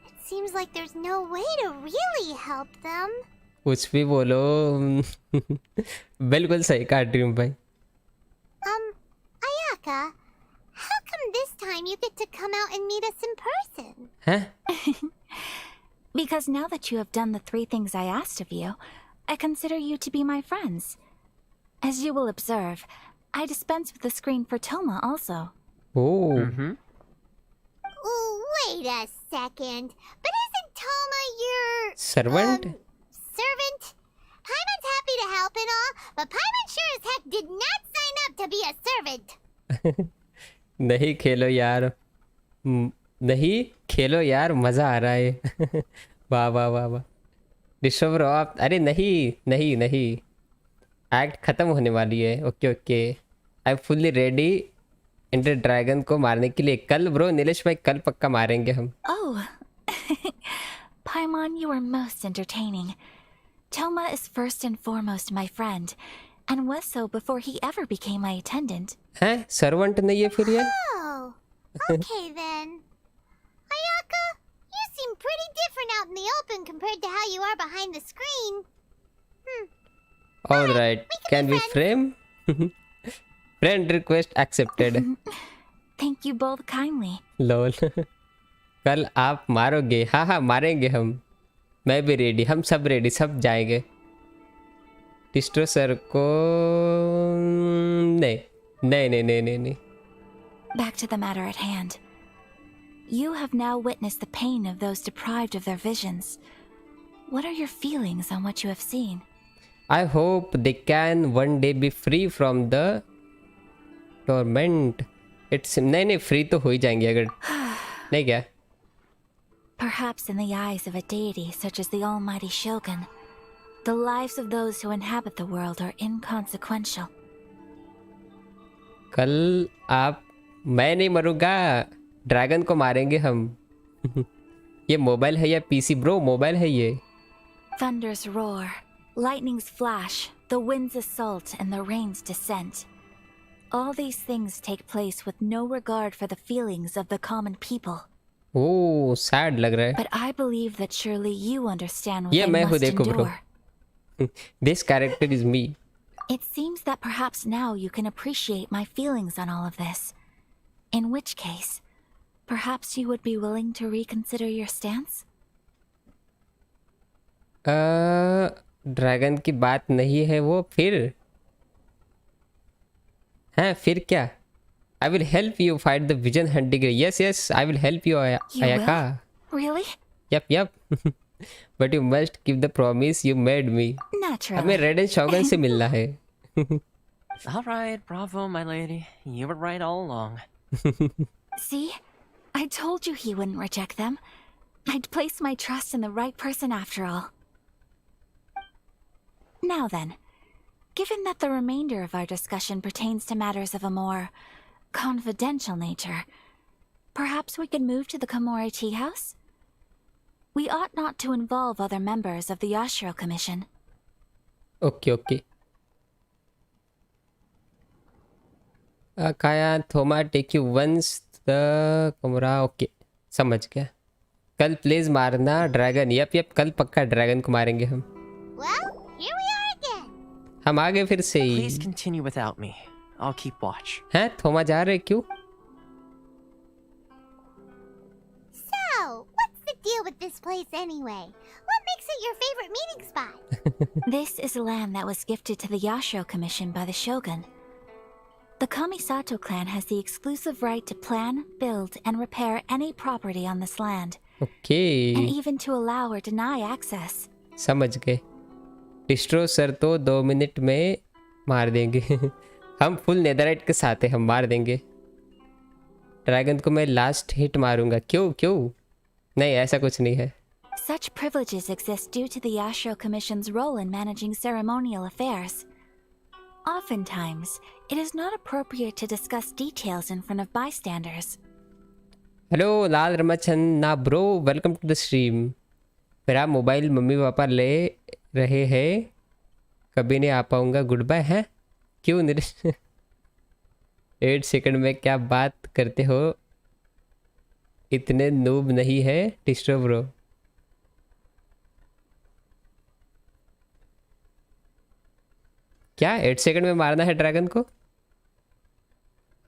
[SPEAKER 2] it seems like there's no way to really help them.
[SPEAKER 3] कुछ भी बोलो। बिल्कुल सही कहा dream भाई।
[SPEAKER 2] Ayaka, how come this time you get to come out and meet us in person?
[SPEAKER 3] हैं?
[SPEAKER 7] Because now that you have done the 3 things I asked of you, I consider you to be my friends. As you will observe, I dispense with the screen for Toma also.
[SPEAKER 3] Oh.
[SPEAKER 2] Ooh, wait a second. But isn't Toma your...
[SPEAKER 3] Servant?
[SPEAKER 2] servant? Paimon's happy to help and all, but Paimon sure as heck did not sign up to be a servant.
[SPEAKER 3] नहीं खेलो यार, नहीं खेलो यार, मज़ा आ रहा है। वाह वाह वाह वाह। डिस्ट्रो आप, अरे नहीं नहीं नहीं, एक्ट ख़त्म होने वाली है। Okay okay, I am fully ready inter dragon को मारने के लिए। कल ब्रो नीलेश भाई, कल पक्का मारेंगे हम।
[SPEAKER 7] Oh, Paimon, you are most entertaining. Toma is first and foremost my friend, and was so before he ever became my attendant.
[SPEAKER 3] हैं? सर्वेंट नहीं है फिर ये?
[SPEAKER 2] Oh, okay then. Ayaka, you seem pretty different out in the open compared to how you are behind the screen.
[SPEAKER 3] All right, can we frame? Friend request accepted.
[SPEAKER 7] Thank you both kindly.
[SPEAKER 3] Lol. कल आप मारोगे? हाँ हाँ मारेंगे हम। मैं भी ready, हम सब रेडी, सब जाएंगे। डिस्ट्रो सर को नहीं नहीं नहीं नहीं नहीं नहीं।
[SPEAKER 7] Back to the matter at hand. You have now witnessed the pain of those deprived of their visions. What are your feelings on what you have seen?
[SPEAKER 3] I hope they can one day be free from the torment. It's नहीं नहीं, free तो हो ही जाएंगे अगर नहीं क्या?
[SPEAKER 7] Perhaps in the eyes of a deity such as the almighty Shogun, the lives of those who inhabit the world are inconsequential.
[SPEAKER 3] कल आप, मैं नहीं मरूंगा, ड्रैगन को मारेंगे हम। ये मोबाइल है या पीसी ब्रो? मोबाइल है ये।
[SPEAKER 7] Thunders roar, lightnings flash, the winds assault, and the rains descent. All these things take place with no regard for the feelings of the common people.
[SPEAKER 3] Oh sad लग रहा है।
[SPEAKER 7] But I believe that surely you understand what
[SPEAKER 3] ये
[SPEAKER 7] I
[SPEAKER 3] मैं हूँ,
[SPEAKER 7] must
[SPEAKER 3] देखो bro.
[SPEAKER 7] endure.
[SPEAKER 3] This character is me.
[SPEAKER 7] It seems that perhaps now you can appreciate my feelings on all of this. In which case, perhaps you would be willing to reconsider your stance?
[SPEAKER 3] Dragon की बात नहीं है वो, फिर हैं? फिर क्या? I will help you fight the vision hunting. Yes, yes, I will help you, Ayaka.
[SPEAKER 7] Really?
[SPEAKER 3] Yep, yep. But you must keep the promise you made me.
[SPEAKER 7] Naturally.
[SPEAKER 3] हमें रेड एंड शॉगन से मिलना है।
[SPEAKER 6] All right, bravo, my lady. You were right all along.
[SPEAKER 7] See? I told you he wouldn't reject them. I'd placed my trust in the right person after all. Now then, given that the remainder of our discussion pertains to matters of a more confidential nature, perhaps we could move to the Komori Tea House? We ought not to involve other members of the Yashiro Commission.
[SPEAKER 3] Okay, okay. Kaya, Thoma, take you once the Komura. Okay, समझ गया। कल please मारना dragon. Yup yup, कल पक्का dragon को मारेंगे हम।
[SPEAKER 2] Well, here we are again.
[SPEAKER 3] हम आ गए फिर से ही।
[SPEAKER 6] Please continue without me. I'll keep watch.
[SPEAKER 3] हैं? थोमा जा रहे क्यों?
[SPEAKER 2] So, what's the deal with this place anyway? What makes it your favorite meeting spot?
[SPEAKER 7] This is land that was gifted to the Yashiro Commission by the Shogun. The Kamisato clan has the exclusive right to plan, build, and repair any property on this land.
[SPEAKER 3] Okay.
[SPEAKER 7] And even to allow or deny access.
[SPEAKER 3] समझ गए। Distro sir तो 2 minute में मार देंगे। हम full netherite के साथ हैं, हम मार देंगे। ड्रैगन को मैं लास्ट हिट मारूंगा। क्यों क्यों? नहीं, ऐसा कुछ नहीं है।
[SPEAKER 7] Such privileges exist due to the Yashiro Commission's role in managing ceremonial affairs. Oftentimes, it is not appropriate to discuss details in front of bystanders.
[SPEAKER 3] Hello Lal Ramchand bro, welcome to the stream. मेरा mobile mummy papa ले रहे हैं, कभी नहीं आ पाऊंगा, good bye. है क्यों Neeraj? 8 second में क्या बात करते हो, इतने नूब नहीं है डिस्ट्रो ब्रो। क्या 8 सेकंड में मारना है ड्रैगन को?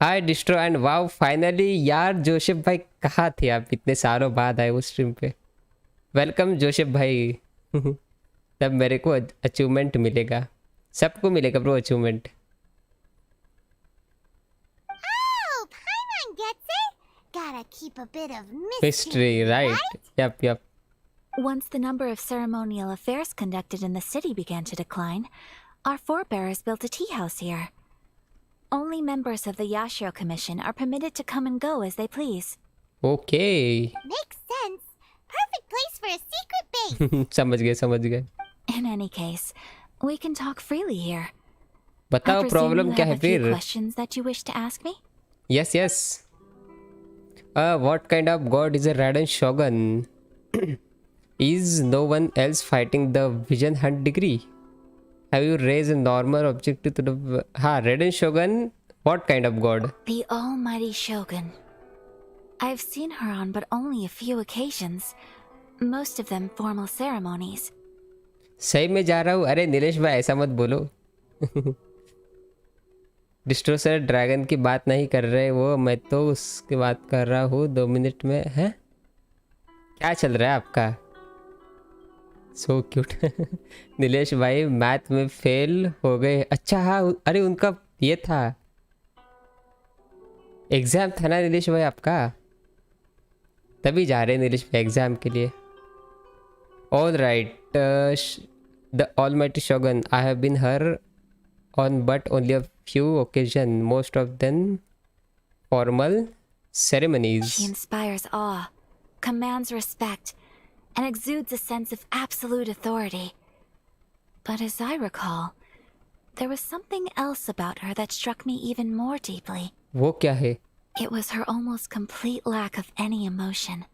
[SPEAKER 3] हाय डिस्ट्रो एंड वाओ, फाइनली यार जोसेफ भाई कहाँ थे आप, इतने सालों बाद आए वो स्ट्रीम पे। वेलकम जोसेफ भाई। तब मेरे को अचीवमेंट मिलेगा, सबको मिलेगा bro achievement.
[SPEAKER 2] Oh, Paimon gets it. Gotta keep a bit of
[SPEAKER 3] History, right? Yep.
[SPEAKER 7] Once the number of ceremonial affairs conducted in the city began to decline, our forebears built a tea house here. Only members of the Yashiro Commission are permitted to come and go as they please.
[SPEAKER 3] Okay.
[SPEAKER 2] Makes sense. Perfect place for a secret base.
[SPEAKER 3] समझ गए।
[SPEAKER 7] In any case, we can talk freely here.
[SPEAKER 3] बताओ problem क्या है फिर?
[SPEAKER 7] Questions that you wish to ask me?
[SPEAKER 3] Yes. What kind of god is a Raiden Shogun? Is no one else fighting the vision hunt degree? Have you raised a normal objective to the... Raiden Shogun, what kind of god?
[SPEAKER 7] The almighty Shogun. I've seen her on but only a few occasions. Most of them formal ceremonies.
[SPEAKER 3] सही में जा रहा हूँ। अरे नीलेश भाई ऐसा मत बोलो। डिस्ट्रो सर ड्रैगन की बात नहीं कर रहे वो, मैं तो उसकी बात कर रहा हूँ। 2 मिनट में है क्या चल रहा है आपका? So cute. नीलेश भाई मैथ में फेल हो गए। अच्छा हाँ, अरे उनका ये था एग्जाम था ना नीलेश भाई आपका, तभी जा रहे नीलेश भाई एग्जाम के लिए। All right, the almighty Shogun, I have been her on but only a few occasions, most of them formal ceremonies.
[SPEAKER 7] She inspires awe, commands respect, and exudes a sense of absolute authority. But as I recall, there was something else about her that struck me even more deeply.
[SPEAKER 3] वो क्या है?
[SPEAKER 7] It was her almost complete lack of any emotion.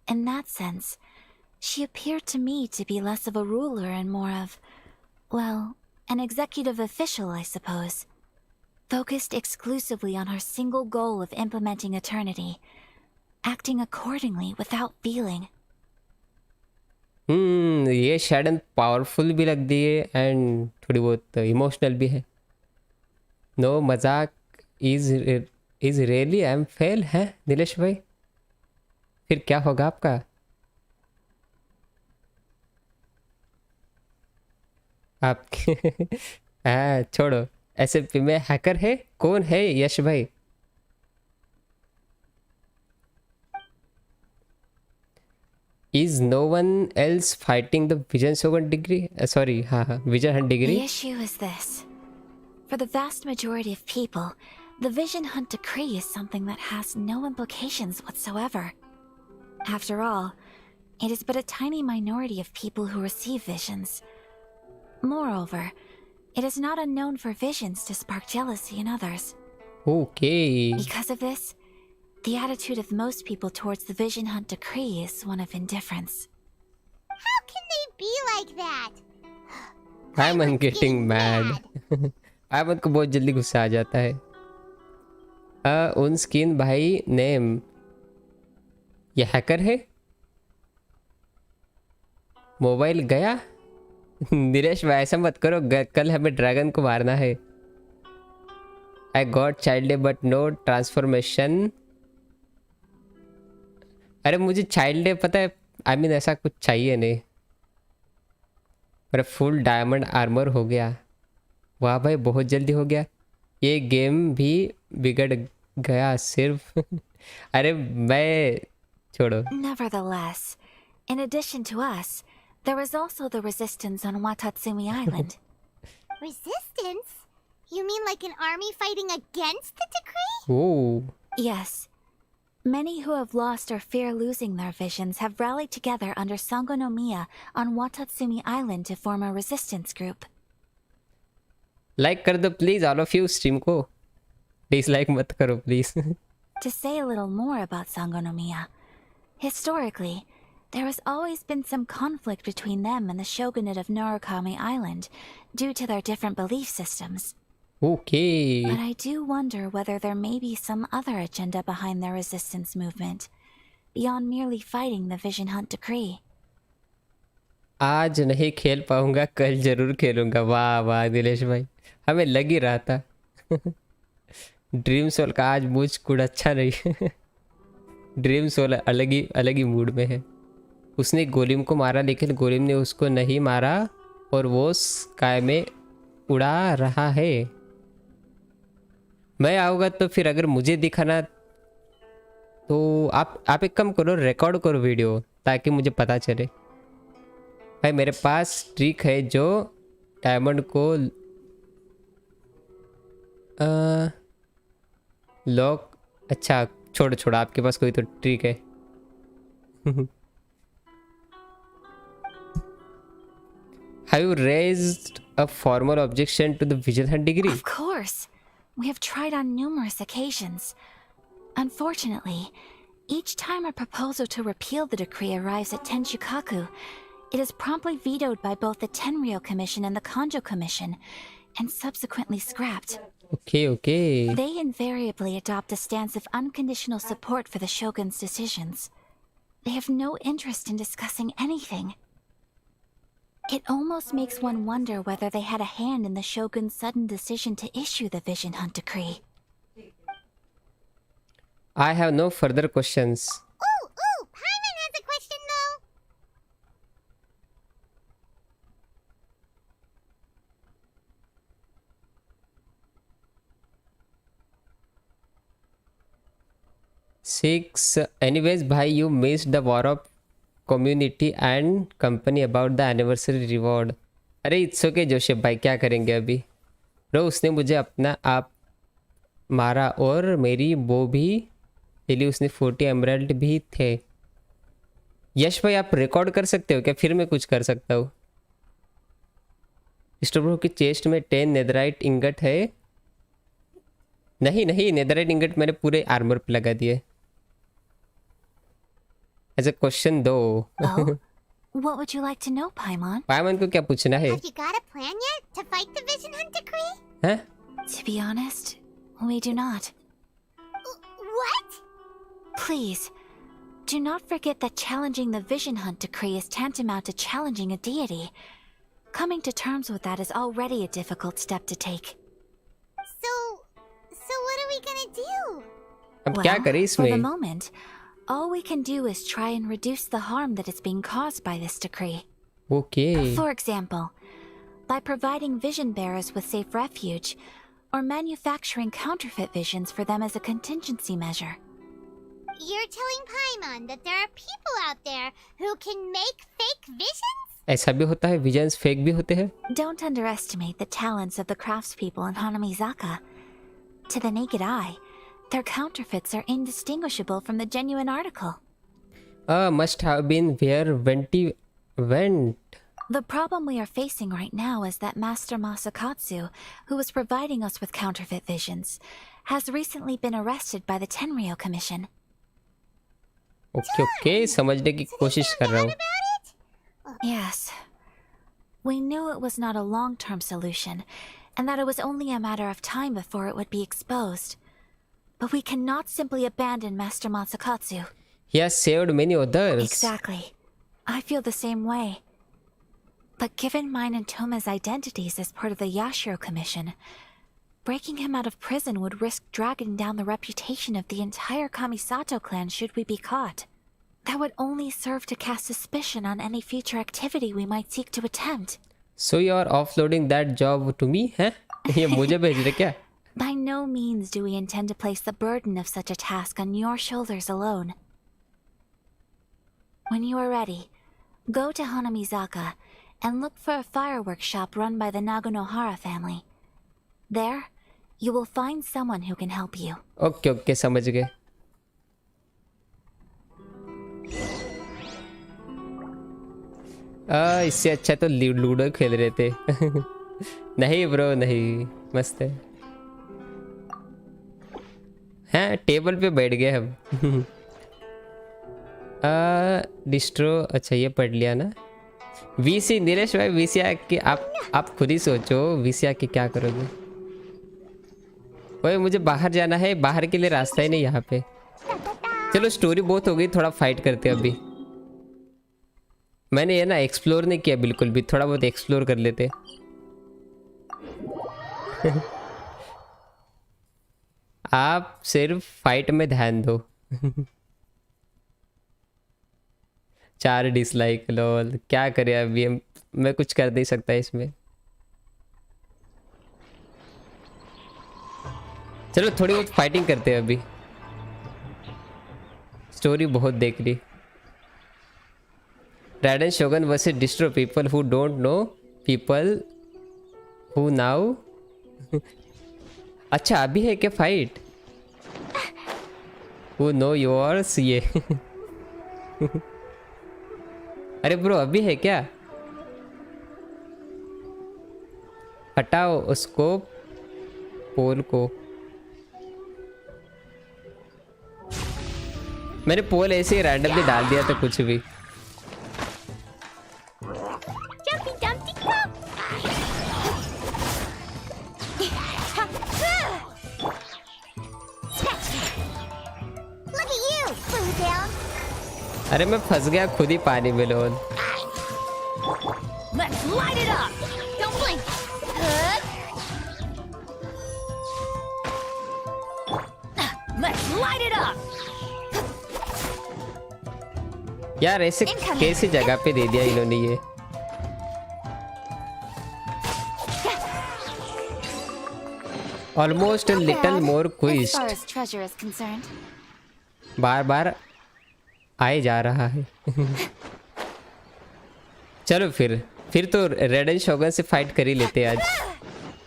[SPEAKER 7] In that sense, she appeared to me to be less of a ruler and more of, well, an executive official, I suppose. Focused exclusively on her single goal of implementing eternity, acting accordingly without feeling.
[SPEAKER 3] ये शैडन powerful भी लग दी है and थोड़ी बहुत emotional भी है। No मजाक, is really I am fail है नीलेश भाई। फिर क्या होगा आपका? आपके हाँ छोड़ो, एसएफपी में हैकर है, कौन है यश भाई? Is no one else fighting the Vision Shogun degree? Sorry, Vision Hunt degree.
[SPEAKER 7] The issue is this. For the vast majority of people, the Vision Hunt decree is something that has no implications whatsoever. After all, it is but a tiny minority of people who receive visions. Moreover, it is not unknown for visions to spark jealousy in others.
[SPEAKER 3] Okay.
[SPEAKER 7] Because of this, the attitude of most people towards the Vision Hunt decree is one of indifference.
[SPEAKER 2] How can they be like that?
[SPEAKER 3] I'm getting mad. आमन को बहुत जल्दी गुस्सा आ जाता है। उन skin भाई name, ये hacker है? मोबाइल गया? नीलेश भाई ऐसा मत करो, कल हमें ड्रैगन को मारना है। I got child day but no transformation. अरे मुझे चाइल्ड डे पता है, आई मीन ऐसा कुछ चाहिए नहीं। मेरा फुल डायमंड आर्मर हो गया। वाह भाई बहुत जल्दी हो गया। ये गेम भी बिगड़ गया सिर्फ। अरे मैं छोड़ो।
[SPEAKER 7] Nevertheless, in addition to us, there is also the resistance on Watatsumi Island.
[SPEAKER 2] Resistance? You mean like an army fighting against the decree?
[SPEAKER 3] Oh.
[SPEAKER 7] Yes. Many who have lost or fear losing their visions have rallied together under Sangonomiya on Watatsumi Island to form a resistance group.
[SPEAKER 3] Like कर दो please all of you stream को, dislike मत करो please.
[SPEAKER 7] To say a little more about Sangonomiya, historically, there has always been some conflict between them and the shogunate of Narukami Island due to their different belief systems.
[SPEAKER 3] Okay.
[SPEAKER 7] But I do wonder whether there may be some other agenda behind their resistance movement, beyond merely fighting the Vision Hunt decree.
[SPEAKER 3] आज नहीं खेल पाऊंगा, कल जरूर खेलूंगा. वाह वाह दिलेश भाई, हमें लग ही रहा था. ड्रीम सोल का आज मूड कुछ अच्छा नहीं. ड्रीम सोल अलग ही मूड में है. उसने गोलिम को मारा लेकिन गोलिम ने उसको नहीं मारा और वो स्काई में उड़ा रहा है. मैं आऊँगा तो फिर अगर मुझे दिखाना तो आप एक काम करो, रिकॉर्ड करो वीडियो ताकि मुझे पता चले. भाई मेरे पास ट्रिक है जो डायमंड को लॉक. अच्छा छोड़ आपके पास कोई तो ट्रिक है. Have you raised a formal objection to the Vision Hunt degree?
[SPEAKER 7] Of course. We have tried on numerous occasions. Unfortunately, each time a proposal to repeal the decree arrives at Tenshukaku, it is promptly vetoed by both the Tenryou Commission and the Kanjo Commission, and subsequently scrapped.
[SPEAKER 3] Okay.
[SPEAKER 7] They invariably adopt a stance of unconditional support for the Shogun's decisions. They have no interest in discussing anything. It almost makes one wonder whether they had a hand in the Shogun's sudden decision to issue the Vision Hunt decree.
[SPEAKER 3] I have no further questions.
[SPEAKER 2] Paimon has a question though.
[SPEAKER 3] Six. Anyways, bhai, you missed the war of community and company about the anniversary reward. अरे it's okay Joseph भाई, क्या करेंगे अभी. Bro उसने मुझे अपना आप मारा और मेरी वो भी ले ली. उसने 40 एमराल्ड भी थे. यश भाई आप रिकॉर्ड कर सकते हो क्या, फिर मैं कुछ कर सकता हूँ. डिस्ट्रो की चेस्ट में 10 नेदराइट इंगट है. नहीं नेदराइट इंगट मैंने पूरे आर्मर पे लगा दिए. As a question though.
[SPEAKER 7] Oh? What would you like to know, Paimon?
[SPEAKER 3] पाइमन को क्या पूछना है?
[SPEAKER 2] Have you got a plan yet to fight the Vision Hunt decree?
[SPEAKER 3] हैं?
[SPEAKER 7] To be honest, we do not.
[SPEAKER 2] What?
[SPEAKER 7] Please, do not forget that challenging the Vision Hunt decree is tantamount to challenging a deity. Coming to terms with that is already a difficult step to take.
[SPEAKER 2] So what are we gonna do?
[SPEAKER 3] अब क्या करें
[SPEAKER 7] For the
[SPEAKER 3] इसमें?
[SPEAKER 7] moment, all we can do is try and reduce the harm that is being caused by this decree.
[SPEAKER 3] Okay.
[SPEAKER 7] For example, by providing vision bearers with safe refuge, or manufacturing counterfeit visions for them as a contingency measure.
[SPEAKER 2] You're telling Paimon that there are people out there who can make fake visions?
[SPEAKER 3] ऐसा भी होता है, visions fake भी होते हैं.
[SPEAKER 7] Don't underestimate the talents of the craftspeople in Hanamizaka. To the naked eye, their counterfeits are indistinguishable from the genuine article.
[SPEAKER 3] Must have been where Venti went.
[SPEAKER 7] The problem we are facing right now is that Master Masakatsu, who was providing us with counterfeit visions, has recently been arrested by the Tenryou Commission.
[SPEAKER 3] Okay, समझने की कोशिश कर रहा हूँ.
[SPEAKER 7] Yes. We knew it was not a long-term solution, and that it was only a matter of time before it would be exposed. But we cannot simply abandon Master Masakatsu.
[SPEAKER 3] He has saved many others.
[SPEAKER 7] Exactly. I feel the same way. But given mine and Toma's identities as part of the Yashiro Commission, breaking him out of prison would risk dragging down the reputation of the entire Kamisato clan should we be caught. That would only serve to cast suspicion on any future activity we might seek to attempt.
[SPEAKER 3] So you are offloading that job to me, हैं? ये मुझे भेज रहे क्या?
[SPEAKER 7] By no means do we intend to place the burden of such a task on your shoulders alone. When you are ready, go to Hanamizaka and look for a fireworks shop run by the Naganohara family. There, you will find someone who can help you.
[SPEAKER 3] Okay, समझ गए. इससे अच्छा तो ludo खेल रहे थे। नहीं bro नहीं, मस्त है। हैं टेबल पे बैठ गए हम। डिस्ट्रो, अच्छा ये पढ़ लिया ना। वीसी नीलेश भाई, वीसी आके आप खुद ही सोचो वीसी आके क्या करोगे। ओए मुझे बाहर जाना है, बाहर के लिए रास्ता ही नहीं यहाँ पे। चलो स्टोरी बहुत हो गई, थोड़ा फाइट करते हैं अभी। मैंने ये ना एक्सप्लोर नहीं किया बिल्कुल भी, थोड़ा बहुत एक्सप्लोर कर लेते। आप सिर्फ फाइट में ध्यान दो। 4 डिसलाइक, लॉल क्या करे अभी हम, मैं कुछ कर नहीं सकता इसमें। चलो थोड़ी बहुत फाइटिंग करते हैं अभी, स्टोरी बहुत देख ली। Raiden Shogun versus Distro, people who don't know, people who now. अच्छा अभी है क्या फाइट? हु नो योर्स ये। अरे ब्रो अभी है क्या? हटाओ उसको, पोल को। मैंने पोल ऐसे ही रैंडमली डाल दिया था कुछ भी। अरे मैं फंस गया खुद ही पानी में loan.
[SPEAKER 2] Let's light it up. Don't blink. Let's light it up.
[SPEAKER 3] यार ऐसे कैसी जगह पे दे दिया इन्होंने ये। Almost little more quest,
[SPEAKER 7] As far as treasure is concerned.
[SPEAKER 3] बार बार आए जा रहा है। चलो फिर तो रेडन शोगन से फाइट कर ही लेते हैं आज,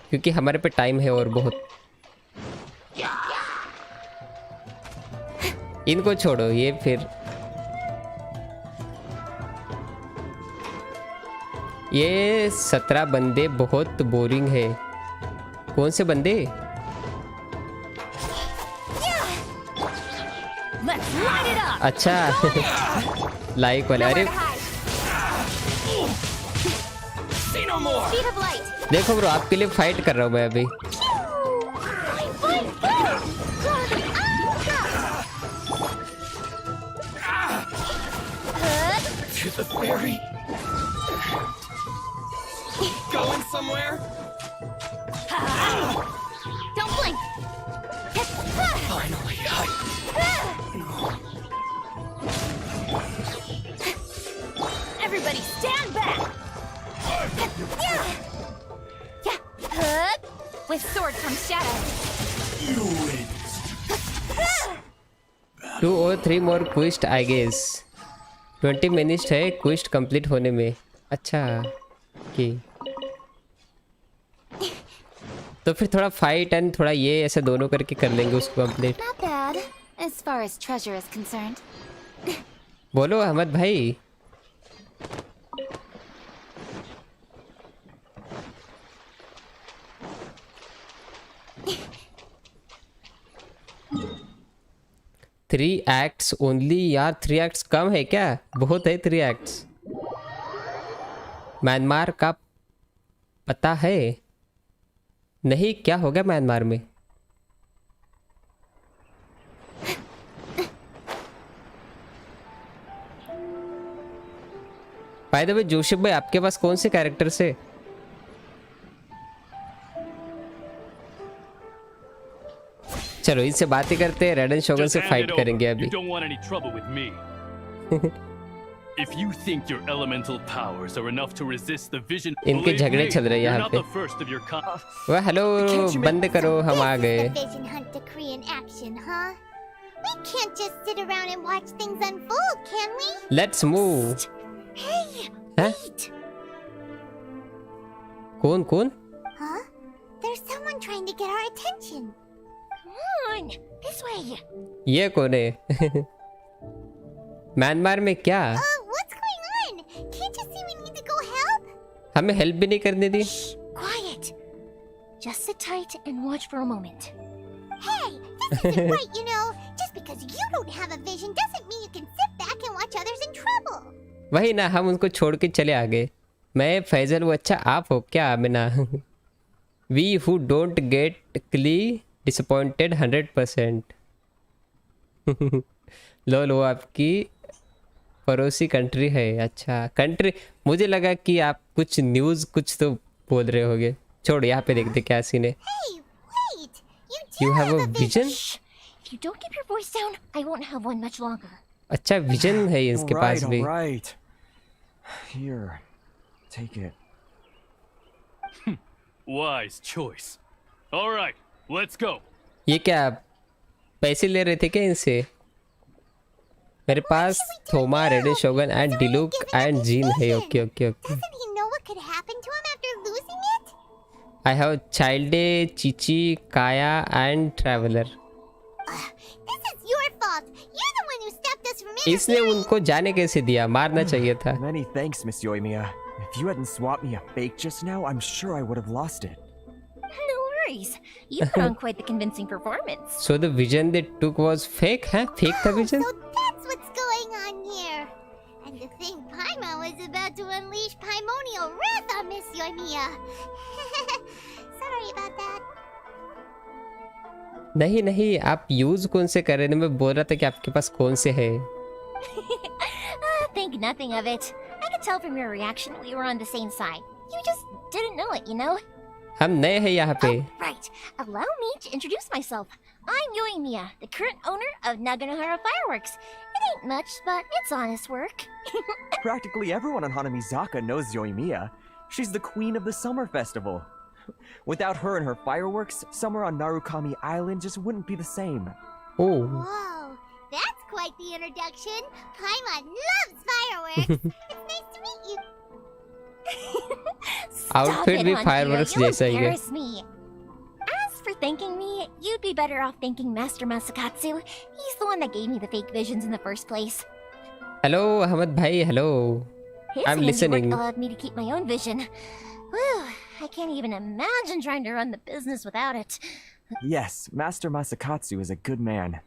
[SPEAKER 3] क्योंकि हमारे पे टाइम है और बहुत। इनको छोड़ो, ये फिर ये 17 बंदे बहुत बोरिंग है। कौन से बंदे?
[SPEAKER 2] Let's light it up.
[SPEAKER 3] अच्छा लाइक वाले। अरे
[SPEAKER 2] See no more. Speed of light.
[SPEAKER 3] देखो ब्रो आपके लिए फाइट कर रहा हूँ मैं अभी।
[SPEAKER 2] To the ferry. Going somewhere? Don't blink. Finally, everybody stand back. With sword comes shadow.
[SPEAKER 3] 2 or 3 more quest I guess। 20 minute है क्विस्ट कंप्लीट होने में। अच्छा की तो फिर थोड़ा फाइट एंड थोड़ा ये ऐसे दोनों करके कर लेंगे उसको complete.
[SPEAKER 7] Not bad, as far as treasure is concerned.
[SPEAKER 3] बोलो अहमद भाई। थ्री एक्ट्स ओनली यार, 3 एक्ट्स कम है क्या? बहुत है 3 एक्ट्स। म्यांमार का पता है नहीं क्या हो गया म्यांमार में? बाय द वे जोशिफ भाई आपके पास कौन से कैरेक्टर से? चलो इनसे बातें करते हैं, रेडन शोगन से फाइट करेंगे अभी।
[SPEAKER 19] If you think your elemental powers are enough to resist the vision,
[SPEAKER 3] इनके झगड़े चल रहे हैं यहाँ पे। वह हेलो बंद करो, हम आ गए।
[SPEAKER 2] Vision hunt decree in action, huh? We can't just sit around and watch things unfold, can we?
[SPEAKER 3] Let's move.
[SPEAKER 2] Hey,
[SPEAKER 3] wait. कौन?
[SPEAKER 2] Huh? There's someone trying to get our attention. Come on, this way.
[SPEAKER 3] ये कौन है? Myanmar में क्या?
[SPEAKER 2] What's going on? Can't you see we need
[SPEAKER 3] हमें help भी नहीं करने दी।
[SPEAKER 2] Quiet. Just sit tight and watch for a moment. Hey, this isn't right, you know. Just because you don't have a vision doesn't mean you can sit back and watch others in trouble.
[SPEAKER 3] वही ना, हम उनको छोड़ के चले आ गए। मैं फैजल वो, अच्छा आप हो क्या Amina? We who don't get clearly disappointed 100%. लो आपकी पड़ोसी कंट्री है। अच्छा कंट्री, मुझे लगा कि आप कुछ न्यूज़ कुछ तो बोल रहे होगे। छोड़, यहाँ पे देखते क्या सीन है। You have a vision?
[SPEAKER 2] If you don't keep your voice down, I won't have one much longer.
[SPEAKER 3] अच्छा विजन है इसके पास भी।
[SPEAKER 20] Alright. Here, take it.
[SPEAKER 19] Wise choice. All right, let's go.
[SPEAKER 3] ये क्या पैसे ले रहे थे क्या इनसे? मेरे पास थोमा, रेडन शोगन एंड डिलुक एंड जीन है। Okay okay okay.
[SPEAKER 2] Doesn't he know what could happen to him after losing it?
[SPEAKER 3] I have Childe, Chichi, Kaya and Traveler.
[SPEAKER 2] This is your fault. You're the one who stopped us from
[SPEAKER 3] इसने उनको जाने कैसे दिया? मारना चाहिए था।
[SPEAKER 20] Many thanks, Miss Yoimiya. If you hadn't swapped me a fake just now, I'm sure I would have lost it.
[SPEAKER 2] No worries. You put on quite the convincing performance.
[SPEAKER 3] So the vision they took was fake, huh? Fake था vision?
[SPEAKER 2] So that's what's going on here. And to think Paimon was about to unleash Paimonial wrath on Miss Yoimiya. Sorry about that.
[SPEAKER 3] नहीं नहीं, आप use कौन से कर रहे थे? मैं बोल रहा था कि आपके पास कौन से है।
[SPEAKER 2] Think nothing of it. I could tell from your reaction we were on the same side. You just didn't know it, you know?
[SPEAKER 3] हम नए हैं यहाँ पे।
[SPEAKER 2] Right. Allow me to introduce myself. I'm Yoimiya, the current owner of Naganohara Fireworks. It ain't much, but it's honest work.
[SPEAKER 20] Practically everyone on Hanamizaka knows Yoimiya. She's the queen of the summer festival. Without her and her fireworks, summer on Narukami Island just wouldn't be the same.
[SPEAKER 3] Oh.
[SPEAKER 2] Whoa, that's quite the introduction. Paimon loves fireworks. It's nice to meet you.
[SPEAKER 3] Outfit भी fireworks जैसा ही है।
[SPEAKER 2] embarrass me. As for thanking me, you'd be better off thanking Master Masakatsu. He's the one that gave me the fake visions in the first place.
[SPEAKER 3] Hello Ahmed भाई, hello.
[SPEAKER 2] His
[SPEAKER 3] I'm listening.
[SPEAKER 2] allowed me to keep my own vision. Whew, I can't even imagine trying to run the business without it.
[SPEAKER 20] Yes, Master Masakatsu is a good man.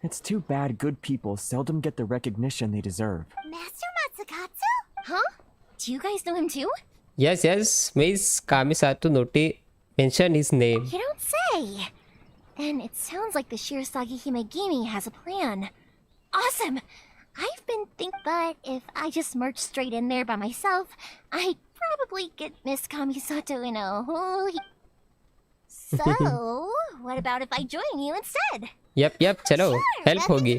[SPEAKER 20] It's too bad good people seldom get the recognition they deserve.
[SPEAKER 2] Master Masakatsu? Huh? Do you guys know him too?
[SPEAKER 3] Yes, Miss Kamisato Noti mentioned his name.
[SPEAKER 2] You don't say. Then it sounds like the Shirasagi Himegimi has a plan. Awesome! I've been thinking that if I just march straight in there by myself, I'd probably get Miss Kamisato in a whole So, what about if I join you instead?
[SPEAKER 3] Yep, चलो, help होगी।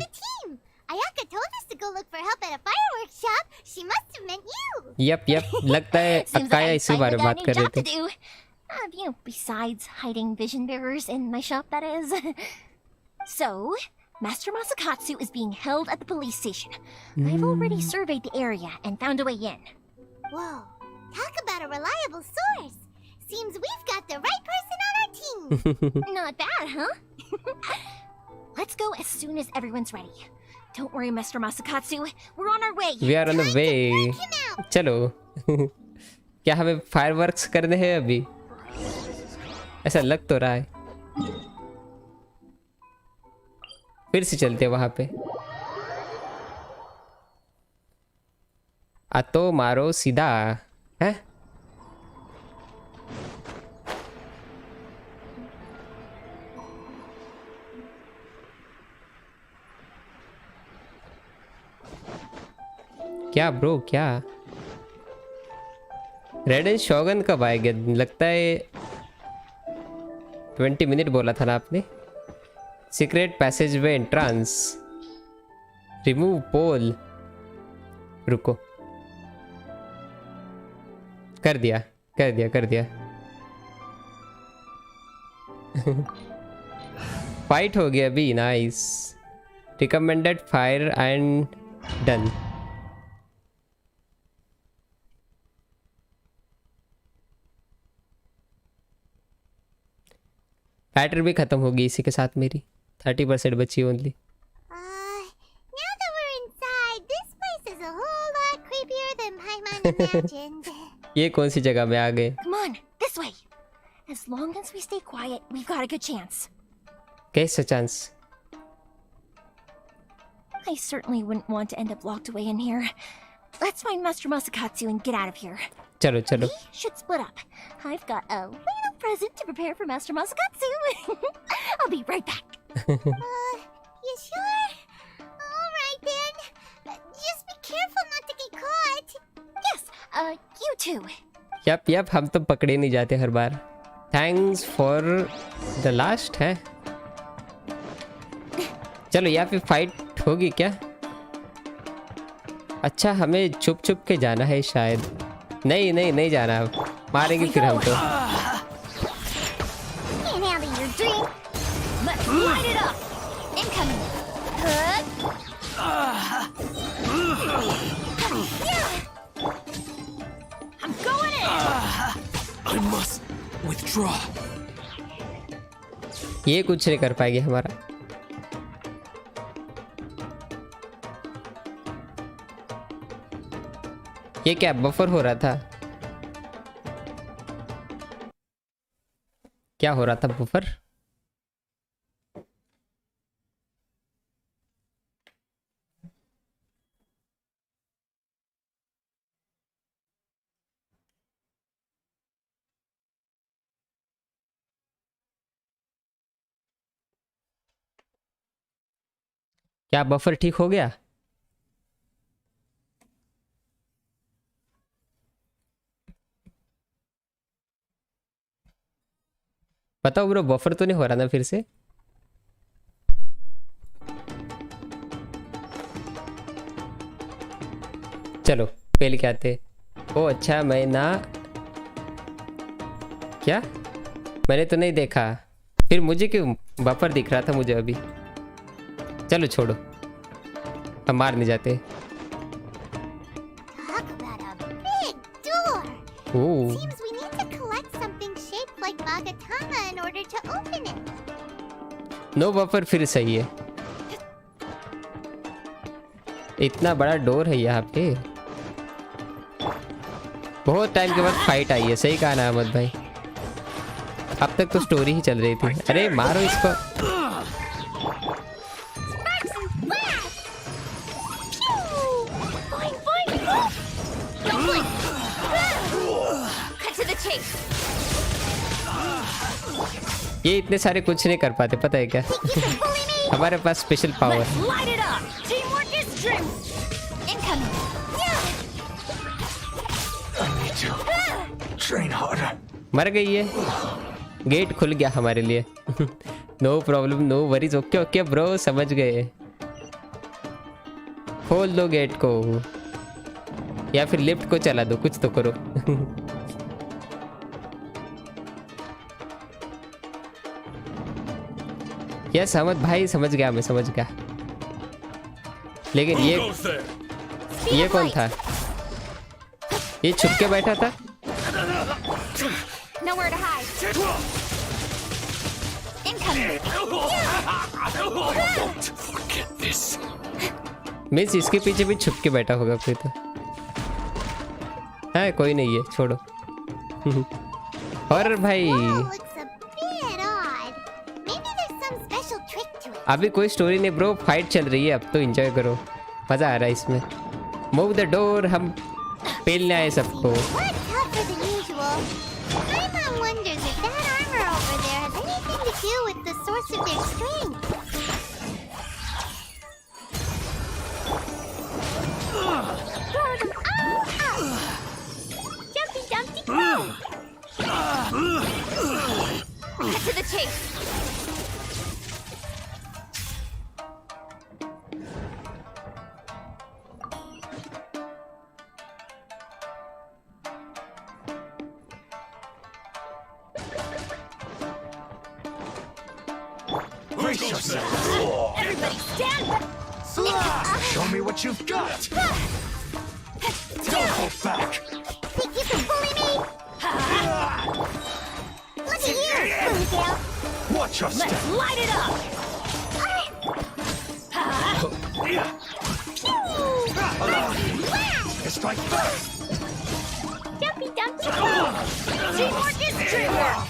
[SPEAKER 2] Ayaka told us to go look for help at a fireworks shop. She must have meant you.
[SPEAKER 3] Yep, लगता है अक्काया इसी बारे में बात कर रहे थे।
[SPEAKER 2] You know, besides hiding vision bearers in my shop, that is. So, Master Masakatsu is being held at the police station. I've already surveyed the area and found a way in. Whoa, talk about a reliable source. Seems we've got the right person on our team. Not bad, huh? Let's go as soon as everyone's ready. Don't worry, Master Masakatsu. We're on our way.
[SPEAKER 3] We are on the way. चलो। क्या हमें fireworks करने हैं अभी? ऐसा लग तो रहा है। फिर से चलते हैं वहाँ पे। तो मारो सीधा, हैं? क्या ब्रो, क्या? रेड एंड शॉगन कब आएगा? लगता है 20 मिनट बोला था ना आपने। Secret passage way entrance, remove pole. रुको, कर दिया। फाइट हो गया अभी, nice. Recommended fire and done. Battery भी खत्म होगी इसी के साथ, मेरी 30% बची only.
[SPEAKER 2] Now that we're inside, this place is a whole lot creepier than Paimon imagined.
[SPEAKER 3] ये कौन सी जगह में आ गए?
[SPEAKER 2] Come on, this way. As long as we stay quiet, we've got a good chance.
[SPEAKER 3] कैसा chance?
[SPEAKER 2] I certainly wouldn't want to end up locked away in here. Let's find Master Masakatsu and get out of here.
[SPEAKER 3] चलो चलो.
[SPEAKER 2] We should split up. I've got a little present to prepare for Master Masakatsu. I'll be right back. You sure? All right then. Just be careful not to get caught. Yes, you too.
[SPEAKER 3] Yep हम तो पकड़े नहीं जाते हर बार. Thanks for the last है. चलो यहाँ पे fight होगी क्या? अच्छा हमें छुप छुप के जाना है शायद. नहीं जाना. मारेंगे फिर हम तो.
[SPEAKER 2] Can't handle your drink. Let's light it up. Incoming. I'm going in.
[SPEAKER 9] I must withdraw.
[SPEAKER 3] ये कुछ नहीं कर पाएगी हमारा. ये क्या बफर हो रहा था? क्या हो रहा था बफर? क्या बफर ठीक हो गया? बताओ ब्रो बफर तो नहीं हो रहा ना फिर से? चलो पहले क्या आते. ओ अच्छा मैं ना क्या मैंने तो नहीं देखा. फिर मुझे क्यों बफर दिख रहा था मुझे अभी. चलो छोड़ो हम मार नहीं जाते.
[SPEAKER 2] Talk about a big door.
[SPEAKER 3] Oh
[SPEAKER 2] Seems we need to collect something shaped like Magatama in order to open it.
[SPEAKER 3] No buffer फिर सही है. इतना बड़ा डोर है यहाँ पे. बहुत टाइम के बाद फाइट आई है. सही कहा ना अहमद भाई. अब तक तो स्टोरी ही चल रही थी. अरे मारो इसको. ये इतने सारे कुछ नहीं कर पाते पता है क्या? हमारे पास स्पेशल पावर. मर गई है. गेट खुल गया हमारे लिए. No problem no worries. Okay okay bro समझ गए. खोल दो गेट को या फिर लिफ्ट को चला दो. कुछ तो करो. यस अहमद भाई समझ गया. मैं समझ गया. लेकिन ये कौन था? ये छुप के बैठा था.
[SPEAKER 2] Nowhere to hide. Incoming.
[SPEAKER 3] Means इसके पीछे भी छुप के बैठा होगा कोई तो. हाँ कोई नहीं है छोड़ो. और भाई अभी कोई स्टोरी नहीं ब्रो. फाइट चल रही है अब तो एंजॉय करो. मजा आ रहा है इसमें. Move the door. हम पेलने आए सबको.
[SPEAKER 2] Cut to the chase.
[SPEAKER 10] Brace yourself.
[SPEAKER 2] Everybody stand back.
[SPEAKER 10] Show me what you've got. Don't hold back.
[SPEAKER 2] Think you can bully me? Look at you, Bluegill.
[SPEAKER 10] Watch your step.
[SPEAKER 2] Let's light it up.
[SPEAKER 10] Strike first.
[SPEAKER 2] Jumpy Teamwork is dreamwork!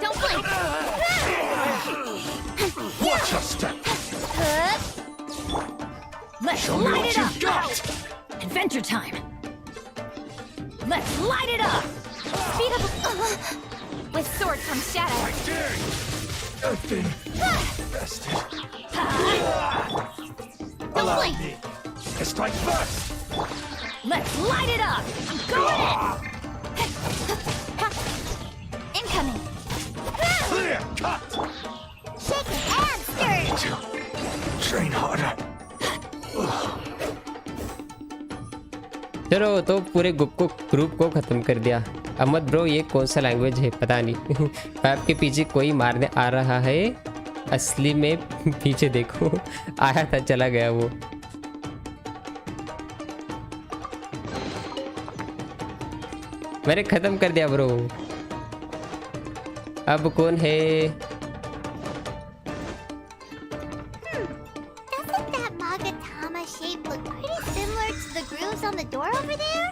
[SPEAKER 2] Don't blink!
[SPEAKER 18] Watch your step!
[SPEAKER 2] Let's
[SPEAKER 18] Show me
[SPEAKER 2] light
[SPEAKER 18] what
[SPEAKER 2] it
[SPEAKER 18] you've
[SPEAKER 2] up!
[SPEAKER 18] got!
[SPEAKER 2] Adventure time! Let's light it up! Speed up! With sword comes shadow!
[SPEAKER 18] I dare you! I've been bested.
[SPEAKER 2] Don't blink!
[SPEAKER 18] I strike first!
[SPEAKER 2] Let's light it up! I'm going in! Incoming!
[SPEAKER 18] Clear! Cut!
[SPEAKER 2] Shake it and stir it!
[SPEAKER 18] Train harder.
[SPEAKER 3] चलो तो पूरे group को खत्म कर दिया। Ahmad bro ये कौन सा लैंग्वेज है पता नहीं। पैप के पीछे कोई मारने आ रहा है, असली में पीछे देखो। आया था चला गया वो। मैंने खत्म कर दिया ब्रो। अब कौन है?
[SPEAKER 2] Doesn't that Magatama shape look pretty similar to the grooves on the door over there?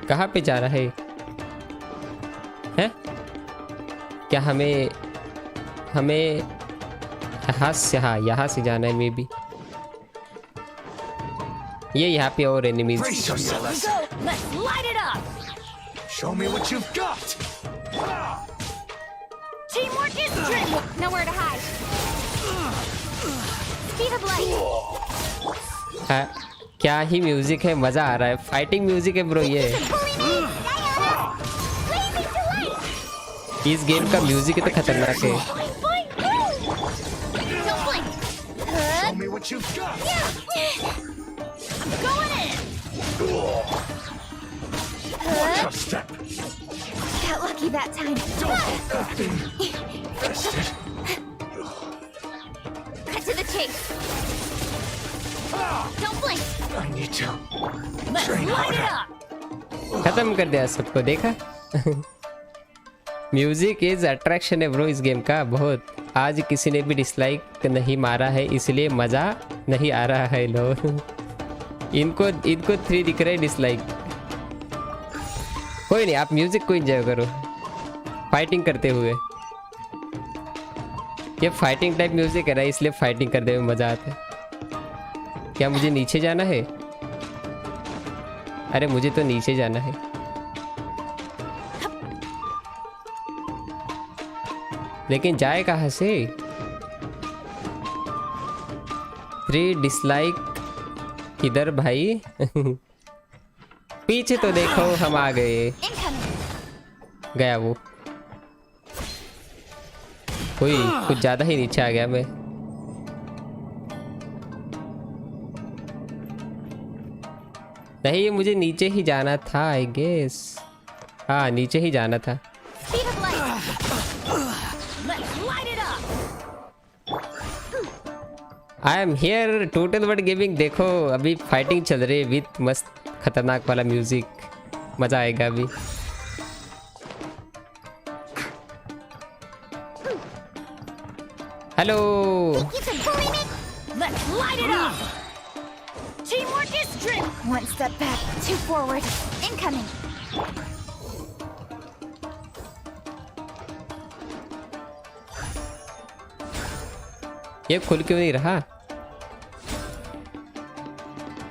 [SPEAKER 3] कहाँ पे जा रहा है? हैं? क्या हमें यहाँ से जाना है? मे बी ये यहाँ पे और enemies.
[SPEAKER 18] Brace yourselves.
[SPEAKER 2] Let's light it up!
[SPEAKER 18] Show me what you've got!
[SPEAKER 2] Teamwork is dreamwork! Nowhere to hide! Speed of light!
[SPEAKER 3] क्या ही म्यूजिक है, मजा आ रहा है। फाइटिंग म्यूजिक है ब्रो ये। इस गेम का म्यूजिक तो खतरनाक है।
[SPEAKER 18] Show me what you've got!
[SPEAKER 2] I'm going in!
[SPEAKER 18] Watch your step!
[SPEAKER 2] Got lucky that time.
[SPEAKER 18] I've been bested.
[SPEAKER 2] Cut to the chase. Don't blink.
[SPEAKER 18] I need to
[SPEAKER 2] Let's
[SPEAKER 18] train
[SPEAKER 2] light it
[SPEAKER 18] harder.
[SPEAKER 2] up.
[SPEAKER 3] खत्म कर दिया सबको, देखा? Music is attraction है bro इस game का बहुत। आज किसी ने भी डिसलाइक नहीं मारा है, इसलिए मजा नहीं आ रहा है लो। इनको 3 दिख रहे डिसलाइक। कोई नहीं, आप म्यूजिक को एंजॉय करो फाइटिंग करते हुए। ये फाइटिंग टाइप म्यूजिक है ना, इसलिए फाइटिंग करते हुए मजा आता है। क्या मुझे नीचे जाना है? अरे मुझे तो नीचे जाना है। लेकिन जाए कहाँ से? 3 डिसलाइक किधर भाई? पीछे तो देखो, हम आ गए। गया वो। कोई कुछ ज्यादा ही नीचे आ गया मैं। नहीं, ये मुझे नीचे ही जाना था आई गेस। हाँ, नीचे ही जाना था।
[SPEAKER 2] Speed of light. Let's light it up.
[SPEAKER 3] I am here total word gaming. देखो अभी फाइटिंग चल रही है विथ मस्त खतरनाक वाला म्यूजिक। मजा आएगा अभी। Hello.
[SPEAKER 2] Let's light it up. Teamwork is dream. One step back, 2 forward. Incoming.
[SPEAKER 3] ये खुल क्यों नहीं रहा?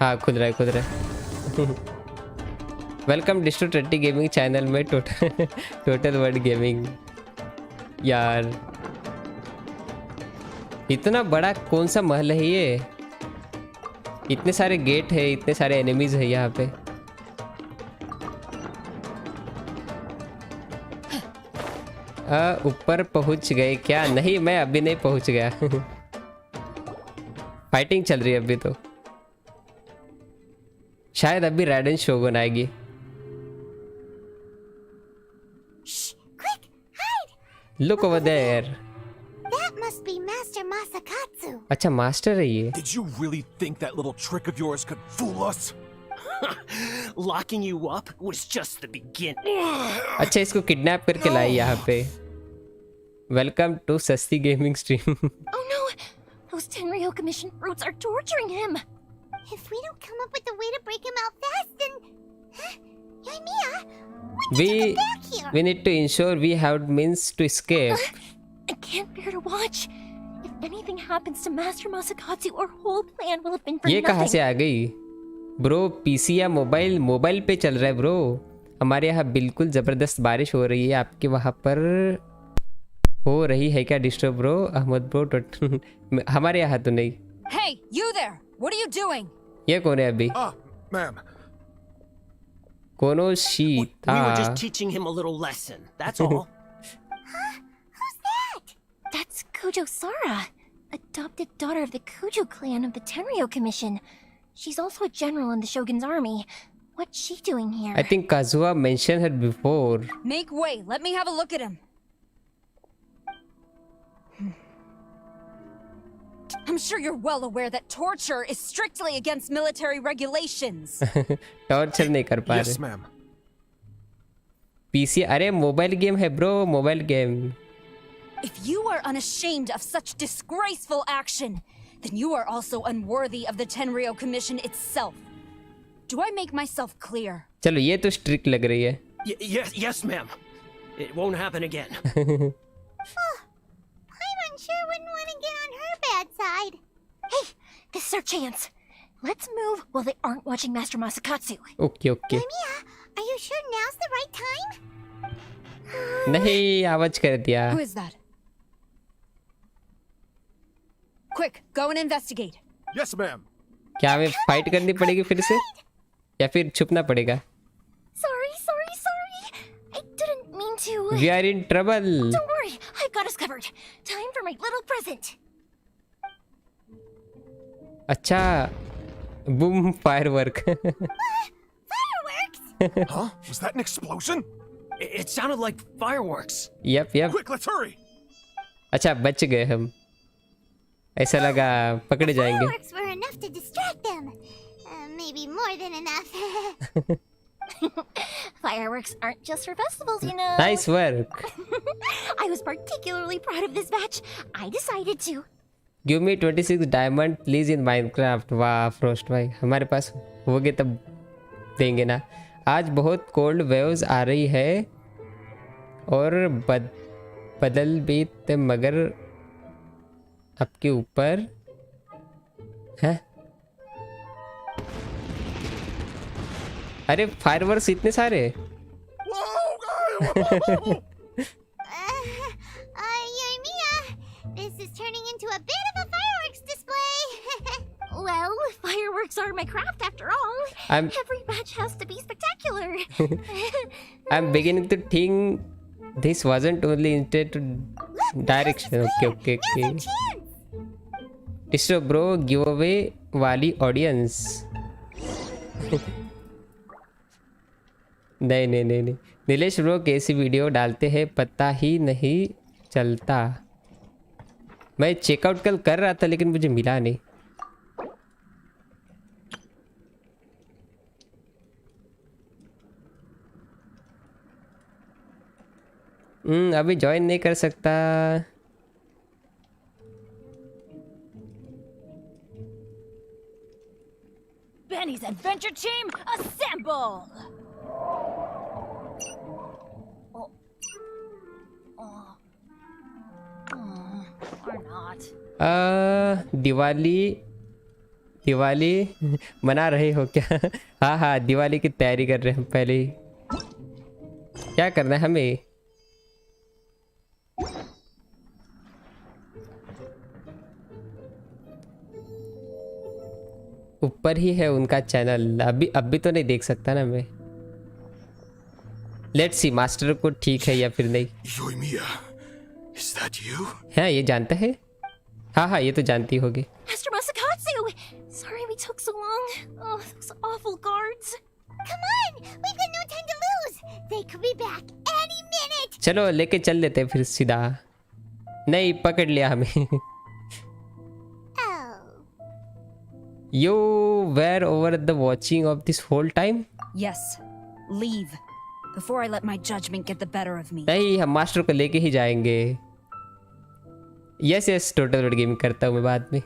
[SPEAKER 3] हाँ खुल रहा है। वेलकम डिस्ट्रो 30 गेमिंग चैनल में टोटल वर्ड गेमिंग। यार इतना बड़ा कौन सा महल है ये? इतने सारे गेट है, इतने सारे एनिमीज है यहाँ पे। ऊपर पहुंच गए क्या? नहीं, मैं अभी नहीं पहुंच गया। फाइटिंग चल रही है अभी तो। शायद अभी राइडन शोगुन आएगी। Look over there.
[SPEAKER 2] That must be Master Masakatsu.
[SPEAKER 3] अच्छा मास्टर है ये।
[SPEAKER 21] Did you really think that little trick of yours could fool us?
[SPEAKER 22] Locking you up was just the beginning.
[SPEAKER 3] अच्छा इसको किडनैप करके लाई यहाँ पे। Welcome to सस्ती gaming stream.
[SPEAKER 2] Oh no! Those Tenryo Commission brutes are torturing him! If we don't come up with a way to break him out fast, then... Huh? Yoimiya, when did you come back here?
[SPEAKER 3] We need to ensure we have means to escape.
[SPEAKER 2] I can't bear to watch. If anything happens to Master Masakatsu, our whole plan will have been for
[SPEAKER 3] ये कहाँ से आ गई? Bro PC या mobile पे चल रहा है bro. हमारे यहाँ बिल्कुल जबरदस्त बारिश हो रही है, आपके वहाँ पर हो रही है क्या डिस्ट्रो ब्रो? अहमद ब्रो हमारे यहाँ तो नहीं।
[SPEAKER 1] Hey, you there! What are you doing?
[SPEAKER 3] ये कौन है अभी?
[SPEAKER 21] Ma'am.
[SPEAKER 3] कोनो शीता।
[SPEAKER 22] We were just teaching him a little lesson. That's all.
[SPEAKER 2] Who's that? That's Kujo Sara, adopted daughter of the Kujo clan of the Tenryo Commission. She's also a general in the Shogun's army. What's she doing here?
[SPEAKER 3] I think Kazuha mentioned her before.
[SPEAKER 1] Make way. Let me have a look at him. I'm sure you're well aware that torture is strictly against military regulations.
[SPEAKER 3] Torture नहीं कर पा रहे।
[SPEAKER 21] Yes, ma'am.
[SPEAKER 3] PC अरे mobile game है bro, mobile game.
[SPEAKER 1] If you are unashamed of such disgraceful action, then you are also unworthy of the Tenryo Commission itself. Do I make myself clear?
[SPEAKER 3] चलो ये तो strict लग रही है।
[SPEAKER 22] Yes, ma'am. It won't happen again.
[SPEAKER 2] Paimon sure wouldn't want to get on her bad side. Hey, this is our chance. Let's move while they aren't watching Master Masakatsu.
[SPEAKER 3] Okay.
[SPEAKER 2] Yoimiya, are you sure now's the right time?
[SPEAKER 3] नहीं आवाज कर दिया।
[SPEAKER 1] Who is that? Quick, go and investigate.
[SPEAKER 21] Yes, ma'am.
[SPEAKER 3] क्या हमें fight करनी पड़ेगी फिर से या फिर छुपना पड़ेगा?
[SPEAKER 2] Sorry. I didn't mean to.
[SPEAKER 3] We are in trouble.
[SPEAKER 2] Don't worry, I got us covered. Time for my little present.
[SPEAKER 3] अच्छा, boom firework.
[SPEAKER 2] Fireworks?
[SPEAKER 21] Huh? Was that an explosion?
[SPEAKER 22] It sounded like fireworks.
[SPEAKER 3] Yep.
[SPEAKER 21] Quick, let's hurry.
[SPEAKER 3] अच्छा बच गए हम। ऐसा लगा पकड़े जाएंगे।
[SPEAKER 2] Fireworks were enough to distract them. Maybe more than enough. Fireworks aren't just for festivals, you know.
[SPEAKER 3] Nice work.
[SPEAKER 2] I was particularly proud of this batch. I decided to.
[SPEAKER 3] Give me 26 diamond please in Minecraft. वाह frost भाई, हमारे पास होगे तब देंगे ना। आज बहुत cold waves आ रही है और बदल भी थे मगर आपके ऊपर है। अरे फायरवर्क्स इतने सारे।
[SPEAKER 2] Yoimiya, this is turning into a bit of a fireworks display. Well, fireworks are my craft after all. Every batch has to be spectacular.
[SPEAKER 3] I'm beginning to think this wasn't only intended to direction. Okay. Distro bro giveaway वाली audience. नहीं Nilesh bro कैसी video डालते हैं पता ही नहीं चलता। मैं checkout कल कर रहा था लेकिन मुझे मिला नहीं। अभी ज्वाइन नहीं कर सकता।
[SPEAKER 1] Benny's adventure team, assemble! Or not.
[SPEAKER 3] Diwali मना रहे हो क्या? हाँ दिवाली की तैयारी कर रहे हैं पहले ही। क्या करना है हमें? ऊपर ही है उनका चैनल। अभी तो नहीं देख सकता ना मैं। लेट्स सी मास्टर को ठीक है या फिर नहीं।
[SPEAKER 21] Yoimiya, is that you?
[SPEAKER 3] हाँ ये जानता है। हाँ ये तो जानती होगी।
[SPEAKER 2] Master Masakatsu! Sorry we took so long. Oh, those awful guards. Come on! We've got no time to lose! They could be back any minute!
[SPEAKER 3] चलो लेके चल देते हैं फिर सीधा। नहीं पकड़ लिया हमें। You were over the watching of this whole time?
[SPEAKER 1] Yes. Leave. Before I let my judgment get the better of me.
[SPEAKER 3] नहीं हम मास्टर को लेके ही जाएंगे। Yes yes total word gaming करता हूँ मैं बाद में.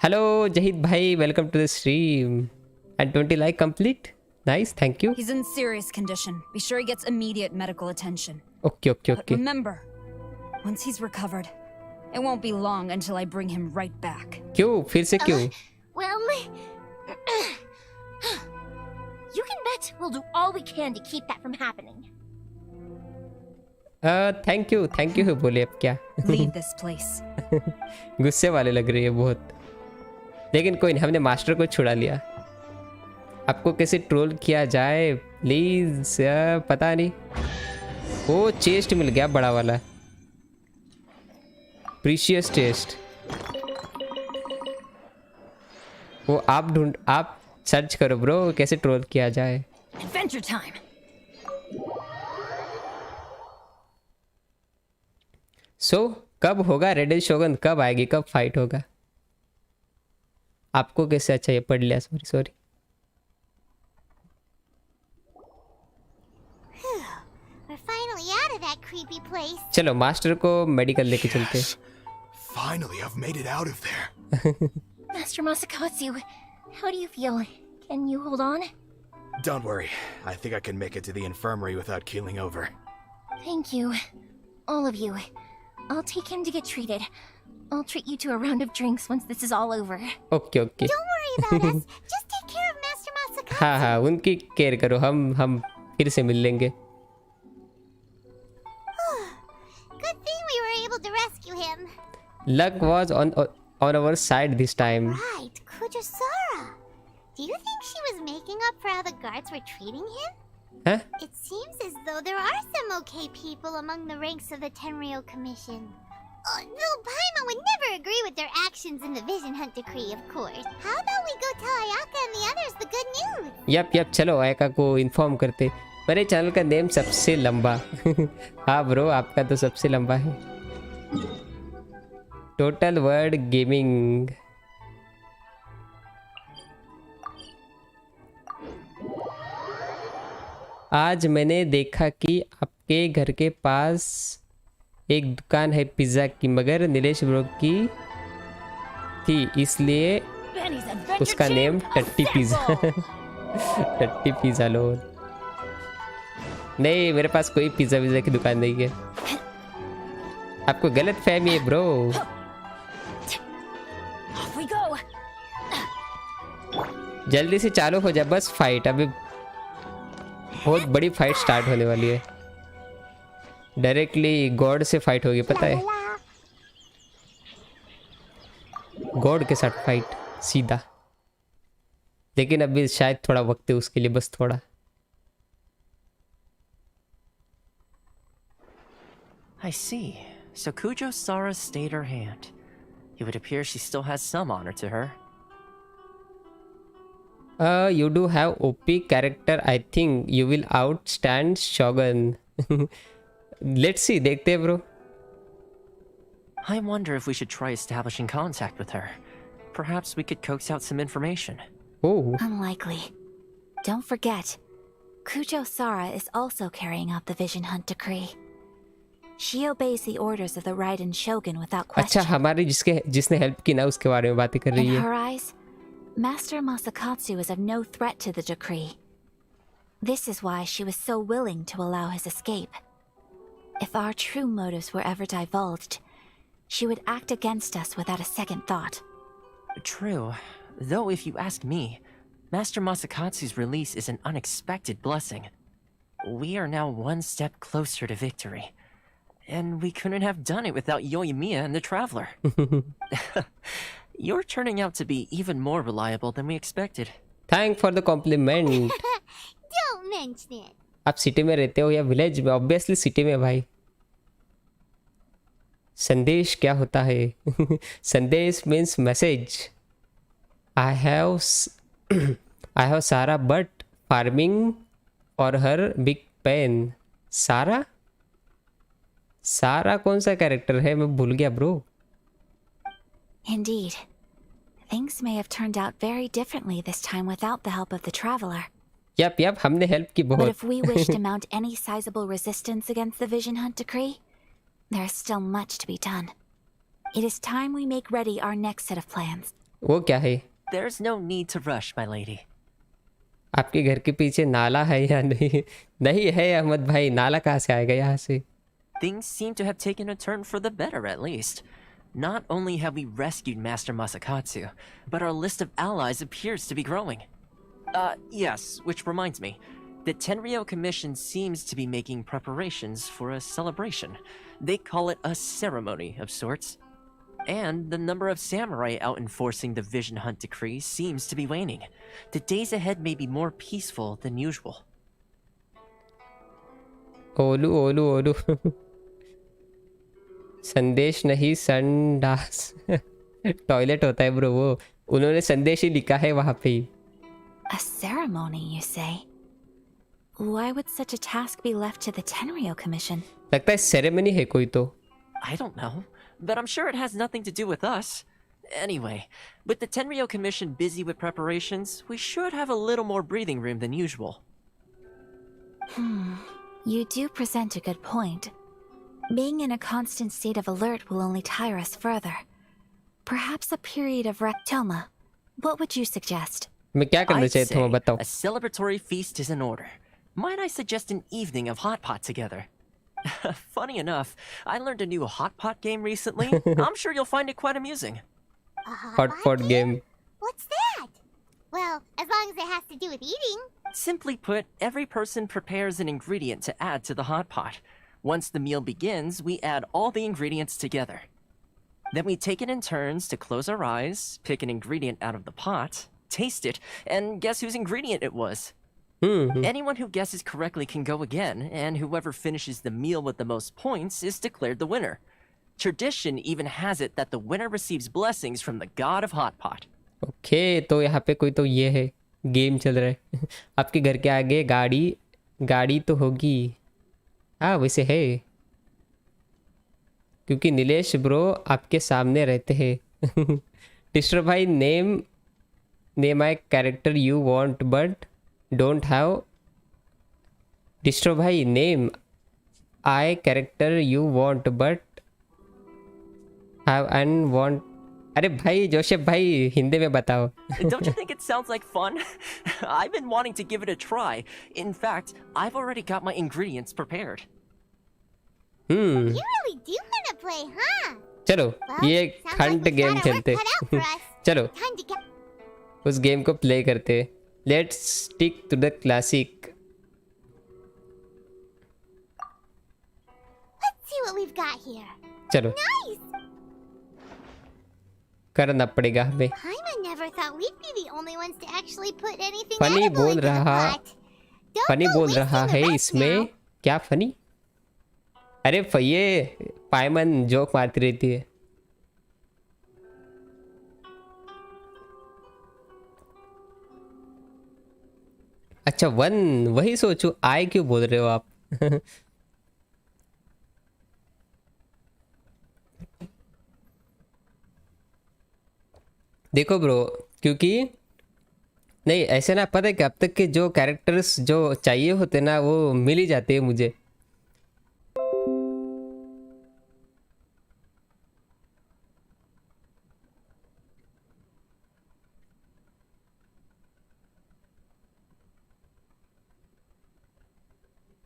[SPEAKER 3] हेलो जहीद भाई, welcome to the stream and 20 like complete. Nice, thank you.
[SPEAKER 1] He's in serious condition. Be sure he gets immediate medical attention.
[SPEAKER 3] Okay okay
[SPEAKER 1] But
[SPEAKER 3] okay.
[SPEAKER 1] remember, once he's recovered, it won't be long until I bring him right back.
[SPEAKER 3] क्यों, फिर से क्यों?
[SPEAKER 2] Well, you can bet we'll do all we can to keep that from happening.
[SPEAKER 3] Thank you बोले अब क्या.
[SPEAKER 1] Leave this place.
[SPEAKER 3] गुस्से वाले लग रही है बहुत. लेकिन कोई नहीं, हमने मास्टर को छुड़ा लिया. आपको कैसे ट्रोल किया जाए प्लीज, पता नहीं. वो चेस्ट मिल गया बड़ा वाला, प्रीशियस चेस्ट. वो आप सर्च करो ब्रो, कैसे ट्रोल किया जाए.
[SPEAKER 1] Adventure time.
[SPEAKER 3] कब होगा रेड शोगन, कब आएगी, कब फाइट होगा? आपको कैसे, अच्छा ये पढ़ लिया, sorry.
[SPEAKER 2] We're finally out of that creepy place.
[SPEAKER 3] चलो मास्टर को मेडिकल लेके चलते.
[SPEAKER 21] Finally, I've made it out of there.
[SPEAKER 2] Master Masakatsu, how do you feel? Can you hold on?
[SPEAKER 21] Don't worry. I think I can make it to the infirmary without keeling over.
[SPEAKER 2] Thank you. All of you. I'll take him to get treated. I'll treat you to a round of drinks once this is all over.
[SPEAKER 3] Okay.
[SPEAKER 2] Don't worry about us. Just take care of Master Masakatsu.
[SPEAKER 3] हाँ, उनकी care करो, हम फिर से मिल लेंगे.
[SPEAKER 2] Good thing we were able to rescue him.
[SPEAKER 3] Luck was on our side this time.
[SPEAKER 2] Right, Kujasara. Do you think she was making up for how the guards were treating him?
[SPEAKER 3] Huh?
[SPEAKER 2] It seems as though there are some okay people among the ranks of the Tenryou Commission. Though Paimon would never agree with their actions in the Vision Hunt Decree, of course. How about we go tell Ayaka and the others the good news?
[SPEAKER 3] Yep चलो Ayaka को inform करते. मेरे channel का name सबसे लंबा. हाँ bro, आपका तो सबसे लंबा है. Total word gaming. आज मैंने देखा कि आपके घर के पास एक दुकान है पिज़्ज़ा की, मगर नीलेश ब्रो की थी, इसलिए उसका नेम टट्टी पिज़्ज़ा. टट्टी पिज़्ज़ा लो. नहीं, मेरे पास कोई पिज़्ज़ा की दुकान नहीं है. आपको गलत फहमी है ब्रो.
[SPEAKER 1] Off we go.
[SPEAKER 3] जल्दी से चालू हो जाए बस फाइट. अभी बहुत बड़ी फाइट स्टार्ट होने वाली है. डायरेक्टली गॉड से फाइट होगी, पता है. गॉड के साथ फाइट सीधा. लेकिन अभी शायद थोड़ा वक्त है उसके लिए, बस थोड़ा.
[SPEAKER 6] I see. So Kujo-Sara stayed her hand. It would appear she still has some honor to her.
[SPEAKER 3] You do have OP character. I think you will outstand Shogun. Let's see, देखते हैं bro.
[SPEAKER 6] I wonder if we should try establishing contact with her. Perhaps we could coax out some information.
[SPEAKER 3] Oh.
[SPEAKER 7] Unlikely. Don't forget, Kujo-Sara is also carrying out the Vision Hunt Decree. She obeys the orders of the Raiden Shogun without question.
[SPEAKER 3] अच्छा, हमारी जिसने help की ना उसके बारे में बातें कर रही
[SPEAKER 7] In
[SPEAKER 3] है.
[SPEAKER 7] her eyes, Master Masakatsu is of no threat to the decree. This is why she was so willing to allow his escape. If our true motives were ever divulged, she would act against us without a second thought.
[SPEAKER 6] True. Though if you ask me, Master Masakatsu's release is an unexpected blessing. We are now one step closer to victory. And we couldn't have done it without Yoimiya and the Traveler. You're turning out to be even more reliable than we expected.
[SPEAKER 3] Thank for the compliment.
[SPEAKER 2] Don't mention it.
[SPEAKER 3] आप city में रहते हो या village में? Obviously city में भाई. संदेश क्या होता है? संदेश means message. I have Sara but farming for her big pain. सारा कौन सा कैरेक्टर है? मैं भूल गया bro.
[SPEAKER 7] Indeed. Things may have turned out very differently this time without the help of the Traveler.
[SPEAKER 3] Yep हमने हेल्प की बहुत.
[SPEAKER 7] But if we wish to mount any sizable resistance against the Vision Hunt Decree, there is still much to be done. It is time we make ready our next set of plans.
[SPEAKER 3] वो क्या है?
[SPEAKER 6] There's no need to rush, my lady.
[SPEAKER 3] आपके घर के पीछे नाला है या नहीं? नहीं है अहमद भाई, नाला कहाँ से आएगा यहाँ से?
[SPEAKER 6] Things seem to have taken a turn for the better, at least. Not only have we rescued Master Masakatsu, but our list of allies appears to be growing. Yes, which reminds me. The Tenryou Commission seems to be making preparations for a celebration. They call it a ceremony of sorts. And the number of samurai out enforcing the Vision Hunt decree seems to be waning. The days ahead may be more peaceful than usual.
[SPEAKER 3] ओलू ओलू ओलू संदेश नहीं संडास toilet होता है bro, वो उन्होंने संदेश ही लिखा है वहाँ पे।
[SPEAKER 7] A ceremony, you say? Why would such a task be left to the Tenryou Commission?
[SPEAKER 3] लगता है सेरेमनी है कोई तो।
[SPEAKER 6] I don't know, but I'm sure it has nothing to do with us. Anyway, with the Tenryou Commission busy with preparations, we should have a little more breathing room than usual.
[SPEAKER 7] You do present a good point. Being in a constant state of alert will only tire us further. Perhaps a period of Toma. What would you suggest?
[SPEAKER 3] मैं क्या करना चाहिए तुम्हें बताओ?
[SPEAKER 6] A celebratory feast is in order. Might I suggest an evening of hot pot together? Funny enough, I learned a new hot pot game recently. I'm sure you'll find it quite amusing.
[SPEAKER 3] Hot pot game.
[SPEAKER 2] What's that? Well, as long as it has to do with eating.
[SPEAKER 6] Simply put, every person prepares an ingredient to add to the hot pot. Once the meal begins, we add all the ingredients together. Then we take it in turns to close our eyes, pick an ingredient out of the pot, taste it, and guess whose ingredient it was. Anyone who guesses correctly can go again, and whoever finishes the meal with the most points is declared the winner. Tradition even has it that the winner receives blessings from the god of hot pot.
[SPEAKER 3] Okay तो यहाँ पे कोई तो ये है game चल रहा है आपके घर के आगे गाड़ी तो होगी। हाँ वैसे है क्योंकि नीलेश ब्रो आपके सामने रहते हैं। डिस्ट्रो भाई name I character you want but don't have. Distro भाई name I character you want but have and want. अरे भाई जोसेफ भाई हिंदी में बताओ।
[SPEAKER 6] Don't you think it sounds like fun? I've been wanting to give it a try. In fact, I've already got my ingredients prepared.
[SPEAKER 2] You really do want to play, huh?
[SPEAKER 3] चलो ये खंड game खेलते चलो उस game को play करते। Let's stick to the classic.
[SPEAKER 2] Let's see what we've got here.
[SPEAKER 3] चलो
[SPEAKER 2] Nice.
[SPEAKER 3] करना पड़ेगा हमें।
[SPEAKER 2] Paimon never thought we'd be the only ones to actually put anything
[SPEAKER 3] funny
[SPEAKER 2] edible
[SPEAKER 3] बोल
[SPEAKER 2] into the
[SPEAKER 3] रहा
[SPEAKER 2] pot. Don't
[SPEAKER 3] फनी
[SPEAKER 2] go
[SPEAKER 3] बोल
[SPEAKER 2] wasting
[SPEAKER 3] रहा
[SPEAKER 2] the
[SPEAKER 3] है
[SPEAKER 2] rest
[SPEAKER 3] इसमें
[SPEAKER 2] now.
[SPEAKER 3] क्या फनी? अरे ये पायमन जोक मारती रहती है। अच्छा वही सोचू आय क्यों बोल रहे हो आप? देखो ब्रो क्योंकि नहीं ऐसे ना पता है कि अब तक के जो कैरेक्टर्स जो चाहिए होते ना वो मिल ही जाते हैं मुझे।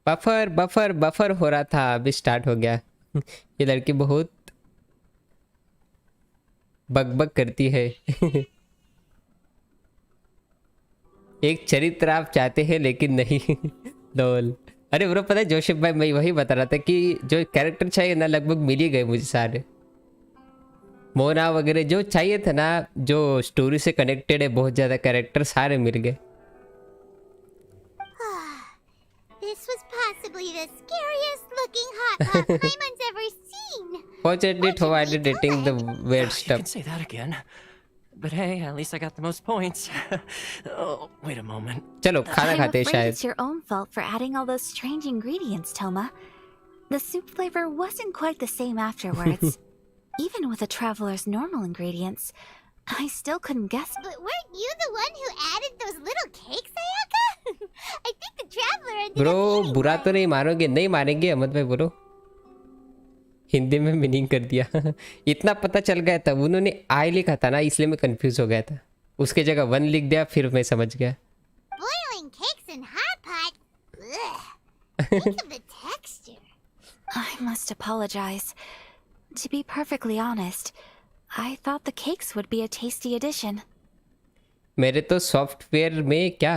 [SPEAKER 3] बफर हो रहा था अभी स्टार्ट हो गया। ये लड़की बहुत बकबक करती है। एक चरित्र आप चाहते हैं लेकिन नहीं। लोल अरे ब्रो पता है जोसेफ भाई मैं वही बता रहा था कि जो कैरेक्टर चाहिए ना लगभग मिल ही गए मुझे सारे। मोना वगैरह जो चाहिए था ना जो स्टोरी से कनेक्टेड है बहुत ज़्यादा कैरेक्टर सारे मिल गए।
[SPEAKER 2] This was possibly the scariest looking hot pot Paimon's ever seen.
[SPEAKER 3] Fortunately, avoided dating the weird
[SPEAKER 6] You
[SPEAKER 3] stuff.
[SPEAKER 6] can say that again. But hey, at least I got the most points. Oh, wait a moment.
[SPEAKER 3] चलो खाना खाते हैं
[SPEAKER 7] I'm afraid
[SPEAKER 3] शायद।
[SPEAKER 7] it's your own fault for adding all those strange ingredients, Toma. The soup flavor wasn't quite the same afterwards. Even with a traveler's normal ingredients, I still couldn't guess.
[SPEAKER 2] But weren't you the one who added those little cakes, Ayaka? I think the traveler ended
[SPEAKER 3] bro
[SPEAKER 2] up eating
[SPEAKER 3] बुरा तो नहीं मारोगे? नहीं मारेंगे अहमद भाई बोलो। हिंदी में meaning कर दिया। इतना पता चल गया था, उन्होंने आई लिखा था ना, इसलिए मैं कंफ्यूज हो गया था। उसके जगह 1 लिख दिया, फिर मैं समझ गया।
[SPEAKER 2] Boiling cakes in hot pot. Ugh. Think of the texture.
[SPEAKER 7] I must apologize. To be perfectly honest, I thought the cakes would be a tasty addition.
[SPEAKER 3] मेरे तो सॉफ्टवेयर में क्या?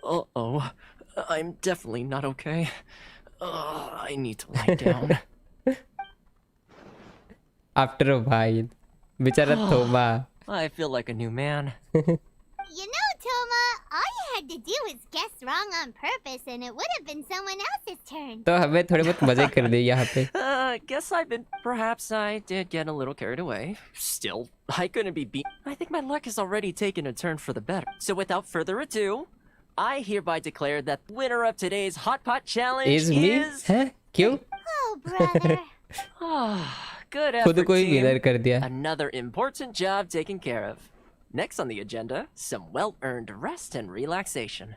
[SPEAKER 6] Uh-oh. I'm definitely not okay. I need to lie down.
[SPEAKER 3] After a while. बेचारा थोमा।
[SPEAKER 6] I feel like a new man.
[SPEAKER 2] You know, Toma, all you had to do was guess wrong on purpose and it would have been someone else's turn.
[SPEAKER 3] तो हमें थोड़े बहुत मजे कर दिए यहाँ पे।
[SPEAKER 6] Guess I've been... Perhaps I did get a little carried away. Still, I couldn't be beat. I think my luck has already taken a turn for the better. So without further ado, I hereby declare that the winner of today's Hot Pot Challenge
[SPEAKER 3] is me? हैं? क्यों?
[SPEAKER 2] Oh, brother.
[SPEAKER 6] Good
[SPEAKER 3] खुद
[SPEAKER 6] effort,
[SPEAKER 3] को ही winner
[SPEAKER 6] team.
[SPEAKER 3] कर दिया।
[SPEAKER 6] Another important job taken care of. Next on the agenda, some well-earned rest and relaxation.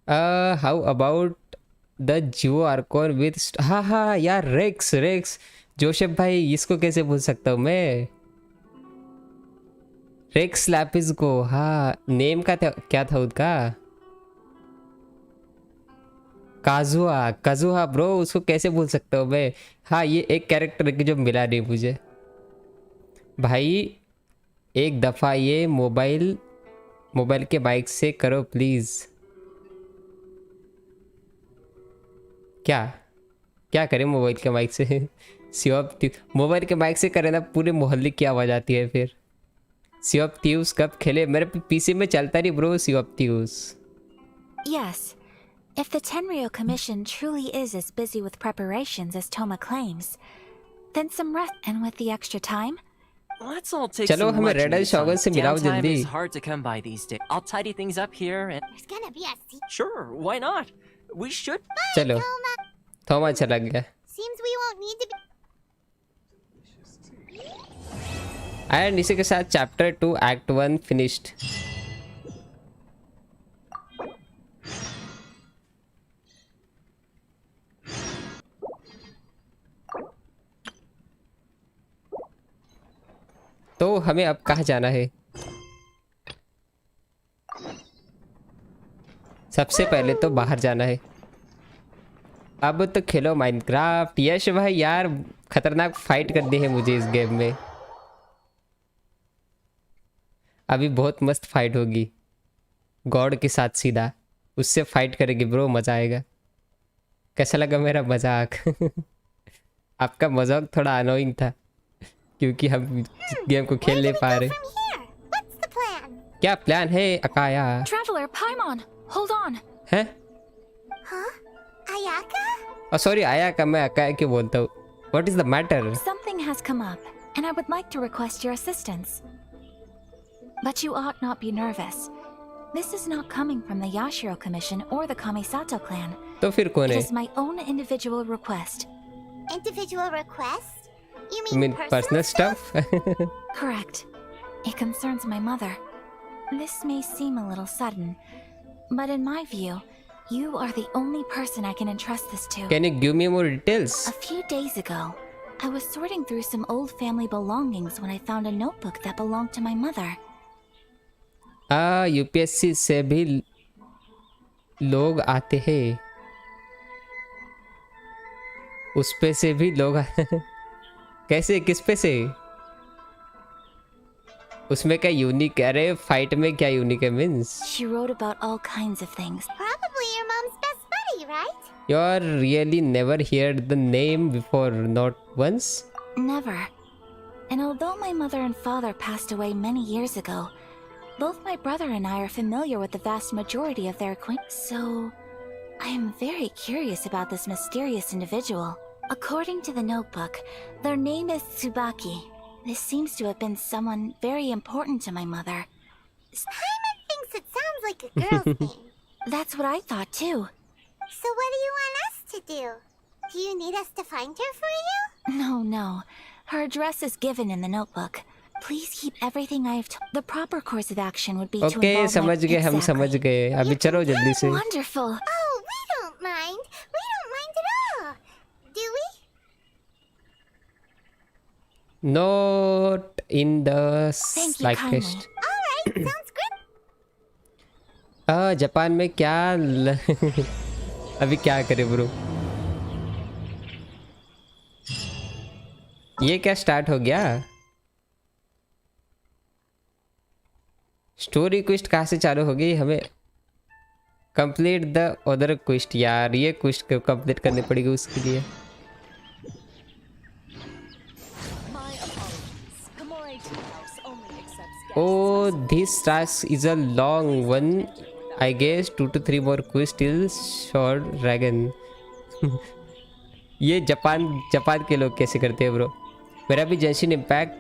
[SPEAKER 3] How about the Geo Archon with हाँ यार racks Joseph भाई, इसको कैसे भूल सकता हूँ मैं। रेक्स लैपिस को, हाँ नेम का क्या था उसका? काजुहा ब्रो, उसको कैसे भूल सकता हूँ मैं। हाँ ये एक कैरेक्टर की जो मिला नहीं मुझे भाई। एक दफ़ा ये मोबाइल के माइक से करो प्लीज़। क्या करें मोबाइल के माइक से? सियोप मोबाइल के माइक से करे ना, पूरे मोहल्ले की आवाज़ आती है फिर। सियोप थ्यूस कब खेले? मेरे पीसी में चलता नहीं bro सियोप थ्यूस।
[SPEAKER 7] Yes. If the Tenryo Commission truly is as busy with preparations as Toma claims, then some rest, and with the extra time,
[SPEAKER 6] let's all take
[SPEAKER 3] चलो
[SPEAKER 6] some
[SPEAKER 3] हमें
[SPEAKER 6] lunch
[SPEAKER 3] रेड
[SPEAKER 6] and
[SPEAKER 3] शॉगन से मिलाओ
[SPEAKER 6] downtime
[SPEAKER 3] जल्दी।
[SPEAKER 6] is hard to come by these days. I'll tidy things up here and...
[SPEAKER 2] There's gonna be a secret.
[SPEAKER 6] Sure, why not? We should...
[SPEAKER 3] चलो थोमा चला गया।
[SPEAKER 2] Seems we won't need to be.
[SPEAKER 3] And इसी के साथ chapter 2 act 1 finished. तो हमें अब कहाँ जाना है? सबसे पहले तो बाहर जाना है। अब तो खेलो माइनक्राफ्ट। यश भाई यार खतरनाक फाइट कर दी है मुझे इस गेम में। अभी बहुत मस्त फाइट होगी गॉड के साथ, सीधा उससे फाइट करेगी ब्रो, मजा आएगा। कैसा लगा मेरा मजाक? आपका मजाक थोड़ा अनोइंग था क्योंकि हम गेम को खेल नहीं पा रहे। क्या प्लान है अकाया?
[SPEAKER 7] Traveler Paimon, hold on.
[SPEAKER 3] हैं?
[SPEAKER 2] Huh? Ayaka?
[SPEAKER 3] Oh sorry आयाका, मैं अकाया क्यों बोलता हूँ? What is the matter?
[SPEAKER 7] Something has come up, and I would like to request your assistance. But you ought not be nervous. This is not coming from the Yashiro Commission or the Kamisato clan.
[SPEAKER 3] तो फिर कौन
[SPEAKER 7] It
[SPEAKER 3] है?
[SPEAKER 7] is my own individual request.
[SPEAKER 2] Individual request? You
[SPEAKER 3] You mean personal stuff?
[SPEAKER 7] Correct. It concerns my mother. This may seem a little sudden, but in my view, you are the only person I can entrust this to.
[SPEAKER 3] Can you give me more details?
[SPEAKER 7] A few days ago, I was sorting through some old family belongings when I found a notebook that belonged to my mother.
[SPEAKER 3] UPSC से भी लोग आते हैं, उस पे से भी लोग कैसे, किस पे से? उसमें क्या यूनिक है? अरे फाइट में क्या यूनिक है means?
[SPEAKER 7] She wrote about all kinds of things.
[SPEAKER 2] Probably your mom's best buddy, right?
[SPEAKER 3] You're really never heard the name before, not once?
[SPEAKER 7] Never. And although my mother and father passed away many years ago, both my brother and I are familiar with the vast majority of their acquaintances. So, I am very curious about this mysterious individual. According to the notebook, their name is Tsubaki. This seems to have been someone very important to my mother.
[SPEAKER 2] Paimon thinks it sounds like a girl's name.
[SPEAKER 7] That's what I thought too.
[SPEAKER 2] So what do you want us to do? Do you need us to find her for you?
[SPEAKER 7] No. Her address is given in the notebook. Please keep everything I have told. The proper course of action would be to
[SPEAKER 3] Okay,
[SPEAKER 7] involve
[SPEAKER 3] समझ गए, हम
[SPEAKER 7] Exactly.
[SPEAKER 3] समझ गए। अभी चलो जल्दी से।
[SPEAKER 7] Wonderful.
[SPEAKER 2] Oh, we don't mind. We don't mind at all. Do we?
[SPEAKER 3] Not in the
[SPEAKER 2] Thank you kindly.
[SPEAKER 3] slightest.
[SPEAKER 2] All right, sounds good.
[SPEAKER 3] Japan में क्या अभी क्या करे ब्रो? ये क्या स्टार्ट हो गया? स्टोरी क्वेस्ट कहाँ से चालू हो गई? हमें कंप्लीट द अदर क्वेस्ट यार, ये क्वेस्ट कंप्लीट करनी पड़ेगी उसके लिए। Oh, this task is a long one. I guess 2 to 3 more quests till short dragon. ये जापान के लोग कैसे करते हैं ब्रो? मेरा भी जेंशिन इम्पैक्ट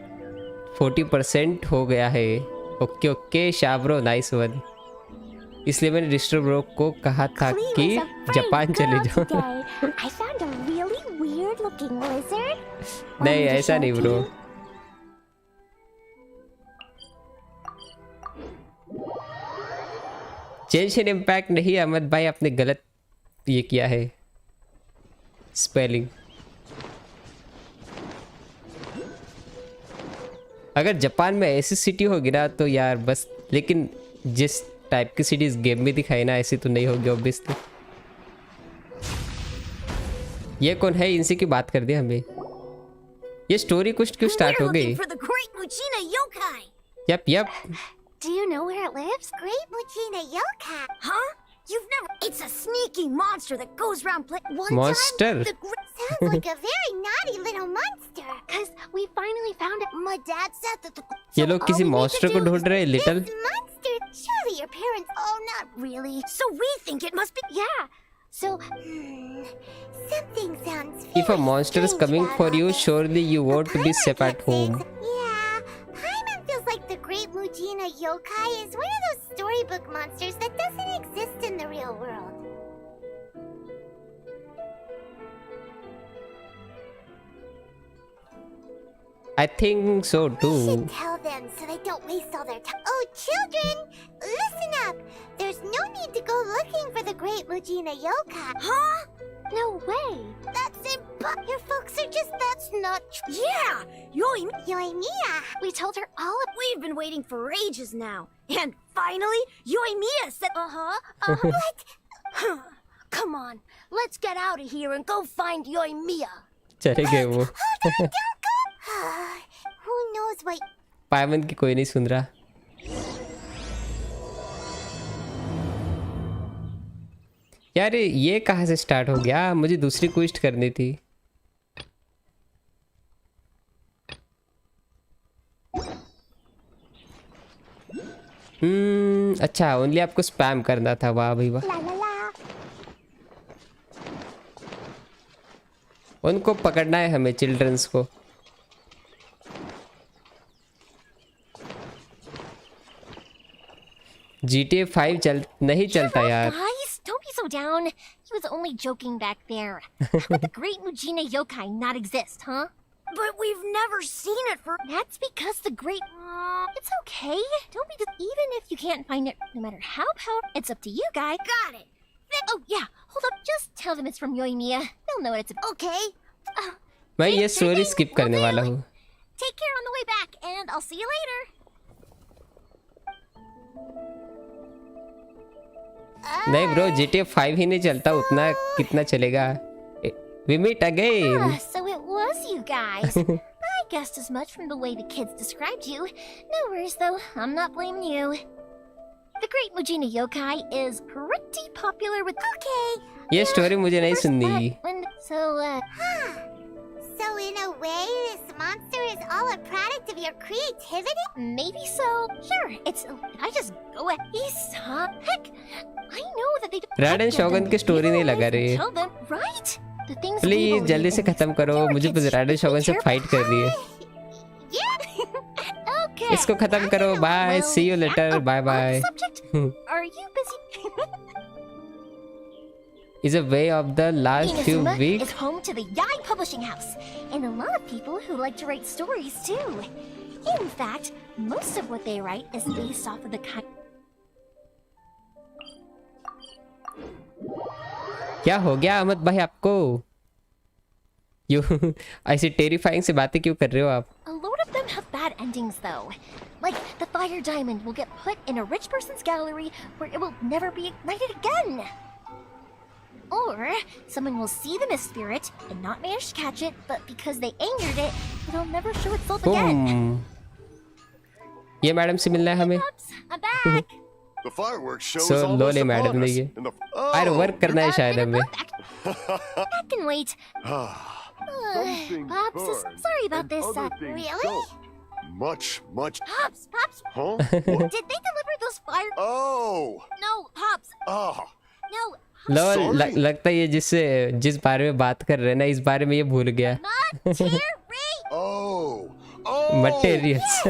[SPEAKER 3] 40% हो गया है। Okay okay Shah bro, nice one. इसलिए मैंने डिस्ट्रो ब्रो को कहा था कि जापान चले जाओ। नहीं ऐसा नहीं ब्रो। जेंशिन इम्पैक्ट नहीं अहमद भाई, आपने गलत ये किया है स्पेलिंग। अगर जापान में ऐसी सिटी होगी ना तो यार बस, लेकिन जिस टाइप की सिटीज गेम में दिखाई ना ऐसी तो नहीं होगी ऑब्वियसली। ये कौन है? इनसे की बात कर दी हमें। ये स्टोरी कुछ क्यों स्टार्ट हो गई? Yep yep.
[SPEAKER 2] Do you know where it lives? Great Mujina Yokai. Huh? You've never... It's a sneaky monster that goes around playing...
[SPEAKER 3] Monster?
[SPEAKER 2] Sounds like a very naughty little monster. Because we finally found it. My dad said that the...
[SPEAKER 3] ये लोग किसी monster को ढूंढ रहे हैं, little
[SPEAKER 2] monster. Surely your parents... Oh, not really. So we think it must be... Yeah. So... something sounds very
[SPEAKER 3] If a monster is coming for you, surely you want to be safe at home.
[SPEAKER 2] Feels like the Great Mujina Yokai is one of those storybook monsters that doesn't exist in the real world.
[SPEAKER 3] I think so too.
[SPEAKER 2] We should tell them so they don't waste all their time. Oh, children, listen up. There's no need to go looking for the Great Mujina Yokai. Huh? No way. That's impossible. Your folks are just... That's not true. Yeah! Yoimiya. We told her all of... We've been waiting for ages now. And finally, Yoimiya said... What? Come on. Let's get out of here and go find Yoimiya.
[SPEAKER 3] चले गए वो।
[SPEAKER 2] Who knows what...
[SPEAKER 3] पायमन की कोई नहीं सुन रहा। यार ये कहाँ से स्टार्ट हो गया? मुझे दूसरी क्वेस्ट करनी थी। अच्छा ओनली आपको स्पैम करना था। वाह भाई वाह। उनको पकड़ना है हमें, चिल्ड्रंस को। GTA 5 नहीं चलता यार।
[SPEAKER 4] Don't be so down. He was only joking back there. How could the Great Mujina Yokai not exist, huh?
[SPEAKER 2] But we've never seen it for...
[SPEAKER 4] That's because the Great... It's okay. Don't be... Even if you can't find it, no matter how powerful, it's up to you, guy.
[SPEAKER 2] Got it.
[SPEAKER 4] Oh, yeah. Hold up. Just tell them it's from Yoimiya. They'll know what it's about.
[SPEAKER 2] Okay.
[SPEAKER 3] मैं ये story skip करने वाला हूँ।
[SPEAKER 4] Take care on the way back, and I'll see you later.
[SPEAKER 3] नहीं bro, GTA 5 ही नहीं चलता उतना, कितना चलेगा? We meet again.
[SPEAKER 4] So it was you guys. I guessed as much from the way the kids described you. No worries though, I'm not blaming you. The Great Mujina Yokai is pretty popular with... Okay.
[SPEAKER 3] ये story मुझे नहीं सुननी।
[SPEAKER 2] So in a way, this monster is all a product of your creativity?
[SPEAKER 4] Maybe so. Sure, it's... I just go at... Heck, I know that they...
[SPEAKER 3] राडन शोगन की story नहीं लगा रही।
[SPEAKER 4] Tell them, right? The things
[SPEAKER 3] please जल्दी से खत्म करो, मुझे बस राडन शोगन से फाइट कर रही है। इसको खत्म करो। Bye, see you later. Bye bye.
[SPEAKER 4] Are you busy?
[SPEAKER 3] Is a way of the last few
[SPEAKER 4] Inazuma
[SPEAKER 3] weeks.
[SPEAKER 4] is home to the Yai Publishing House, and a lot of people who like to write stories too. In fact, most of what they write is based off of the kind.
[SPEAKER 3] क्या हो गया अहमद भाई आपको? You ऐसे terrifying से बातें क्यों कर रहे हो आप?
[SPEAKER 4] A lot of them have bad endings, though. Like, the fire diamond will get put in a rich person's gallery where it will never be ignited again. Or, someone will see the mist spirit and not manage to catch it, but because they angered it, it'll never show itself again.
[SPEAKER 3] ये madam से मिलना है हमें.
[SPEAKER 4] I'm back.
[SPEAKER 5] The fireworks show
[SPEAKER 3] So
[SPEAKER 5] is
[SPEAKER 3] लो ले
[SPEAKER 5] almost
[SPEAKER 3] madam
[SPEAKER 5] upon
[SPEAKER 3] ने
[SPEAKER 5] us.
[SPEAKER 3] ये.
[SPEAKER 5] And the-
[SPEAKER 3] fire work करना है शायद हमें.
[SPEAKER 4] That can wait. Pops, sorry about this. Really?
[SPEAKER 5] Much.
[SPEAKER 4] Pops.
[SPEAKER 5] Huh?
[SPEAKER 4] Did they deliver those fire?
[SPEAKER 5] Oh.
[SPEAKER 4] No, Pops.
[SPEAKER 5] Ah.
[SPEAKER 4] No.
[SPEAKER 3] लो लगता है ये जिस बारे में बात कर रहे हैं ना इस बारे में ये भूल गया. मटेरियल्स.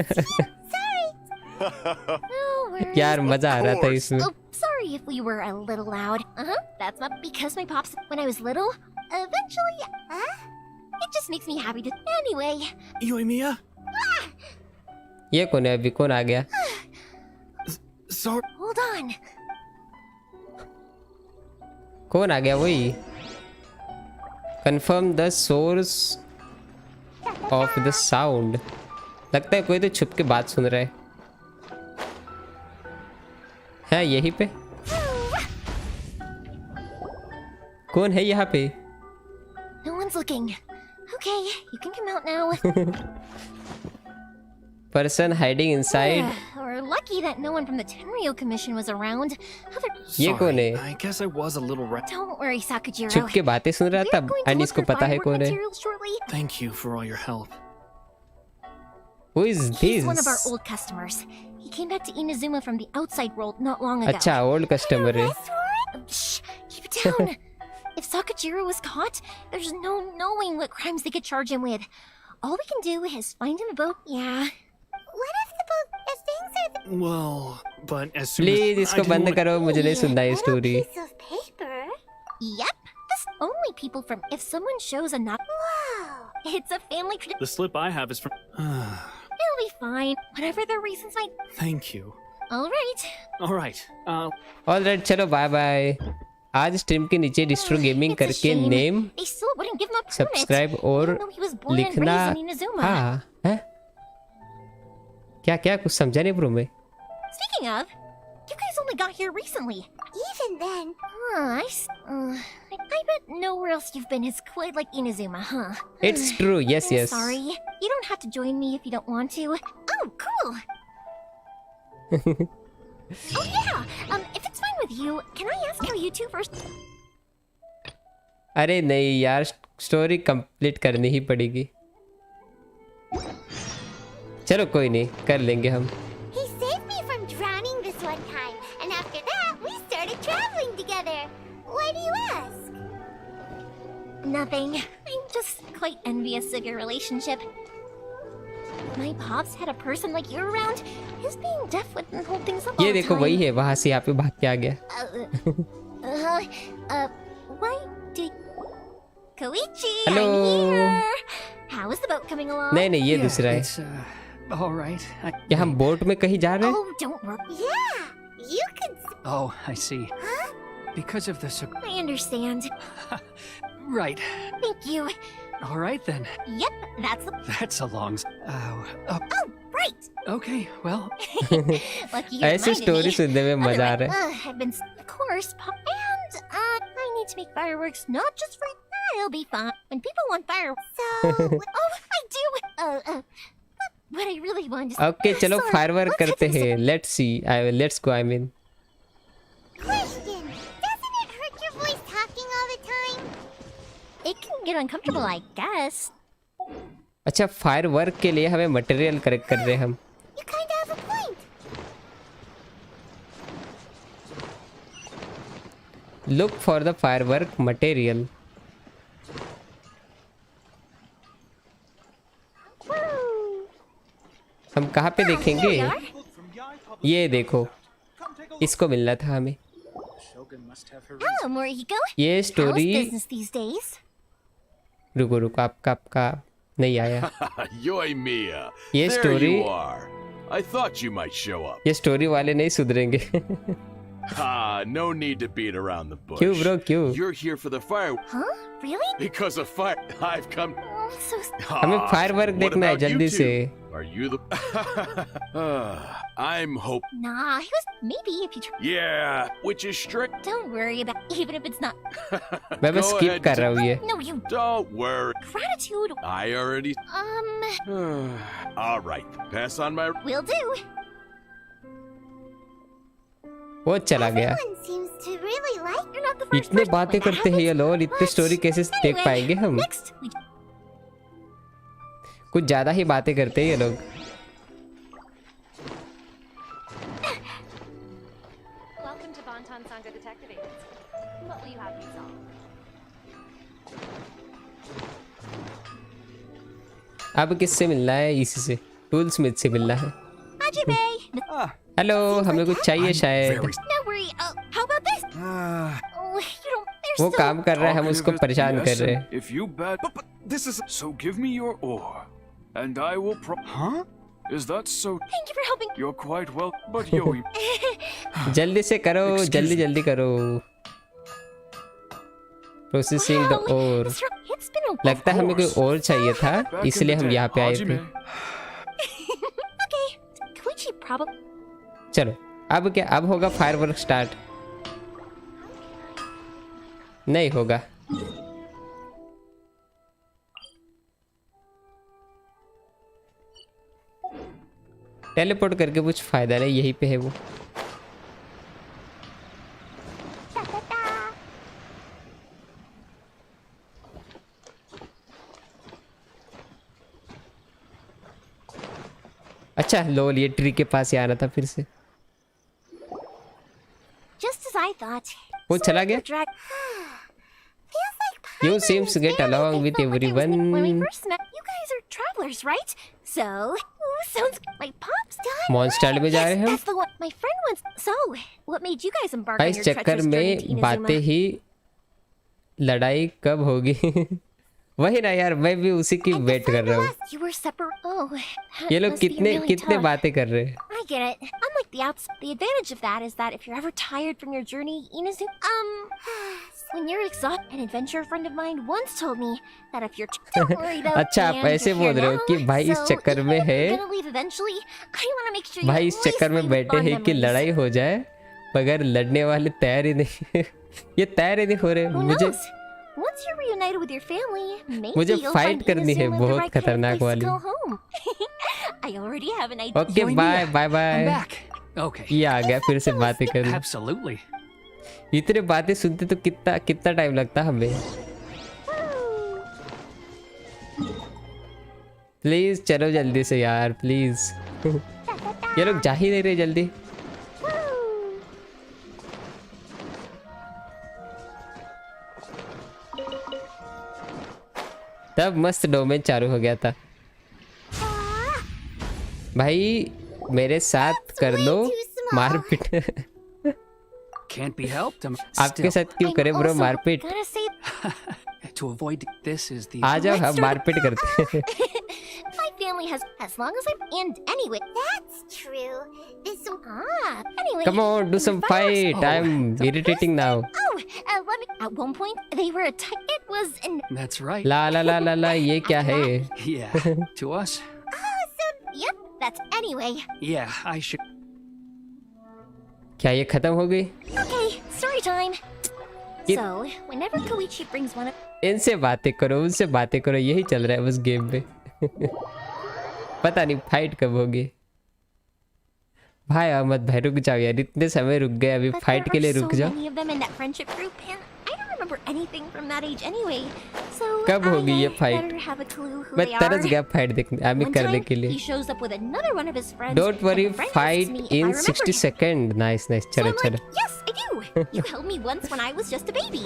[SPEAKER 3] यार मजा आ रहा था इसमें.
[SPEAKER 4] Oh, sorry if we were a little loud. That's not because my pops when I was little. Eventually, it just makes me happy to. Anyway.
[SPEAKER 13] Yoimiya?
[SPEAKER 3] ये कौन है अभी? कौन आ गया?
[SPEAKER 13] Sorry.
[SPEAKER 4] Hold on.
[SPEAKER 3] कौन आ गया? वही. Confirm the source of the sound. लगता है कोई तो छुप के बात सुन रहा है. है यहीं पे? कौन है यहाँ पे?
[SPEAKER 4] No one's looking. Okay, you can come out now.
[SPEAKER 3] Person hiding inside.
[SPEAKER 4] We're lucky that no one from the Tenryo Commission was around.
[SPEAKER 3] ये कौन है?
[SPEAKER 14] I guess I was a little
[SPEAKER 4] Don't worry, Sakajiro.
[SPEAKER 3] छुप के बातें सुन रहा था. And इसको पता है कौन है.
[SPEAKER 14] Thank you for all your help.
[SPEAKER 3] Who is
[SPEAKER 4] He's
[SPEAKER 3] this?
[SPEAKER 4] one of our old customers. He came back to Inazuma from the outside world not long ago.
[SPEAKER 3] अच्छा old customer है.
[SPEAKER 4] Shh, keep it down. If Sakajiro was caught, there's no knowing what crimes they could charge him with. All we can do is find him a boat. Yeah.
[SPEAKER 2] What if the boat is things are
[SPEAKER 14] Well, but as soon
[SPEAKER 3] Please
[SPEAKER 14] as
[SPEAKER 3] इसको बंद करो. मुझे नहीं सुनना ये story.
[SPEAKER 2] of paper?
[SPEAKER 4] Yep. This only people from if someone shows a knock.
[SPEAKER 2] Wow.
[SPEAKER 4] It's a family tradition.
[SPEAKER 14] the slip I have is from.
[SPEAKER 4] It'll be fine. Whatever their reasons might.
[SPEAKER 14] Thank you.
[SPEAKER 4] All right.
[SPEAKER 14] All right.
[SPEAKER 3] Alright चलो bye bye. आज stream के नीचे distro gaming करके name
[SPEAKER 4] They still wouldn't give him a permit.
[SPEAKER 3] Subscribe और
[SPEAKER 4] even though he was born and
[SPEAKER 3] लिखना.
[SPEAKER 4] raised in Inazuma.
[SPEAKER 3] हाँ है क्या कुछ समझा नहीं ब्रो में.
[SPEAKER 4] Speaking of, you guys only got here recently.
[SPEAKER 2] Even then.
[SPEAKER 4] I bet nowhere else you've been is quite like Inazuma, huh?
[SPEAKER 3] It's true. Yes,
[SPEAKER 4] I'm
[SPEAKER 3] yes.
[SPEAKER 4] sorry. You don't have to join me if you don't want to. Oh, cool. Oh yeah. If it's fine with you, can I ask how you two first?
[SPEAKER 3] अरे नहीं यार story complete करनी ही पड़ेगी. चलो कोई नहीं कर लेंगे हम.
[SPEAKER 2] He saved me from drowning this one time, and after that, we started traveling together. Why do you ask?
[SPEAKER 4] Nothing. I'm just quite envious of your relationship. If my pops had a person like you around, his being deaf wouldn't hold things up all
[SPEAKER 3] ये
[SPEAKER 4] the
[SPEAKER 3] देखो
[SPEAKER 4] time.
[SPEAKER 3] वही है वहां से यहाँ पे भाग के आ गया.
[SPEAKER 4] Why do... Koichi,
[SPEAKER 3] Hello.
[SPEAKER 4] I'm here. How is the boat coming along?
[SPEAKER 3] नहीं नहीं ये दूसरा है.
[SPEAKER 9] It's all right.
[SPEAKER 3] क्या हम बोट में कहीं जा रहे हैं?
[SPEAKER 4] Oh, don't worry.
[SPEAKER 2] Yeah, you could.
[SPEAKER 9] Oh, I see. Because of the
[SPEAKER 4] I understand.
[SPEAKER 9] Right.
[SPEAKER 4] Thank you.
[SPEAKER 9] All right then.
[SPEAKER 4] Yep, that's the...
[SPEAKER 9] That's a long.
[SPEAKER 4] Oh, right.
[SPEAKER 9] Okay. Well.
[SPEAKER 4] Lucky you
[SPEAKER 3] ऐसे
[SPEAKER 4] reminded
[SPEAKER 3] story
[SPEAKER 4] me.
[SPEAKER 3] सुनने में मजा आ रहा है.
[SPEAKER 4] I've been, of course, and I need to make fireworks not just for. It'll be fun when people want fireworks. So, I do. What I really want is.
[SPEAKER 3] Okay, चलो
[SPEAKER 4] Sorry,
[SPEAKER 3] firework
[SPEAKER 4] let's
[SPEAKER 3] करते
[SPEAKER 4] head to
[SPEAKER 3] हैं. Let's see. Let's go. I mean.
[SPEAKER 2] Question: doesn't it hurt your voice talking all the time?
[SPEAKER 4] It can get uncomfortable, I guess.
[SPEAKER 3] अच्छा firework के लिए हमें material collect कर रहे हैं हम.
[SPEAKER 2] You kind of have a point.
[SPEAKER 3] Look for the firework material. हम कहाँ पे देखेंगे? ये देखो इसको मिलना था हमें.
[SPEAKER 4] Hello, Morihiko.
[SPEAKER 3] ये story
[SPEAKER 4] How's business these days?
[SPEAKER 3] रुको आपका नहीं आया.
[SPEAKER 5] Yoimiya.
[SPEAKER 3] ये
[SPEAKER 5] There
[SPEAKER 3] story
[SPEAKER 5] you are. I thought you might show up.
[SPEAKER 3] ये स्टोरी वाले नहीं सुधरेंगे.
[SPEAKER 5] Ah, no need to beat around the bush.
[SPEAKER 3] क्यों bro क्यों?
[SPEAKER 5] You're here for the fire.
[SPEAKER 4] Huh? Really?
[SPEAKER 5] Because of fire, I've come.
[SPEAKER 4] Oh, so
[SPEAKER 3] हमें firework
[SPEAKER 5] What
[SPEAKER 3] देखना है
[SPEAKER 5] about you
[SPEAKER 3] जल्दी
[SPEAKER 5] two?
[SPEAKER 3] से.
[SPEAKER 5] Are you the? I'm hope.
[SPEAKER 4] nah, he was maybe if you try.
[SPEAKER 5] Yeah, which is strict.
[SPEAKER 4] Don't worry about even if it's not.
[SPEAKER 3] मैं बस
[SPEAKER 5] Go
[SPEAKER 3] skip
[SPEAKER 5] ahead,
[SPEAKER 3] कर रहा हूँ ये.
[SPEAKER 4] No, you
[SPEAKER 5] Don't worry.
[SPEAKER 4] gratitude.
[SPEAKER 5] I already. All right, pass on my.
[SPEAKER 4] Will do.
[SPEAKER 3] वो चला गया.
[SPEAKER 4] Seems to really like. You're not the first
[SPEAKER 3] इतने बातें करते हैं ये लोग, इतने स्टोरी कैसे देख पाएंगे हम? कुछ ज्यादा ही बातें करते हैं ये लोग.
[SPEAKER 15] Welcome to Bonton Sangha Detective Agency. What will you have me solve?
[SPEAKER 3] अब किससे मिलना है? इसी से, टूल स्मिथ से मिलना है. हेलो, हमें कुछ चाहिए शायद.
[SPEAKER 4] No worry. How about this? Oh, you don't.
[SPEAKER 3] वो काम कर रहा है, हम उसको परेशान कर रहे हैं.
[SPEAKER 10] If you bet. But this is. So give me your ore, and I will Huh? Is that so?
[SPEAKER 4] Thank you for helping.
[SPEAKER 10] You're quite well, but Yoi.
[SPEAKER 3] जल्दी से करो, जल्दी जल्दी करो. Processing the ore. लगता है हमें कोई और चाहिए था, इसलिए हम यहाँ पे आए थे. चलो, अब क्या? अब होगा फायरवर्क स्टार्ट? नहीं होगा. टेलीपोर्ट करके कुछ फायदा नहीं, यहीं पे है वो. अच्छा लोल, ये ट्री के पास ही आना था फिर से.
[SPEAKER 4] Just as I thought.
[SPEAKER 3] वो चला गया. You seems to get along with everyone.
[SPEAKER 4] When we first met, you guys are travelers, right? So, sounds my pop's done.
[SPEAKER 3] Monster में जा रहे हैं हम.
[SPEAKER 4] That's the one my friend wants. So, what made you guys embark on
[SPEAKER 3] इस
[SPEAKER 4] your
[SPEAKER 3] चक्कर
[SPEAKER 4] treacherous journey to
[SPEAKER 3] में
[SPEAKER 4] Inazuma?
[SPEAKER 3] बातें ही, लड़ाई कब होगी? वही ना यार, मैं भी उसी की वेट कर रहा हूँ.
[SPEAKER 4] You were separate. Oh,
[SPEAKER 3] ये लोग कितने कितने बातें कर रहे हैं.
[SPEAKER 4] I get it. Unlike the the advantage of that is that if you're ever tired from your journey, Inazuma, when you're exhausted, an adventurer friend of mine once told me that if you're don't worry though.
[SPEAKER 3] अच्छा, आप ऐसे बोल रहे हो कि भाई इस चक्कर में है, भाई इस चक्कर में बैठे हैं कि लड़ाई हो जाए, मगर लड़ने वाले तैयार ही नहीं. ये तैयार ही नहीं हो रहे.
[SPEAKER 4] Once you're reunited with your family, maybe
[SPEAKER 3] मुझे
[SPEAKER 4] you'll
[SPEAKER 3] फाइट
[SPEAKER 4] find
[SPEAKER 3] करनी है,
[SPEAKER 4] Inazuma the
[SPEAKER 3] बहुत
[SPEAKER 4] right kind of
[SPEAKER 3] खतरनाक
[SPEAKER 4] place to
[SPEAKER 3] वाली.
[SPEAKER 4] go home. I already have an idea.
[SPEAKER 3] Okay bye bye bye.
[SPEAKER 9] Okay.
[SPEAKER 3] ये आ गया फिर से बातें करने.
[SPEAKER 9] Absolutely.
[SPEAKER 3] इतने बातें सुनते तो कितना कितना टाइम लगता हमें. प्लीज चलो जल्दी से यार, प्लीज. ये लोग जा ही नहीं रहे जल्दी. तब मस्त डोमेन चालू हो गया था. भाई मेरे साथ कर लो मारपीट.
[SPEAKER 9] Can't be helped.
[SPEAKER 3] आपके साथ क्यों करें ब्रो मारपीट?
[SPEAKER 9] To avoid this is the.
[SPEAKER 3] आ जाओ, हम मारपीट करते हैं.
[SPEAKER 4] My family has as long as I'm in anyway. That's true. This anyway.
[SPEAKER 3] Come on, do some fight. I'm irritating now.
[SPEAKER 4] Let me. At one point, they were a it was an.
[SPEAKER 9] That's right.
[SPEAKER 3] ला ला ला ला ला, ये क्या है?
[SPEAKER 9] Yeah. To us.
[SPEAKER 4] Yep. That's anyway.
[SPEAKER 9] Yeah, I should.
[SPEAKER 3] क्या ये खत्म हो गई?
[SPEAKER 4] Okay, story time. So, whenever Koichi brings one up.
[SPEAKER 3] इनसे बातें करो, उनसे बातें करो, यही चल रहा है बस गेम में. पता नहीं फाइट कब होगी. भाई अहमद भाई रुक जाओ यार, इतने समय रुक गए, अभी फाइट के लिए रुक जाओ. कब होगी ये फाइट? मैं तरस गया फाइट देखने करने के लिए. Don't worry, fight in 60 second. Nice nice, चलो चलो.
[SPEAKER 4] You held me once when I was just a baby.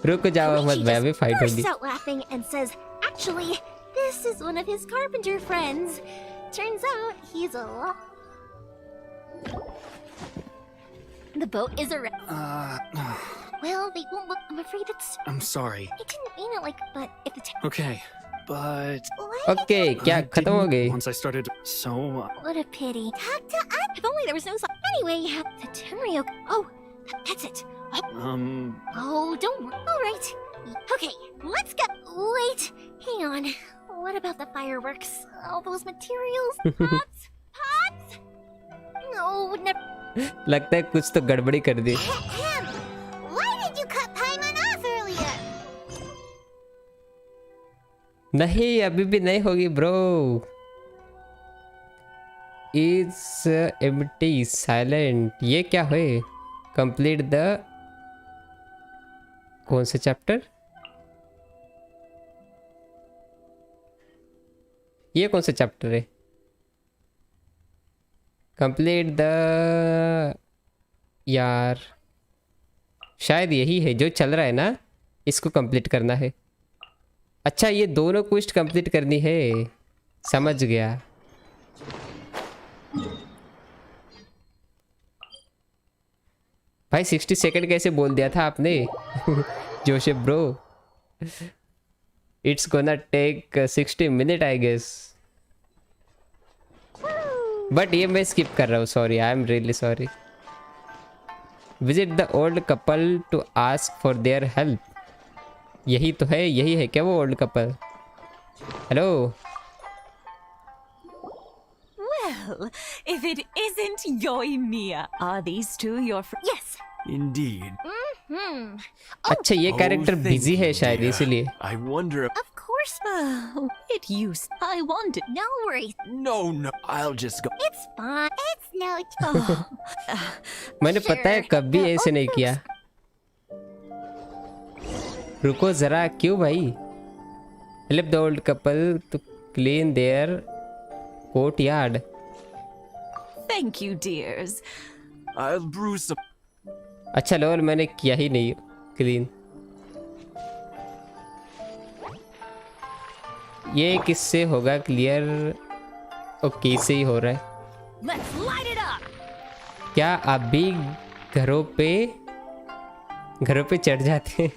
[SPEAKER 3] रुक जाओ अहमद भाई, अभी फाइट होगी.
[SPEAKER 4] Bursts out laughing and says, "Actually, this is one of his carpenter friends. Turns out he's a lot." The boat is a wreck. Well, they won't look. I'm afraid it's.
[SPEAKER 22] I'm sorry.
[SPEAKER 4] I didn't mean it like, but if the.
[SPEAKER 22] Okay, but.
[SPEAKER 3] Okay, क्या खत्म हो गई?
[SPEAKER 22] Once I started, so.
[SPEAKER 4] What a pity. If only there was no. Anyway, the Tenryok. Oh, That's it. Oh, don't worry. All right. Okay, let's go. Wait, hang on. What about the fireworks? All those materials? Pots? Pots? No, never.
[SPEAKER 3] लगता है कुछ तो गड़बड़ी कर दी.
[SPEAKER 4] Why did you cut Paimon off earlier?
[SPEAKER 3] नहीं, अभी भी नहीं होगी ब्रो. It's empty, silent. ये क्या है? Complete the कौन सा चैप्टर? ये कौन सा चैप्टर है? Complete the यार शायद यही है जो चल रहा है ना. इसको कंप्लीट करना है. अच्छा, ये दोनों क्वेस्ट कंप्लीट करनी है. समझ गया. भाई 60 सेकंड कैसे बोल दिया था आपने? Joshe bro, it's gonna take 60 minute I guess. But ये मैं स्किप कर रहा हूँ. Sorry, I am really sorry. Visit the old couple to ask for their help. यही तो है, यही है क्या वो old couple? Hello.
[SPEAKER 11] Well, if it isn't Yoimiya, are these two your friends?
[SPEAKER 4] Yes.
[SPEAKER 21] Indeed.
[SPEAKER 3] अच्छा, ये कैरेक्टर बिजी है शायद इसलिए.
[SPEAKER 21] I wonder.
[SPEAKER 4] Of course.
[SPEAKER 11] Oh, it used. I wanted.
[SPEAKER 4] No worries.
[SPEAKER 21] No, I'll just go.
[SPEAKER 4] It's fine. It's no.
[SPEAKER 3] मैंने पता है कभी ऐसे नहीं किया. रुको जरा, क्यों भाई? Help the old couple to clean their courtyard.
[SPEAKER 11] Thank you, dears.
[SPEAKER 21] I'll brew some.
[SPEAKER 3] अच्छा लोल, मैंने किया ही नहीं क्लीन. ये किससे होगा क्लियर? ओके, से ही हो रहा है.
[SPEAKER 11] Let's light it up.
[SPEAKER 3] क्या आप भी घरों पे चढ़ जाते हैं?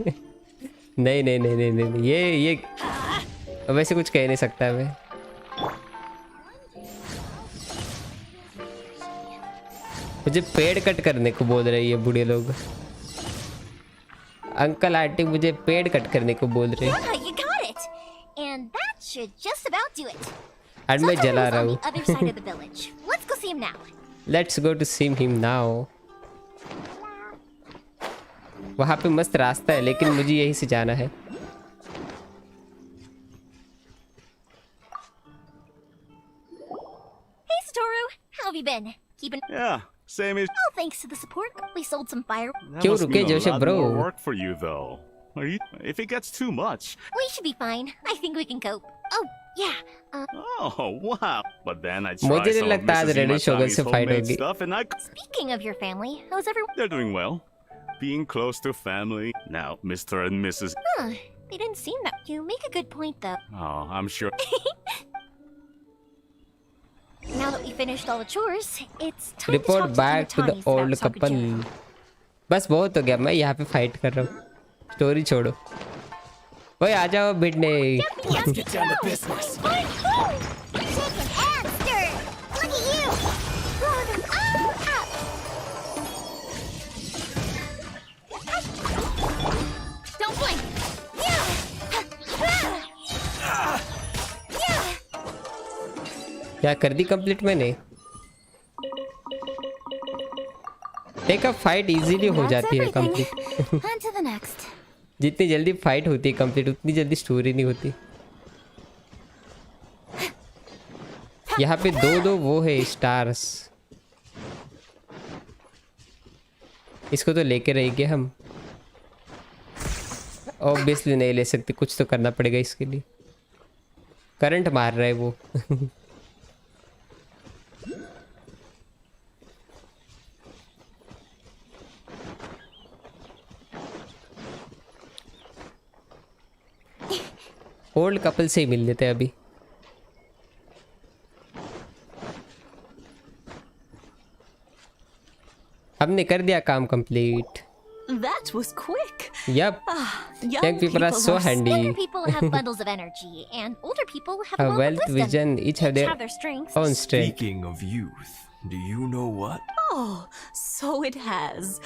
[SPEAKER 3] नहीं नहीं नहीं नहीं नहीं, ये वैसे कुछ कह नहीं सकता मैं. मुझे पेड़ कट करने को बोल रहे हैं बूढ़े लोग. अंकल आंटी मुझे पेड़ कट करने को बोल रहे हैं.
[SPEAKER 4] You got it. And that should just about do it.
[SPEAKER 3] और मैं जला रहा हूँ.
[SPEAKER 4] On the other side of the village. Let's go see him now.
[SPEAKER 3] Let's go to see him now. वहाँ पे मस्त रास्ता है, लेकिन मुझे यहीं से जाना है.
[SPEAKER 4] Hey Satoru, how have you been? Keeping?
[SPEAKER 12] Yeah, same as.
[SPEAKER 4] Oh, thanks to the support, we sold some fire.
[SPEAKER 12] That must mean a lot more work for you, though. Are you? If it gets too much.
[SPEAKER 4] We should be fine. I think we can cope. Oh, yeah.
[SPEAKER 12] Oh wow! But then I tried
[SPEAKER 3] मुझे नहीं
[SPEAKER 12] some of
[SPEAKER 3] लगता आज
[SPEAKER 12] Mrs.
[SPEAKER 3] Ready शोगन
[SPEAKER 12] Imatani's
[SPEAKER 3] से fight
[SPEAKER 12] homemade
[SPEAKER 3] होगी.
[SPEAKER 12] stuff, and I.
[SPEAKER 4] Speaking of your family, how's everyone?
[SPEAKER 12] They're doing well. Being close to family. Now, Mr. and Mrs.
[SPEAKER 4] Huh? They didn't seem that. You make a good point, though.
[SPEAKER 12] Oh, I'm sure.
[SPEAKER 4] Now that we finished all the chores, it's time to
[SPEAKER 3] Report
[SPEAKER 4] talk
[SPEAKER 3] back to the old couple. बस बहुत हो गया, मैं यहाँ पे fight कर रहा हूँ. स्टोरी छोड़ो. ओए आ जाओ भिड़ने.
[SPEAKER 4] Let's get down to business. Look at you. Blow them all up. Don't blink.
[SPEAKER 3] क्या कर दी कंप्लीट मैंने? एक फाइट इजीली हो जाती है complete.
[SPEAKER 4] On to the next.
[SPEAKER 3] जितनी जल्दी फाइट होती है कंप्लीट, उतनी जल्दी स्टोरी नहीं होती. यहाँ पे दो वो है स्टार्स. इसको तो लेके रहेंगे हम. ऑब्वियसली नहीं ले सकते, कुछ तो करना पड़ेगा इसके लिए. करंट मार रहा है वो. ओल्ड कपल से ही मिल लेते हैं अभी. हमने कर दिया काम complete.
[SPEAKER 11] That was quick.
[SPEAKER 3] Yep. Young people are so handy.
[SPEAKER 4] Younger people have bundles of energy, and older people have
[SPEAKER 3] A
[SPEAKER 4] a
[SPEAKER 3] wealth,
[SPEAKER 4] wisdom.
[SPEAKER 3] vision, each have their
[SPEAKER 4] strengths.
[SPEAKER 3] own strength.
[SPEAKER 21] Speaking of youth, do you know what?
[SPEAKER 11] Oh, so it has.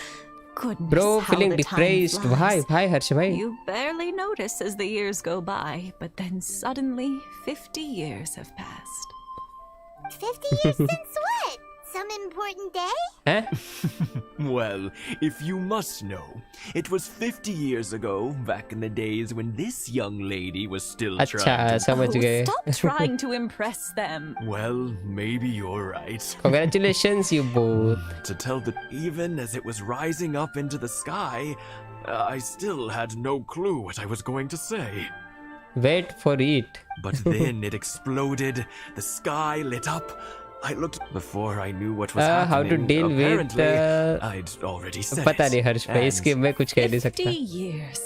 [SPEAKER 11] Goodness,
[SPEAKER 3] Bro,
[SPEAKER 11] how
[SPEAKER 3] feeling
[SPEAKER 11] the time
[SPEAKER 3] depressed.
[SPEAKER 11] flies.
[SPEAKER 3] Why, Harsh bhai?
[SPEAKER 11] You barely notice as the years go by, but then suddenly 50 years have passed.
[SPEAKER 2] 50 years since what? Some important day?
[SPEAKER 8] Well, if you must know, it was 50 years ago, back in the days when this young lady was still
[SPEAKER 3] अच्छा,
[SPEAKER 8] trying to...
[SPEAKER 3] समझ गए.
[SPEAKER 11] Stop trying to impress them.
[SPEAKER 8] Well, maybe you're right.
[SPEAKER 3] Congratulations, you both.
[SPEAKER 8] To tell the... Even as it was rising up into the sky, I still had no clue what I was going to say.
[SPEAKER 3] Wait for it.
[SPEAKER 8] But then it exploded, the sky lit up. I looked before I knew what was happening.
[SPEAKER 3] How to deal with
[SPEAKER 8] I'd already said
[SPEAKER 3] पता नहीं हर्ष भाई, इसके मैं कुछ कह नहीं सकता.
[SPEAKER 11] 50 years.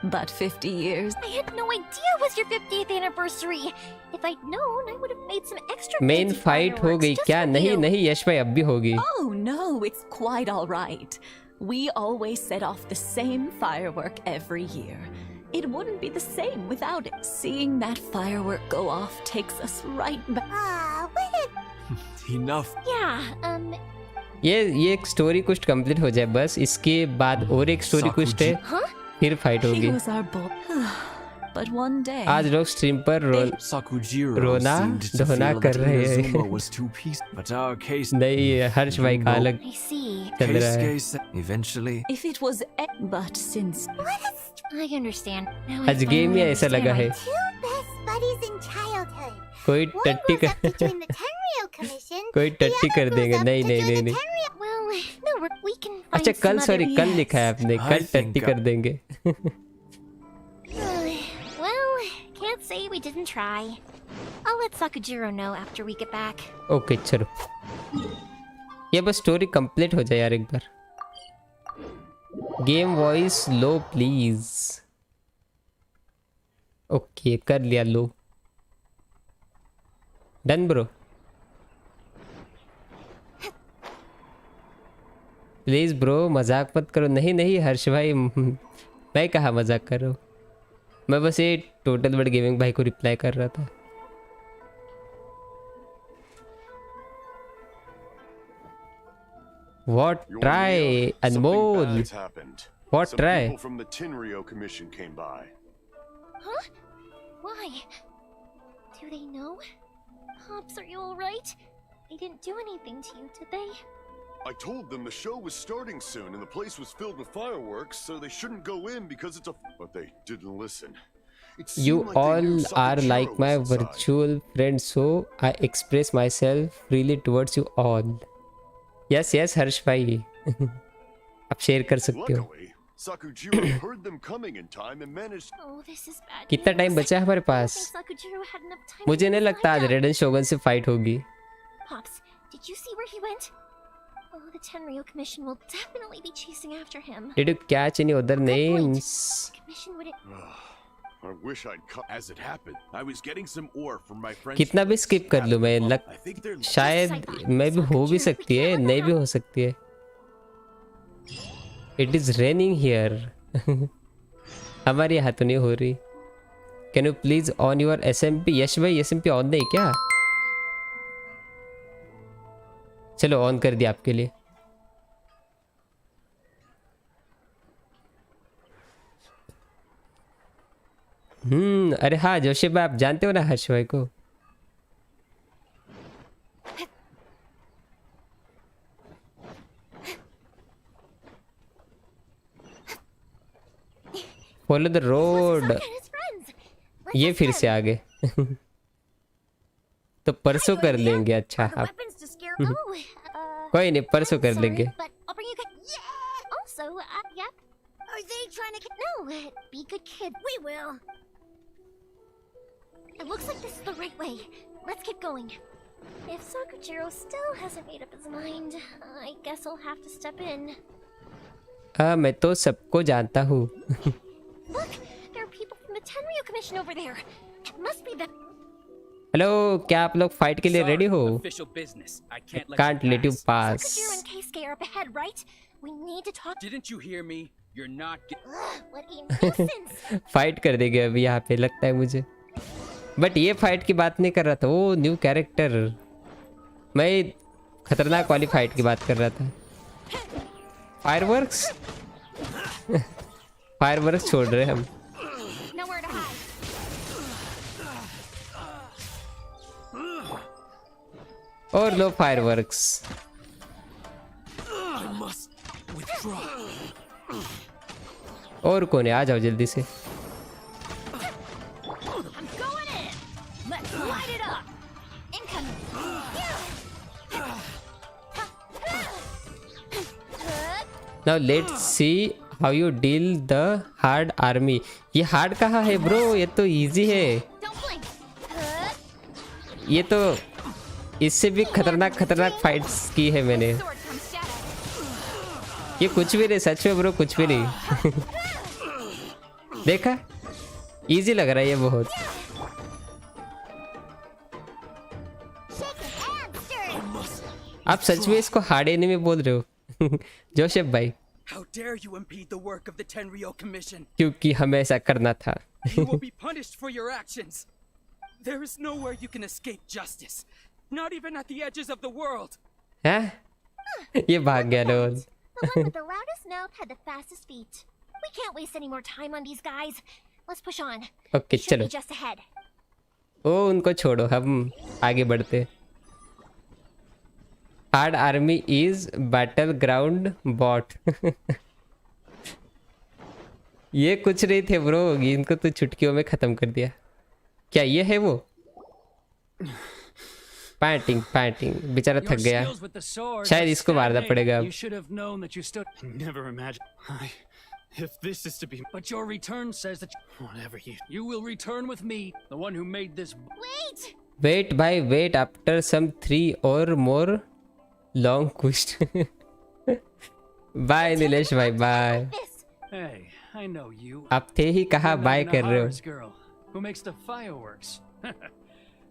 [SPEAKER 11] But 50 years.
[SPEAKER 4] I had no idea it was your 50th anniversary. If I'd known, I would have made some extra.
[SPEAKER 3] Main fight हो गई क्या? नहीं नहीं यश भाई, अब भी होगी.
[SPEAKER 11] Oh no, it's quite all right. We always set off the same firework every year. It wouldn't be the same without it. Seeing that firework go off takes us right back.
[SPEAKER 8] Enough.
[SPEAKER 4] Yeah,
[SPEAKER 3] ये एक story कुछ complete हो जाए बस, इसके बाद और एक स्टोरी कुछ है, फिर फाइट होगी.
[SPEAKER 11] He was our boy. But one day
[SPEAKER 3] आज लोग स्ट्रीम पर रोना धोना कर रहे हैं. नहीं, हर्ष भाई का अलग चल रहा है.
[SPEAKER 8] Eventually.
[SPEAKER 11] If it was but since
[SPEAKER 4] I understand. Now
[SPEAKER 3] आज गेम में ऐसा लगा है.
[SPEAKER 2] Buddies in childhood.
[SPEAKER 3] कोई टट्टी कर कोई टट्टी कर देंगे. नहीं नहीं नहीं नहीं.
[SPEAKER 4] Well, no, we can find
[SPEAKER 3] अच्छा कल,
[SPEAKER 4] some
[SPEAKER 3] सॉरी
[SPEAKER 4] other-
[SPEAKER 3] कल लिखा है आपने, कल टट्टी कर देंगे.
[SPEAKER 4] Well, can't say we didn't try. I'll let Sakujiro know after we get back.
[SPEAKER 3] Okay चलो, ये बस स्टोरी कंप्लीट हो जाए यार एक बार. Game voice low please. Okay कर लिया लो. Done bro. प्लीज ब्रो मजाक मत करो. नहीं नहीं हर्ष भाई, मैं कहाँ मजाक कर रहा हूँ. मैं बस ये टोटल वर्ड गेमिंग भाई को रिप्लाई कर रहा था. What try Anmol? What
[SPEAKER 16] Some
[SPEAKER 3] try?
[SPEAKER 16] people from the Tenryou Commission came by.
[SPEAKER 4] Huh? Why? Do they know? Pops, are you alright? They didn't do anything to you, did they?
[SPEAKER 16] I told them the show was starting soon and the place was filled with fireworks, so they shouldn't go in because it's a... But they didn't listen.
[SPEAKER 3] You all are like my virtual friends, so I express myself freely towards you all. Yes, yes, हर्ष भाई. आप share कर सकते हो.
[SPEAKER 16] Sakujiro heard them coming in time and managed...
[SPEAKER 4] Oh, this is bad.
[SPEAKER 3] कितना time बचा है हमारे पास?
[SPEAKER 4] Sakujiro had enough time.
[SPEAKER 3] मुझे नहीं लगता आज रेड एंड शोगन से फाइट होगी.
[SPEAKER 4] Pops, did you see where he went? Oh, the Tenryou Commission will definitely be chasing after him.
[SPEAKER 3] Did you catch any other names?
[SPEAKER 4] Commission would it...
[SPEAKER 16] I wish I'd come as it happened. I was getting some ore from my friends.
[SPEAKER 3] कितना भी skip कर लूँ मैं, शायद मैं भी हो भी सकती है, नहीं भी हो सकती है. It is raining here. हमारे यहाँ तो नहीं हो रही. Can you please on your SMP? यश भाई SMP ऑन नहीं क्या? चलो ऑन कर दिया आपके लिए. अरे हाँ जोशी भाई, आप जानते हो ना हर्ष भाई को. Follow the road. ये फिर से आ गए. तो परसों कर लेंगे. अच्छा आप कोई नहीं, परसों कर लेंगे.
[SPEAKER 4] Also, yep. Are they trying to... No, be good kid. We will. It looks like this is the right way. Let's keep going. If Sakujiro still hasn't made up his mind, I guess I'll have to step in.
[SPEAKER 3] मैं तो सबको जानता हूँ.
[SPEAKER 4] Look, there are people from the Tenryou Commission over there. It must be them.
[SPEAKER 3] Hello, क्या आप लोग fight के लिए रेडी हो?
[SPEAKER 14] Official business. I
[SPEAKER 3] Can't let you pass.
[SPEAKER 4] Sakujiro and Keisuke are up ahead, right? We need to talk.
[SPEAKER 14] Didn't you hear me? You're not.
[SPEAKER 4] What a nuisance.
[SPEAKER 3] Fight कर देंगे अभी यहाँ पे, लगता है मुझे. बट ये फाइट की बात नहीं कर रहा था. वो न्यू कैरेक्टर, मैं खतरनाक वाली फाइट की बात कर रहा था. फायरवर्क्स फायरवर्क्स छोड़ रहे हम।
[SPEAKER 4] Nowhere to hide.
[SPEAKER 3] और लो फायरवर्क्स।
[SPEAKER 9] I must withdraw.
[SPEAKER 3] और कौन है, आ जाओ जल्दी से।
[SPEAKER 4] I'm going in. Let's light it up. Incoming.
[SPEAKER 3] Now let's see how you deal the hard army. ये हार्ड कहाँ है ब्रो, ये तो इजी है। ये तो इससे भी खतरनाक फाइट्स की है मैंने। ये कुछ भी नहीं, सच में ब्रो कुछ भी नहीं। देखा, इजी लग रहा है ये बहुत। आप सच में इसको हार्ड एनिमी बोल रहे हो जोसेफ भाई?
[SPEAKER 17] How dare you impede the work of the Tenryou Commission?
[SPEAKER 3] क्योंकि हमें ऐसा करना था।
[SPEAKER 17] You will be punished for your actions. There is nowhere you can escape justice, not even at the edges of the world.
[SPEAKER 3] हैं? ये भाग गया लोग।
[SPEAKER 4] The one with the loudest mouth had the fastest feet. We can't waste any more time on these guys. Let's push on.
[SPEAKER 3] Okay
[SPEAKER 4] Should
[SPEAKER 3] चलो।
[SPEAKER 4] be just ahead.
[SPEAKER 3] ओ उनको छोड़ो, हम आगे बढ़ते। Hard army is battle ground bot. ये कुछ नहीं थे ब्रो, इनको तो चुटकियों में खत्म कर दिया। क्या ये है वो? पैंटिंग बेचारा थक गया, शायद इसको मारना पड़ेगा अब।
[SPEAKER 9] You should have known that you stood. Never imagined. If this is to be, but your return says that whatever you will return with me, the one who made this.
[SPEAKER 4] Wait.
[SPEAKER 3] Wait after some 3 or more long quest. Bye Nilesh भाई, bye.
[SPEAKER 9] Hey, I know you.
[SPEAKER 3] आप थे ही कहाँ bye कर रहे हो?
[SPEAKER 9] Girl who makes the fireworks.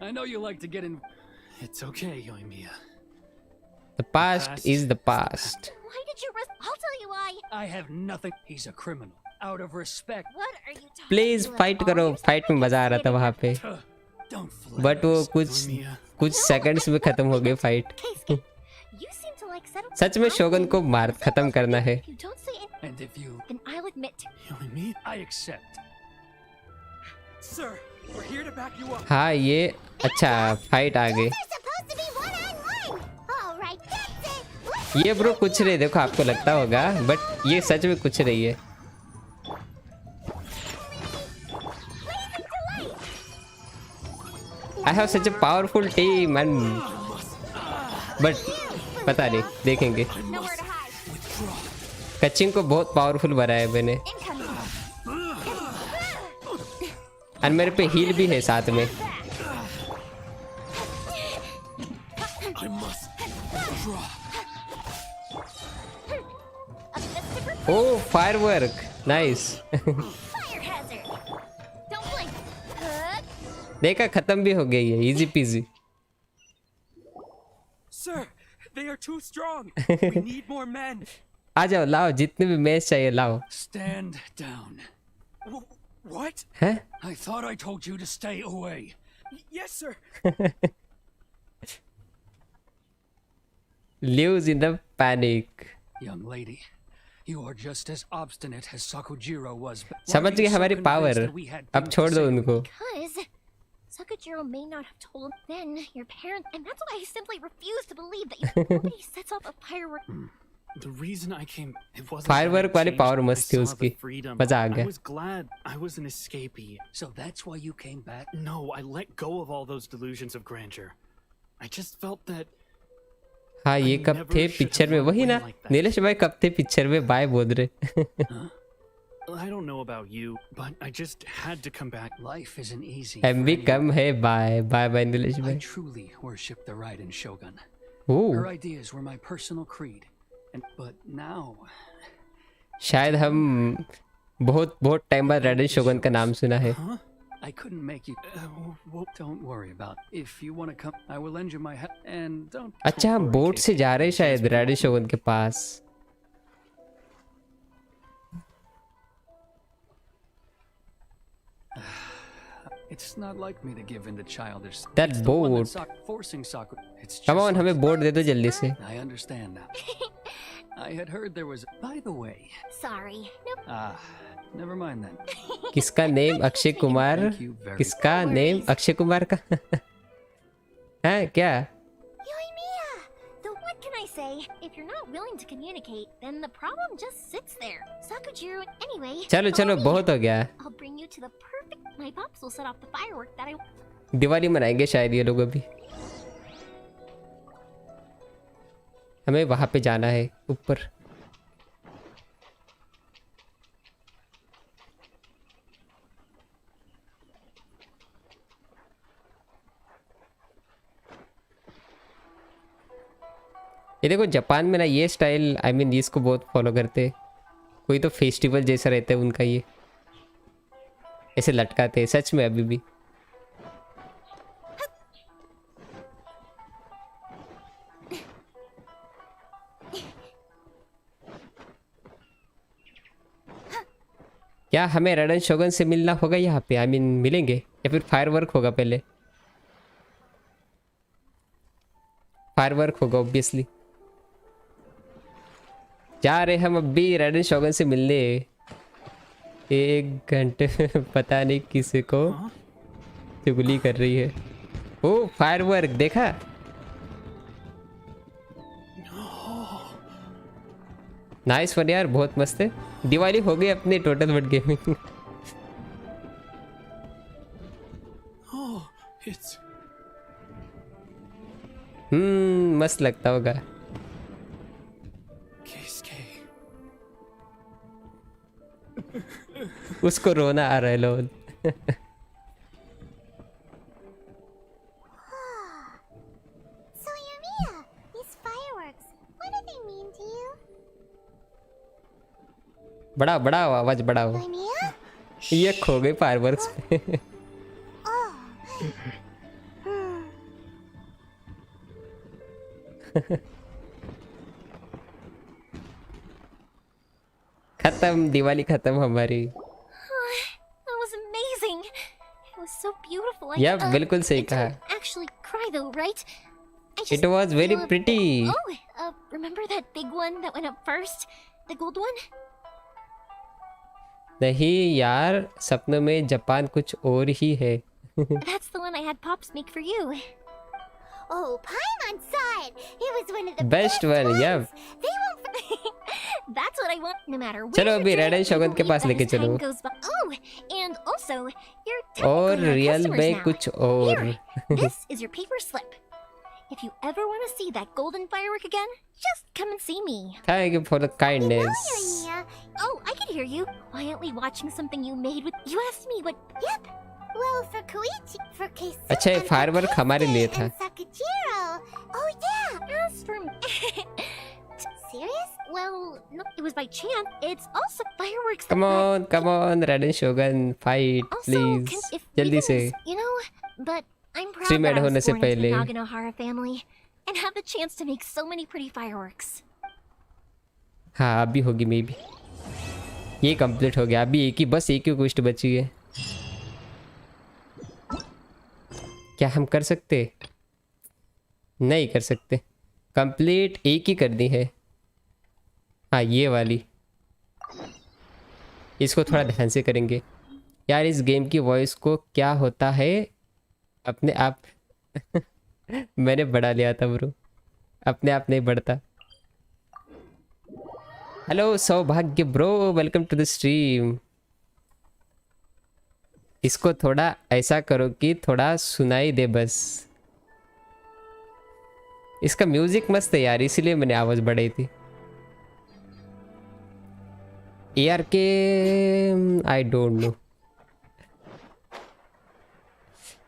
[SPEAKER 9] I know you like to get in. It's okay, Yoimiya.
[SPEAKER 3] The past is the past.
[SPEAKER 4] Why did you risk? I'll tell you why.
[SPEAKER 9] I have nothing. He's a criminal. Out of respect.
[SPEAKER 4] What are you talking?
[SPEAKER 3] Please fight करो। Fight में मजा आ रहा था वहाँ पे, but वो कुछ seconds में खत्म हो गई fight.
[SPEAKER 4] You seem to like settle.
[SPEAKER 3] सच में शोगन को मार खत्म करना है।
[SPEAKER 4] If you don't say it,
[SPEAKER 9] And if you,
[SPEAKER 4] then I'll admit.
[SPEAKER 9] Yoimiya, I accept.
[SPEAKER 17] Sir, we're here to back you up.
[SPEAKER 3] हाँ ये अच्छा फाइट आ गई।
[SPEAKER 4] They're supposed to be one-on-one. All right, that's it.
[SPEAKER 3] ये bro कुछ नहीं, देखो आपको लगता होगा बट ये सच में कुछ नहीं है। I have such a powerful team and but पता नहीं, देखेंगे।
[SPEAKER 4] Nowhere to hide.
[SPEAKER 3] कचिंग को बहुत पावरफुल बनाया मैंने, और मेरे पे हील भी है साथ में।
[SPEAKER 17] I must withdraw.
[SPEAKER 3] Oh firework, nice.
[SPEAKER 4] Fire hazard. Don't blink.
[SPEAKER 3] देखा, खत्म भी हो गई है, easy PG.
[SPEAKER 17] Sir, they are too strong. We need more men.
[SPEAKER 3] आ जाओ, लाओ जितने भी मैच चाहिए लाओ।
[SPEAKER 9] Stand down.
[SPEAKER 17] What?
[SPEAKER 3] हैं?
[SPEAKER 9] I thought I told you to stay away.
[SPEAKER 17] Yes, sir.
[SPEAKER 3] Lives in the panic.
[SPEAKER 9] Young lady, you are just as obstinate as Sakujiro was.
[SPEAKER 3] समझ गए हमारी पावर, अब छोड़ दो उनको।
[SPEAKER 4] Because Sakujiro may not have told then your parents, and that's why I simply refuse to believe that nobody sets off a firework.
[SPEAKER 22] The reason I came, it wasn't.
[SPEAKER 3] Firework वाली power मस्त थी उसकी, मजा आ गया।
[SPEAKER 22] I was glad I was an escapee.
[SPEAKER 9] So that's why you came back?
[SPEAKER 22] No, I let go of all those delusions of grandeur. I just felt that.
[SPEAKER 3] हाँ ये कब थे पिक्चर में, वही ना नीलेश भाई, कब थे पिक्चर में बाय बोल रहे।
[SPEAKER 22] I don't know about you, but I just had to come back.
[SPEAKER 9] Life isn't easy.
[SPEAKER 3] MB कम है, बाय नीलेश
[SPEAKER 9] I
[SPEAKER 3] भाई।
[SPEAKER 9] truly worship the Raiden Shogun.
[SPEAKER 3] Ooh.
[SPEAKER 9] Her ideas were my personal creed. But now,
[SPEAKER 3] शायद हम बहुत time बाद ridden शोगन का नाम सुना है।
[SPEAKER 9] I couldn't make you. Don't worry about it. If you want to come, I will lend you my help. And don't.
[SPEAKER 3] अच्छा हम बोट से जा रहे हैं शायद राइडन शोगन के पास।
[SPEAKER 9] It's not like me to give in to childish.
[SPEAKER 3] That
[SPEAKER 9] It's the one
[SPEAKER 3] boat.
[SPEAKER 9] forcing Sakura. It's just
[SPEAKER 3] Come on, हमें boat दे दो जल्दी से।
[SPEAKER 9] I understand now. I had heard there was. By the way.
[SPEAKER 4] Sorry. Nope.
[SPEAKER 9] Never mind then.
[SPEAKER 3] किसका name Akshay Kumar? किसका name Akshay Kumar का? है क्या?
[SPEAKER 4] Yoimiya! Though what can I say? If you're not willing to communicate, then the problem just sits there. Sakujiro, anyway.
[SPEAKER 3] चलो चलो बहुत हो गया.
[SPEAKER 4] I'll bring you to the perfect. My pops will set off the firework that I.
[SPEAKER 3] Diwali मनाएंगे शायद ये लोग अभी. हमें वहां पे जाना है ऊपर. ये देखो जापान में ना ये स्टाइल आई मीन इसको बहुत फॉलो करते. कोई तो फेस्टिवल जैसा रहता है उनका ये. ऐसे लटकाते हैं सच में अभी भी. क्या हमें रेडन शोगन से मिलना होगा यहाँ पे? आई मीन मिलेंगे या फिर फायरवर्क होगा? पहले फायरवर्क होगा ऑब्वियसली. जा रहे हम अभी रेडन शोगन से मिलने. 1 घंटे पता नहीं किसी को चुगली कर रही है. ओ फायरवर्क देखा? नाइस वन यार, बहुत मस्त है. दिवाली हो गई अपनी टोटल वर्ड गेमिंग. मस्त लगता होगा. उसको रोना आ रहा है लोग.
[SPEAKER 2] So Yoimiya, these fireworks, what do they mean to you?
[SPEAKER 3] बड़ा बड़ा आवाज बढ़ाओ. ये खो गए फायरवर्क्स पे. खत्म दिवाली खत्म हमारी.
[SPEAKER 4] That was amazing. It was so beautiful.
[SPEAKER 3] या बिल्कुल सही कहा.
[SPEAKER 4] Actually cry though, right?
[SPEAKER 3] It was very pretty.
[SPEAKER 4] Remember that big one that went up first? The gold one?
[SPEAKER 3] नहीं यार, सपनों में जापान कुछ और ही है.
[SPEAKER 4] That's the one I had Pops make for you.
[SPEAKER 2] Oh, Paimon saw it. It was one of the
[SPEAKER 3] Best one, yeah.
[SPEAKER 2] They won't.
[SPEAKER 4] That's what I want, no matter where.
[SPEAKER 3] चलो अभी रेडन शोगन के पास लेके चलो.
[SPEAKER 4] Oh, and also your
[SPEAKER 3] और real में कुछ और.
[SPEAKER 4] This is your paper slip. If you ever want to see that golden firework again, just come and see me.
[SPEAKER 3] Thank you for the kindness.
[SPEAKER 4] Oh, I can hear you quietly watching something you made with. You asked me what.
[SPEAKER 2] Yep. Well, for Koichi, for Keisuke,
[SPEAKER 3] अच्छा ये firework हमारे लिए था.
[SPEAKER 2] Sakujiro. Oh yeah.
[SPEAKER 4] As for serious? Well, no, it was by chance. It's also fireworks.
[SPEAKER 3] Come on, Redden Shogun, fight, please. जल्दी से.
[SPEAKER 4] You know, but I'm proud
[SPEAKER 3] Stream
[SPEAKER 4] that I
[SPEAKER 3] होने
[SPEAKER 4] was
[SPEAKER 3] से
[SPEAKER 4] born into
[SPEAKER 3] पहले.
[SPEAKER 4] the Naganohara family and have the chance to make so many pretty fireworks.
[SPEAKER 3] हाँ अभी होगी may be. ये complete हो गया. अभी बस एक ही क्वेस्ट बची है. क्या हम कर सकते? नहीं कर सकते. कंप्लीट एक ही करनी है. हाँ ये वाली. इसको थोड़ा ध्यान से करेंगे. यार इस गेम की वॉइस को क्या होता है अपने आप. मैंने बढ़ा लिया था ब्रो. अपने आप नहीं बढ़ता. Hello Saubhagya bro, welcome to the stream. इसको थोड़ा ऐसा करो कि थोड़ा सुनाई दे बस. इसका म्यूजिक मस्त है यार, इसीलिए मैंने आवाज बढ़ाई थी. AR के आई डोंट नो.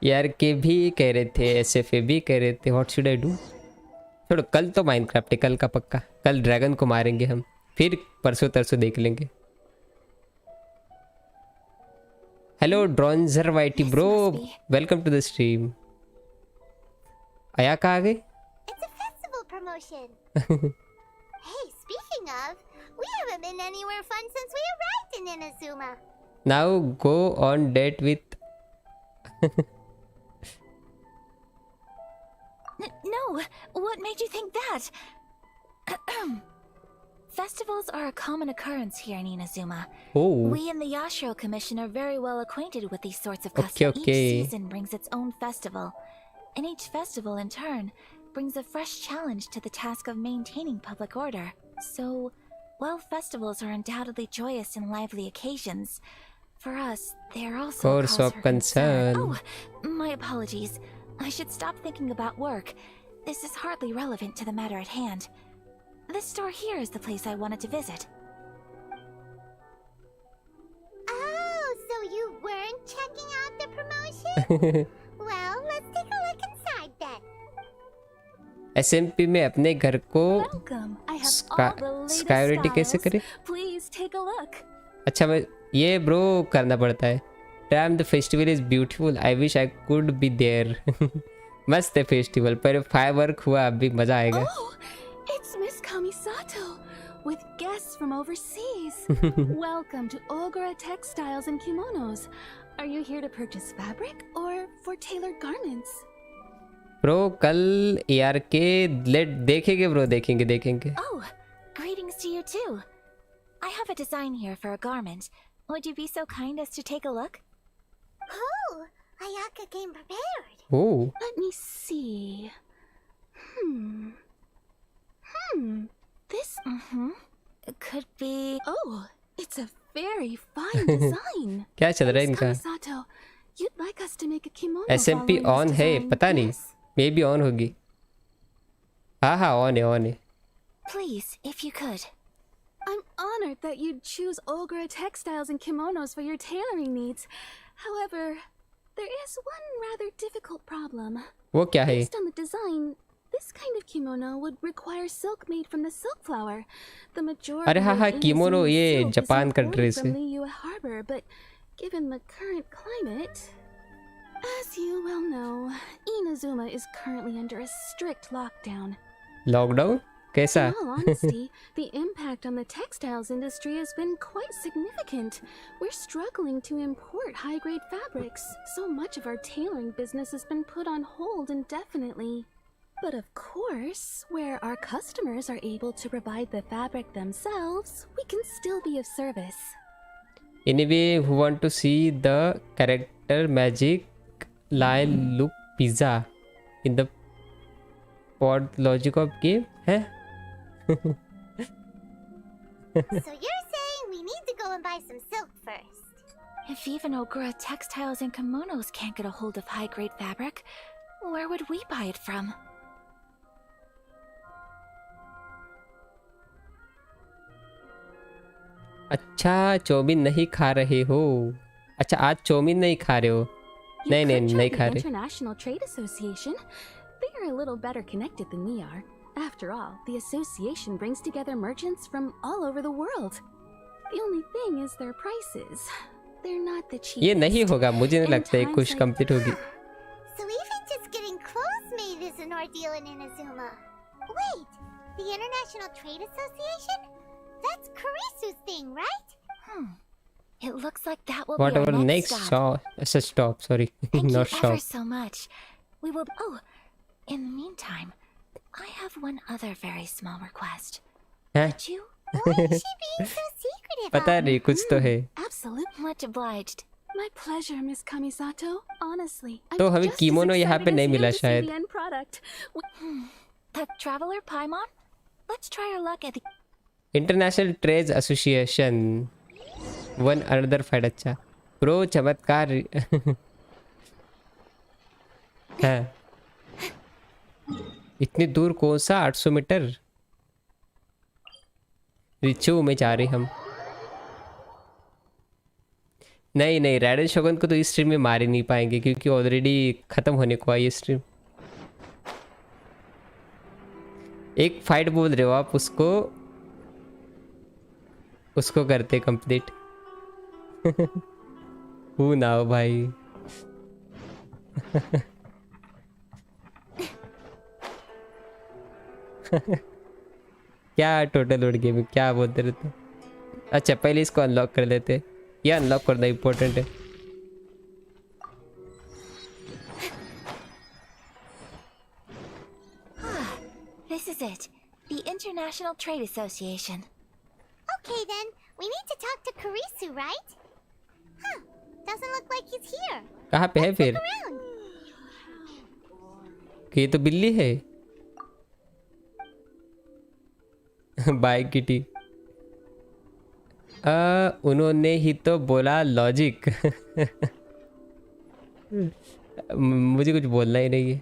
[SPEAKER 3] AR के भी कह रहे थे, SFA भी कह रहे थे. What should I do? छोड़ो, कल तो माइनक्राफ्ट है, कल का पक्का. कल ड्रैगन को मारेंगे हम, फिर परसों तरसों देख लेंगे. हेलो ड्रॉन्जर वाइटी bro, welcome to the stream. आया कहाँ आ गई?
[SPEAKER 2] It's a festival promotion. Hey, speaking of, we haven't been anywhere fun since we arrived in Inazuma.
[SPEAKER 3] Now go on date with.
[SPEAKER 7] No, what made you think that? Festivals are a common occurrence here in Inazuma.
[SPEAKER 3] Oh.
[SPEAKER 7] We in the Yashiro Commission are very well acquainted with these sorts of
[SPEAKER 3] Okay,
[SPEAKER 7] customs.
[SPEAKER 3] okay.
[SPEAKER 7] Each season brings its own festival, and each festival in turn brings a fresh challenge to the task of maintaining public order. So, while festivals are undoubtedly joyous and lively occasions, for us, they are also a
[SPEAKER 3] Course
[SPEAKER 7] cause
[SPEAKER 3] of
[SPEAKER 7] for
[SPEAKER 3] concern.
[SPEAKER 7] Oh, my apologies. I should stop thinking about work. This is hardly relevant to the matter at hand. This store here is the place I wanted to visit.
[SPEAKER 2] Oh, so you weren't checking out the promotion? Well, let's take a look inside then.
[SPEAKER 3] SMP में अपने घर को
[SPEAKER 15] Welcome. I have all the latest
[SPEAKER 3] security कैसे
[SPEAKER 15] styles.
[SPEAKER 3] करें?
[SPEAKER 15] Please take a look.
[SPEAKER 3] अच्छा मैं ये bro करना पड़ता है. Damn, the festival is beautiful. I wish I could be there. मस्त है फेस्टिवल पर फायरवर्क हुआ अभी मजा आएगा.
[SPEAKER 15] Oh, it's Miss Kamisato with guests from overseas. Welcome to Ogura Textiles and Kimonos. Are you here to purchase fabric or for tailored garments?
[SPEAKER 3] Bro कल यार के लेट देखेंगे ब्रो देखेंगे.
[SPEAKER 7] Oh, greetings to you too. I have a design here for a garment. Would you be so kind as to take a look?
[SPEAKER 2] Oh, Ayaka came prepared.
[SPEAKER 3] Oh.
[SPEAKER 15] Let me see. This
[SPEAKER 7] could be.
[SPEAKER 15] Oh, it's a very fine design.
[SPEAKER 3] क्या चल रहा है
[SPEAKER 15] Miss
[SPEAKER 3] इनका?
[SPEAKER 15] Kamisato, you'd like us to make a kimono
[SPEAKER 3] SMP
[SPEAKER 15] following
[SPEAKER 3] on
[SPEAKER 15] this
[SPEAKER 3] है
[SPEAKER 15] design,
[SPEAKER 3] पता नहीं.
[SPEAKER 15] yes?
[SPEAKER 3] May be on होगी. हाँ ऑन है.
[SPEAKER 7] Please, if you could.
[SPEAKER 15] I'm honored that you'd choose Ogura Textiles and Kimonos for your tailoring needs. However, there is one rather difficult problem.
[SPEAKER 3] वो क्या है?
[SPEAKER 15] Based on the design, this kind of kimono would require silk made from the silk flower. The majority
[SPEAKER 3] अरे हाँ
[SPEAKER 15] of
[SPEAKER 3] कीमोनो
[SPEAKER 15] Inazuma's
[SPEAKER 3] ये
[SPEAKER 15] silk is
[SPEAKER 3] Japan का
[SPEAKER 15] imported
[SPEAKER 3] dress
[SPEAKER 15] from
[SPEAKER 3] है.
[SPEAKER 15] Liyue Harbor, but given the current climate, as you well know, Inazuma is currently under a strict lockdown.
[SPEAKER 3] Lockdown कैसा?
[SPEAKER 15] In all honesty, the impact on the textiles industry has been quite significant. We're struggling to import high-grade fabrics. So much of our tailoring business has been put on hold indefinitely. But of course, where our customers are able to provide the fabric themselves, we can still be of service.
[SPEAKER 3] Anyway, who want to see the character magic line look pizza in the pod logic of game? है?
[SPEAKER 2] So you're saying we need to go and buy some silk first?
[SPEAKER 7] If even Ogura Textiles and Kimonos can't get a hold of high-grade fabric, where would we buy it from?
[SPEAKER 3] अच्छा chowmein नहीं खा रहे हो. अच्छा आज chowmein नहीं खा रहे हो. नहीं
[SPEAKER 15] Try
[SPEAKER 3] खा
[SPEAKER 15] the
[SPEAKER 3] रहे.
[SPEAKER 15] International Trade Association. They are a little better connected than we are. After all, the association brings together merchants from all over the world. The only thing is their prices. They're not the cheapest.
[SPEAKER 3] ये नहीं होगा मुझे नहीं
[SPEAKER 15] In
[SPEAKER 3] लगता है
[SPEAKER 15] times
[SPEAKER 3] कुछ
[SPEAKER 15] like-
[SPEAKER 3] complete होगी.
[SPEAKER 2] So even just getting clothes made is an ordeal in Inazuma. Wait, the International Trade Association? That's Kurisu's thing, right?
[SPEAKER 7] It looks like that will
[SPEAKER 3] Whatever
[SPEAKER 7] be our
[SPEAKER 3] next
[SPEAKER 7] stop.
[SPEAKER 3] stop. Stop. Sorry,
[SPEAKER 7] Thank
[SPEAKER 3] not
[SPEAKER 7] you ever
[SPEAKER 3] stop.
[SPEAKER 7] so much. We will. Oh, in the meantime, I have one other very small request.
[SPEAKER 3] हैं?
[SPEAKER 7] Could you?
[SPEAKER 2] Why is she being so secretive?
[SPEAKER 3] पता नहीं कुछ तो है.
[SPEAKER 15] Absolutely.
[SPEAKER 7] Much obliged.
[SPEAKER 15] My pleasure, Miss Kamisato. Honestly,
[SPEAKER 3] तो
[SPEAKER 15] I'm
[SPEAKER 3] हमें
[SPEAKER 15] just as
[SPEAKER 3] कीमोनो यहाँ पे
[SPEAKER 15] excited
[SPEAKER 3] नहीं
[SPEAKER 15] as you
[SPEAKER 3] मिला
[SPEAKER 15] to see
[SPEAKER 3] शायद.
[SPEAKER 15] the end product.
[SPEAKER 7] The Traveler Paimon? Let's try our luck at the.
[SPEAKER 3] International trade association one another fight. अच्छा pro चमत्कार है. इतनी दूर कौन सा 800 मीटर. रिचू में जा रहे हम. नहीं रैडन शोगन को तो इस स्ट्रीम में मार ही नहीं पाएंगे क्योंकि ऑलरेडी खत्म होने को आई स्ट्रीम. एक फाइट बोल रहे हो आप उसको करते कंप्लीट. हु ना हो भाई. क्या टोटल लोड गेम क्या बोलते रहते. अच्छा पहले इसको अनलॉक कर लेते. ये अनलॉक करना इम्पोर्टेंट है.
[SPEAKER 7] This is it. The International Trade Association.
[SPEAKER 2] Okay then, we need to talk to Kurisu, right? Huh, doesn't look like he's here.
[SPEAKER 3] कहाँ पे है फिर?
[SPEAKER 2] Around.
[SPEAKER 3] कि ये तो बिल्ली है। Bye kitty. उन्होंने ही तो बोला लॉजिक। मुझे कुछ बोलना ही नहीं है।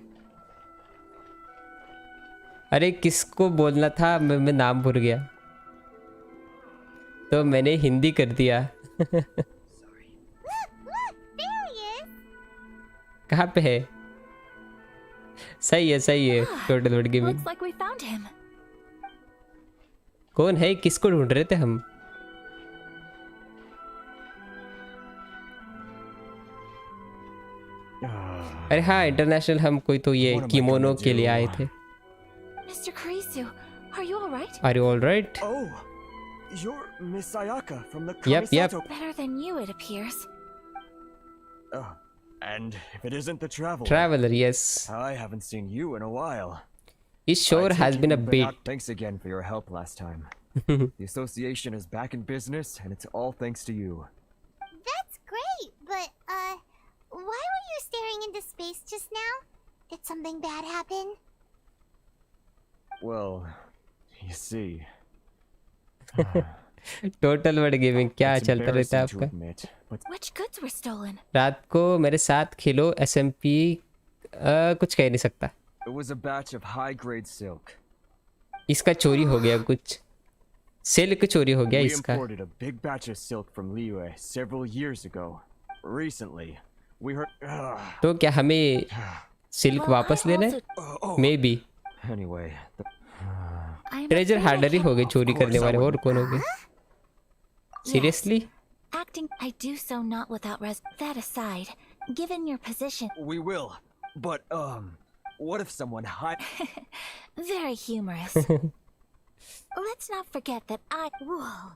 [SPEAKER 3] अरे किसको बोलना था, मैं नाम भूल गया, तो मैंने हिंदी कर दिया। कहाँ पे है? सही है total word gaming.
[SPEAKER 7] Looks like we found him.
[SPEAKER 3] कौन है? किसको ढूंढ रहे थे हम? अरे हाँ, इंटरनेशनल हम कोई तो ये किमोनो के लिए आए थे।
[SPEAKER 7] Mr. Kurisu, are you alright?
[SPEAKER 3] Are you all right?
[SPEAKER 19] Oh, you're Miss Sayaka from the
[SPEAKER 3] Yep.
[SPEAKER 19] Kamisato.
[SPEAKER 7] Better than you, it appears.
[SPEAKER 19] And if it isn't the traveler.
[SPEAKER 3] Traveler, yes.
[SPEAKER 19] I haven't seen you in a while.
[SPEAKER 3] It sure has been a bit.
[SPEAKER 19] Thanks again for your help last time. The association is back in business, and it's all thanks to you.
[SPEAKER 2] That's great, but why were you staring into space just now? Did something bad happen?
[SPEAKER 19] Well, you see.
[SPEAKER 3] Total word gaming क्या चलता रहता है आपका?
[SPEAKER 7] Which goods were stolen?
[SPEAKER 3] रात को मेरे साथ खेलो SMP। कुछ कह नहीं सकता।
[SPEAKER 19] It was a batch of high-grade silk.
[SPEAKER 3] इसका चोरी हो गया कुछ। सिल्क चोरी हो गया इसका।
[SPEAKER 19] We imported a big batch of silk from Liyue several years ago. Recently, we heard.
[SPEAKER 3] तो क्या हमें सिल्क वापस लेना है? Maybe.
[SPEAKER 19] Anyway,
[SPEAKER 3] ट्रेजर हार्डर ही हो गए चोरी करने वाले, और कौन हो गए? Seriously?
[SPEAKER 7] Acting, I do so not without that aside, given your position.
[SPEAKER 19] We will, but what if someone
[SPEAKER 7] Very humorous. Let's not forget that Whoa,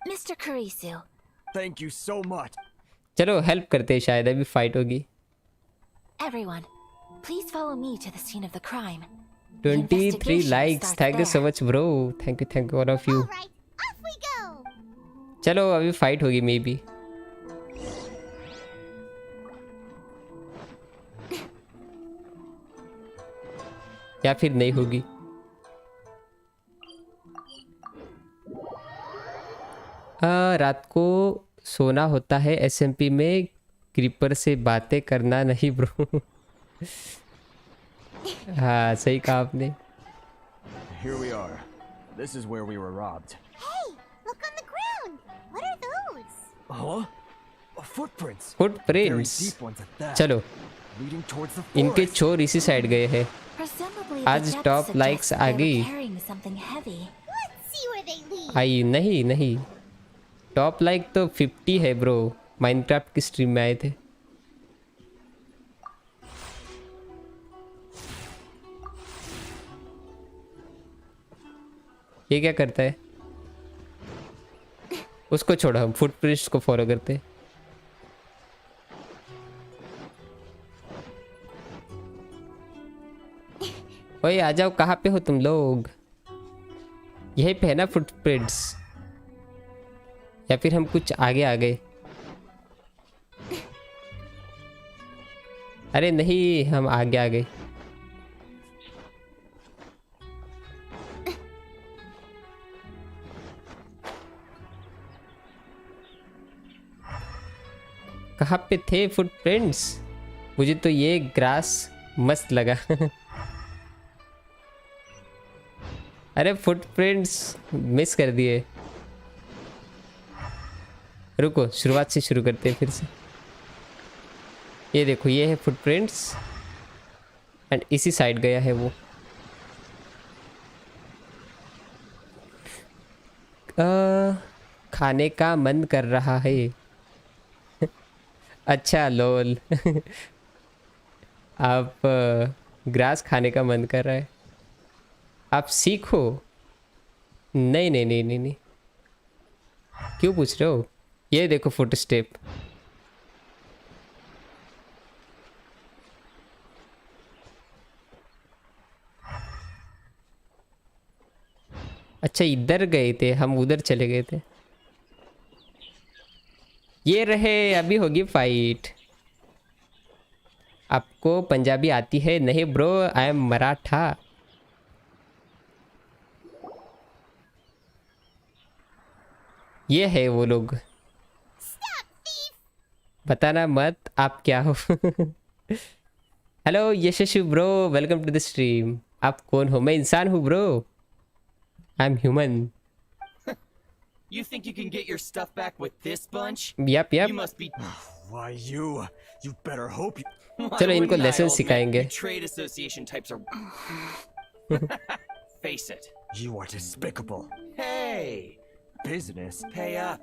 [SPEAKER 7] Mr. Kurisu.
[SPEAKER 19] Thank you so much.
[SPEAKER 3] चलो help करते हैं, शायद अभी fight होगी।
[SPEAKER 7] Everyone, please follow me to the scene of the crime.
[SPEAKER 3] 23 likes. Thank you so much, bro. Thank you all of you. चलो अभी fight होगी may be. या फिर नहीं होगी। रात को सोना होता है SMP में, क्रीपर से बातें करना नहीं ब्रो। हाँ सही कहा आपने।
[SPEAKER 19] Here we are. This is where we were robbed.
[SPEAKER 2] Hey, look on the ground. What are those?
[SPEAKER 19] Huh? Footprints.
[SPEAKER 3] Footprints.
[SPEAKER 19] Very deep ones at that.
[SPEAKER 3] चलो
[SPEAKER 19] Leading towards the
[SPEAKER 3] इनके
[SPEAKER 19] forest.
[SPEAKER 3] चोर इसी साइड गए हैं। आज टॉप लाइक्स आ गई।
[SPEAKER 2] Let's see where they lead.
[SPEAKER 3] आई नहीं top like तो 50 है ब्रो। माइनक्राफ्ट की स्ट्रीम में आए थे। ये क्या करता है? उसको छोड़ो, हम फुटप्रिंट्स को फॉलो करते हैं। ओए आ जाओ, कहाँ पे हो तुम लोग? यहीं पे है ना फुटप्रिंट्स? या फिर हम कुछ आगे आ गए? अरे नहीं, हम आगे आ गए। कहाँ पे थे फुटप्रिंट्स? मुझे तो ये ग्रास मस्त लगा। अरे फुटप्रिंट्स मिस कर दिए। रुको, शुरुआत से शुरू करते हैं फिर से। ये देखो, ये है फुटप्रिंट्स एंड इसी साइड गया है वो। खाने का मन कर रहा है। अच्छा लोल। आप ग्रास खाने का मन कर रहा है? आप सीखो। नहीं। क्यों पूछ रहे हो? ये देखो फुट स्टेप। अच्छा इधर गए थे, हम उधर चले गए थे। ये रहे, अभी होगी फाइट। आपको पंजाबी आती है? नहीं ब्रो, आई एम मराठा। ये है वो लोग। बताना मत आप क्या हो। Hello Yashasvi bro, welcome to the stream. आप कौन हो? मैं इंसान हूँ bro, I am human.
[SPEAKER 6] You think you can get your stuff back with this bunch?
[SPEAKER 3] Yep.
[SPEAKER 6] You must be.
[SPEAKER 13] Why you better hope you.
[SPEAKER 3] चलो इनको लेसन सिखाएंगे।
[SPEAKER 6] Trade association types are. Face it.
[SPEAKER 13] You are despicable.
[SPEAKER 6] Hey,
[SPEAKER 13] Business.
[SPEAKER 6] pay up.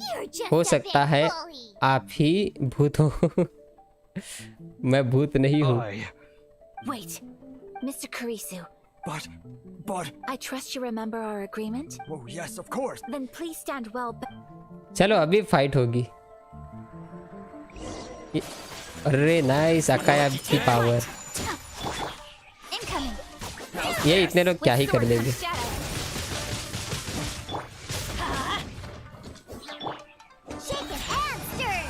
[SPEAKER 2] You're just
[SPEAKER 3] हो
[SPEAKER 2] a
[SPEAKER 3] सकता
[SPEAKER 2] big
[SPEAKER 3] है
[SPEAKER 2] bully.
[SPEAKER 3] आप ही भूत हो। मैं भूत नहीं हूँ।
[SPEAKER 7] Wait, Mr. Kurisu.
[SPEAKER 13] But.
[SPEAKER 7] I trust you remember our agreement?
[SPEAKER 13] Oh, yes, of course.
[SPEAKER 7] Then please stand well
[SPEAKER 3] चलो अभी फाइट होगी। अरे नाइस, अकाया की पावर।
[SPEAKER 7] Incoming.
[SPEAKER 3] ये इतने लोग क्या ही कर लेंगे।
[SPEAKER 2] Shaken and stirred.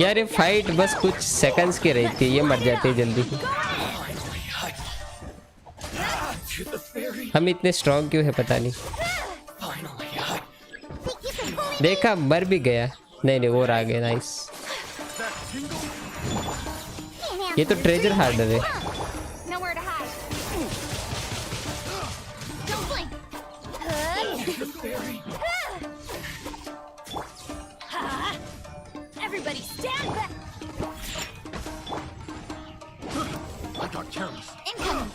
[SPEAKER 3] यार ये फाइट बस कुछ सेकंड्स की रही थी, ये मर जाते जल्दी। हम इतने स्ट्रॉन्ग क्यों है पता नहीं। देखा मर भी गया। नहीं और आ गया। नाइस। ये तो ट्रेजर हार्डर है।
[SPEAKER 2] Nowhere to hide. Don't blink.
[SPEAKER 1] Everybody stand back!
[SPEAKER 16] I got careless.
[SPEAKER 2] Incoming.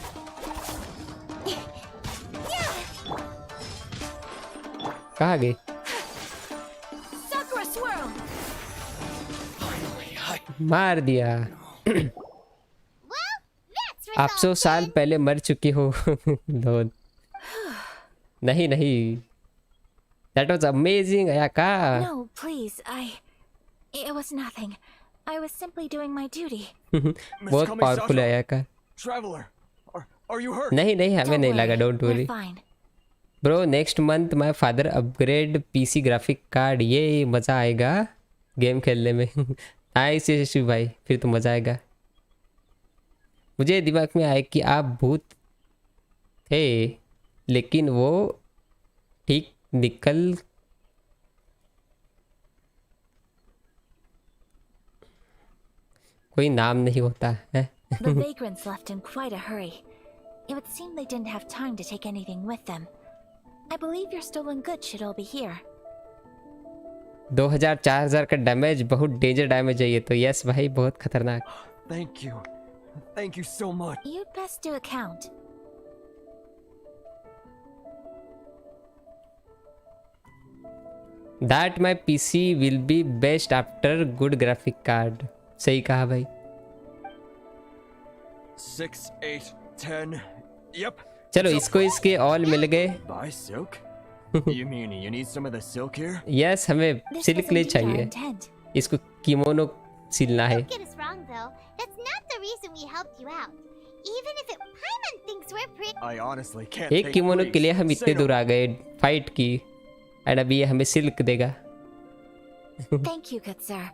[SPEAKER 3] कहाँ गई?
[SPEAKER 2] Sakura swirl.
[SPEAKER 3] मार दिया। आप 100 साल पहले मर चुकी हो। नहीं That was amazing, Ayaka.
[SPEAKER 7] No, please, It was nothing. I was simply doing my duty.
[SPEAKER 3] बहुत पावरफुल है Ayaka.
[SPEAKER 13] Traveler, are you hurt?
[SPEAKER 3] नहीं हमें नहीं लगा, don't worry.
[SPEAKER 7] We're fine.
[SPEAKER 3] Bro, next month my father upgrade PC graphic card. ये मज़ा आएगा game खेलने में। नाइस यशस्वी भाई, फिर तो मज़ा आएगा। मुझे दिमाग में आया कि आप भूत थे, लेकिन वो ठीक निकल। कोई नाम नहीं होता है।
[SPEAKER 7] The vagrants left in quite a hurry. It would seem they didn't have time to take anything with them. I believe your stolen goods should all be here.
[SPEAKER 3] 2000-4000 का डैमेज, बहुत डेंजर डैमेज है ये तो। Yes भाई, बहुत खतरनाक।
[SPEAKER 13] Thank you so much.
[SPEAKER 7] You'd best do a count.
[SPEAKER 3] That my PC will be best after good graphic card. सही कहा भाई।
[SPEAKER 13] 6, 8, 10. Yep.
[SPEAKER 3] चलो इसको इसके ऑल मिल गए।
[SPEAKER 13] Buy silk? You mean you need some of the silk here?
[SPEAKER 3] Yes, हमें silk ले चाहिए। इसको किमोनो सिलना है।
[SPEAKER 2] Don't get us wrong though. That's not the reason we helped you out. Even if Paimon thinks we're pretty.
[SPEAKER 13] I honestly can't.
[SPEAKER 3] एक kimono के लिए हम इतने दूर आ गए फाइट की, एंड अभी ये हमें सिल्क देगा।
[SPEAKER 7] Thank you, good sir.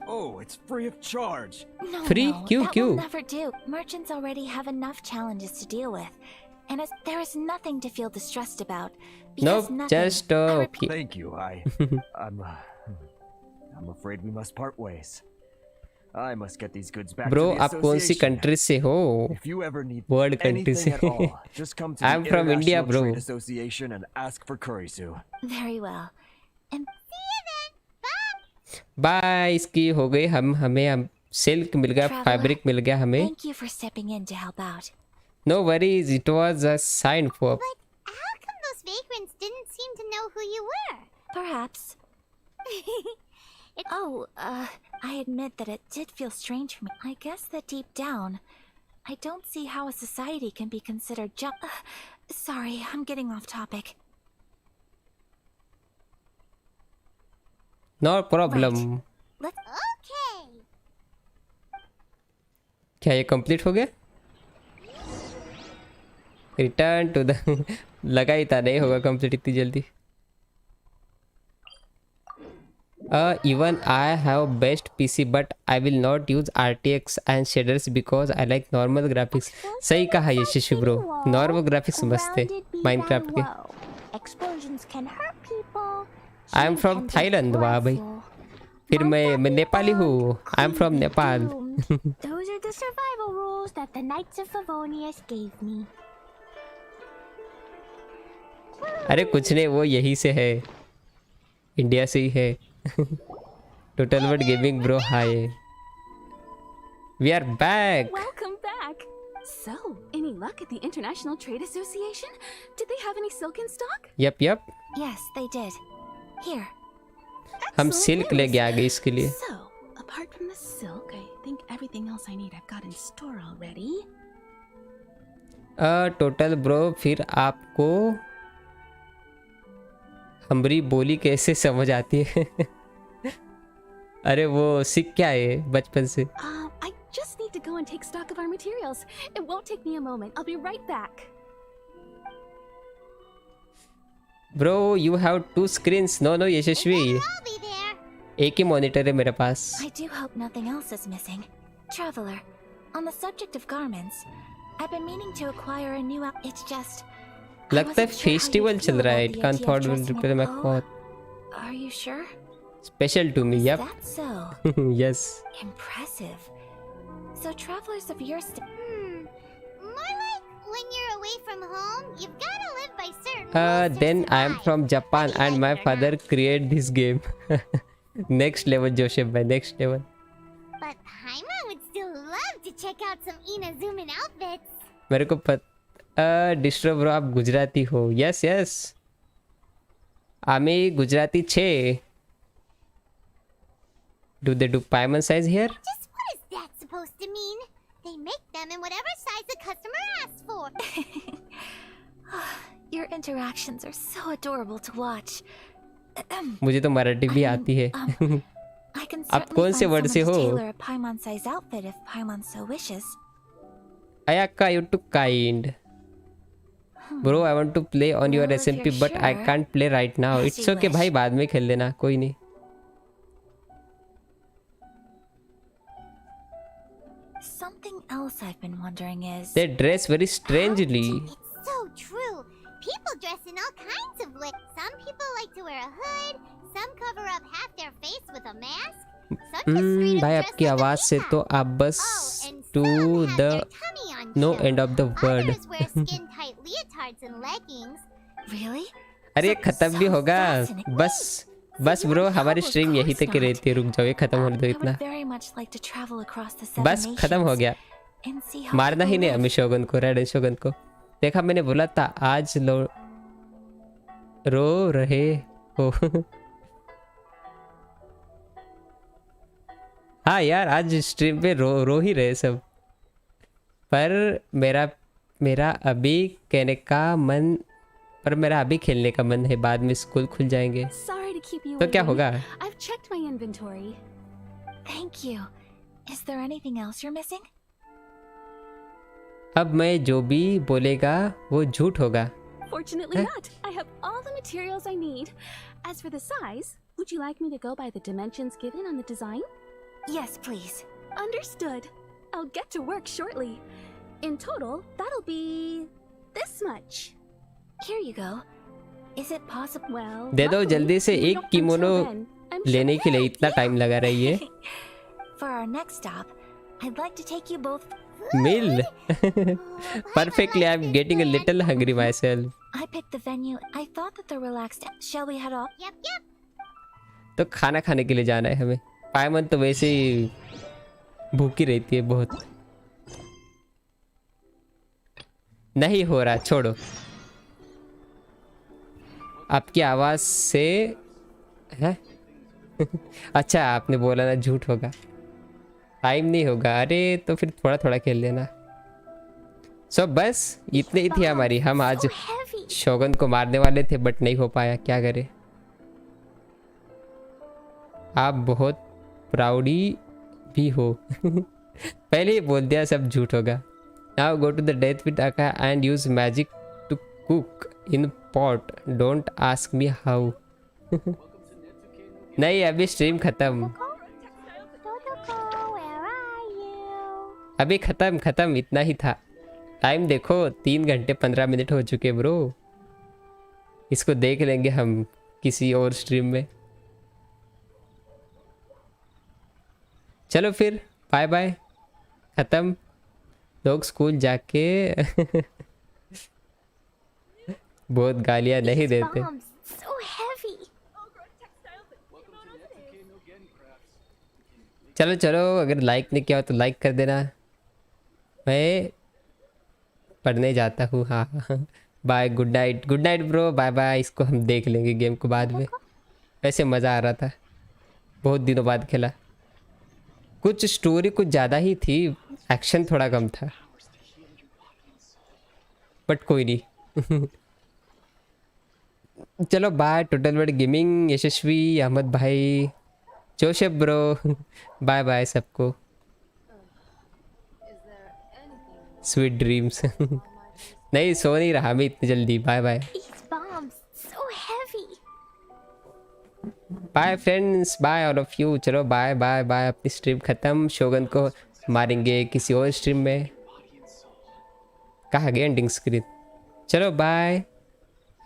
[SPEAKER 13] Oh, it's free of charge.
[SPEAKER 7] No,
[SPEAKER 3] Free?
[SPEAKER 7] no,
[SPEAKER 3] Q,
[SPEAKER 7] that
[SPEAKER 3] Q.
[SPEAKER 7] will never do. Merchants already have enough challenges to deal with, and there is nothing to feel distressed about.
[SPEAKER 3] Nope, just okay.
[SPEAKER 13] Thank you. I'm afraid we must part ways. I must get these goods back
[SPEAKER 3] Bro,
[SPEAKER 13] to the
[SPEAKER 3] आप कौन सी
[SPEAKER 13] association.
[SPEAKER 3] Country से हो?
[SPEAKER 13] If you ever need
[SPEAKER 3] world country से।
[SPEAKER 13] anything at all, just come to
[SPEAKER 3] I'm
[SPEAKER 13] the
[SPEAKER 3] from India,
[SPEAKER 13] International
[SPEAKER 3] bro.
[SPEAKER 13] Trade Association and ask for Kurisu.
[SPEAKER 7] Very well. And
[SPEAKER 3] bye. इसकी हो गई। हमें silk मिल गया, fabric मिल गया हमें।
[SPEAKER 7] thank you for stepping in to help out.
[SPEAKER 3] No worries, it was a sign for.
[SPEAKER 2] How come those vagrants didn't seem to know who you were?
[SPEAKER 7] Perhaps. I admit that it did feel strange for me. I guess that deep down, I don't see how a society can be considered sorry, I'm getting off topic.
[SPEAKER 3] No problem.
[SPEAKER 2] Okay.
[SPEAKER 3] क्या ये complete हो गया? Return to the लगा ही था नहीं होगा complete इतनी जल्दी. Even I have best PC but I will not use RTX and shaders because I like normal graphics. सही कहा यशस्वी ब्रो, नॉर्मल ग्राफिक्स मस्त है माइनक्राफ्ट के.
[SPEAKER 2] Explosions can hurt people.
[SPEAKER 3] I am from Thailand. वाह भाई, फिर मैं नेपाली हूँ. I am from Nepal.
[SPEAKER 2] Those are the survival rules that the Knights of Favonius gave me.
[SPEAKER 3] अरे कुछ नहीं, वो यही से है, इंडिया से ही है. Total word gaming bro hi. We are back.
[SPEAKER 11] Welcome back. So, any luck at the International Trade Association? Did they have any silk in stock?
[SPEAKER 3] Yep yep,
[SPEAKER 7] Yes, they did. Here.
[SPEAKER 3] हम silk लेके आ गए इसके लिए.
[SPEAKER 11] So, apart from the silk, I think everything else I need I've got in store already.
[SPEAKER 3] Total bro, फिर आपको हमारी बोली कैसे समझ आती है? अरे वो सीख क्या है बचपन से.
[SPEAKER 11] I just need to go and take stock of our materials. It won't take me a moment. I'll be right back.
[SPEAKER 3] Bro you have 2 screens. No no Yashasvi, एक ही मॉनिटर है मेरे पास.
[SPEAKER 7] I do hope nothing else is missing. Traveler, on the subject of garments, I've been meaning to acquire a new it's just
[SPEAKER 3] लगता है festival चल रहा है. It can't thought will replace my cloth.
[SPEAKER 7] Are you sure?
[SPEAKER 3] Special to me. Yep.
[SPEAKER 7] That's so.
[SPEAKER 3] Yes.
[SPEAKER 7] Impressive. So travelers of your
[SPEAKER 2] More like when you're away from home, you've got to live by certain
[SPEAKER 3] Then I am from Japan and my father created this game. Next level Joseph bhai, next level.
[SPEAKER 2] But Paimon would still love to check out some Inazuman outfits.
[SPEAKER 3] मेरे को distro bro आप गुजराती हो. Yes yes, आमी गुजराती छे. Do they do Paimon size here?
[SPEAKER 2] Just what is that supposed to mean? They make them in whatever size the customer asks for.
[SPEAKER 7] Your interactions are so adorable to watch.
[SPEAKER 3] मुझे तो मराठी भी आती है.
[SPEAKER 7] I can
[SPEAKER 3] आप कौन से word से हो?
[SPEAKER 7] tailor a Paimon size outfit if Paimon so wishes.
[SPEAKER 3] Ayaka, you too kind. Bro, I want to play on your
[SPEAKER 7] Well, if
[SPEAKER 3] SMP
[SPEAKER 7] you're
[SPEAKER 3] but I
[SPEAKER 7] sure,
[SPEAKER 3] can't play right now.
[SPEAKER 7] as
[SPEAKER 3] It's
[SPEAKER 7] you
[SPEAKER 3] okay
[SPEAKER 7] wish.
[SPEAKER 3] भाई, बाद में खेल लेना, कोई नहीं.
[SPEAKER 7] Something else I've been wondering is
[SPEAKER 3] They dress very strangely.
[SPEAKER 2] It's so true. People dress in all kinds of ways. Some people like to wear a hood. Some cover up half their face with a mask.
[SPEAKER 3] भाई आपकी आवाज से तो आप बस to the no end of the word.
[SPEAKER 2] Others wear skin-tight leotards and leggings.
[SPEAKER 7] Really?
[SPEAKER 3] अरे ये खत्म भी होगा. बस ब्रो, हमारी स्ट्रीम यहीं तक ही रहती है. रुक जाओ, ये खत्म होने दो इतना.
[SPEAKER 7] very much like to travel across the seven
[SPEAKER 3] बस खत्म हो गया.
[SPEAKER 7] and see how
[SPEAKER 3] मारना ही
[SPEAKER 7] people
[SPEAKER 3] नहीं
[SPEAKER 7] live.
[SPEAKER 3] हमें शोगन को, रेड शोगन को. देखा, मैंने बोला था आज रो रहे हो. हाँ यार, आज स्ट्रीम पे रो ही रहे सब. पर मेरा अभी कहने का मन, पर मेरा अभी खेलने का मन है. बाद में स्कूल खुल जाएंगे
[SPEAKER 11] Sorry to keep you
[SPEAKER 3] तो क्या
[SPEAKER 11] waiting.
[SPEAKER 3] होगा?
[SPEAKER 11] I've checked my inventory.
[SPEAKER 7] Thank you. Is there anything else you're missing?
[SPEAKER 3] अब मैं जो भी बोलेगा वो झूठ होगा.
[SPEAKER 11] Fortunately not. I have all the materials I need. As for the size, would you like me to go by the dimensions given on the design?
[SPEAKER 7] Yes, please.
[SPEAKER 11] Understood. I'll get to work shortly. In total, that'll be this much.
[SPEAKER 7] Here you go. Is it possible?
[SPEAKER 11] Well,
[SPEAKER 3] दे दो जल्दी से. एक kimono
[SPEAKER 11] then, I'm
[SPEAKER 3] लेने के लिए इतना time लगा रही है.
[SPEAKER 7] For our next stop, I'd like to take you both.
[SPEAKER 3] Mill. Perfectly, I'm getting a little hungry myself.
[SPEAKER 7] I picked the venue. I thought that the relaxed. Shall we head off?
[SPEAKER 2] Yep.
[SPEAKER 3] तो खाना खाने के लिए जाना है हमें. पायमन तो वैसे ही भूखी रहती है बहुत. नहीं हो रहा, छोड़ो. आपकी आवाज से है. अच्छा, आपने बोला ना झूठ होगा, टाइम नहीं होगा. अरे तो फिर थोड़ा थोड़ा खेल लेना. सो बस इतने ही थी हमारी. हम आज शोगन को मारने वाले थे बट नहीं हो पाया. क्या करें. आप बहुत प्राउडी भी हो. पहले ही बोल दिया सब झूठ होगा. Now go to the death with Aka and use magic to cook in pot. Don't ask me how. नहीं अभी स्ट्रीम खत्म. अभी खत्म इतना ही था. टाइम देखो 3 घंटे 15 मिनट हो चुके ब्रो. इसको देख लेंगे हम किसी और स्ट्रीम में. चलो फिर बाय बाय. खत्म. लोग स्कूल जाके बहुत गालियां नहीं देते. चलो चलो अगर लाइक नहीं किया हो तो लाइक कर देना. मैं पढ़ने जाता हूँ. हाँ bye. Good night bro. Bye bye. इसको हम देख लेंगे गेम को बाद में. वैसे मज़ा आ रहा था. बहुत दिनों बाद खेला. कुछ स्टोरी कुछ ज़्यादा ही थी. एक्शन थोड़ा कम था. बट कोई नहीं. चलो bye. Total word gaming, Yashasvi, Ahmed भाई, जोशेफ ब्रो. बाय बाय सबको. Sweet dreams. नहीं सो नहीं रहा मैं इतनी जल्दी. Bye bye. Bye friends. Bye all of you. चलो बाय बाय बाय. अपनी स्ट्रीम ख़त्म. शोगन को मारेंगे किसी और स्ट्रीम में. कहाँ गए एंडिंग स्क्रीन. चलो bye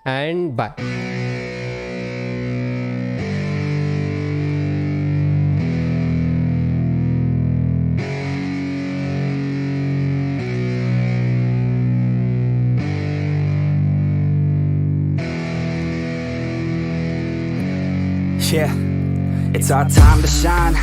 [SPEAKER 3] and bye.
[SPEAKER 18] Yeah, it's our time to shine.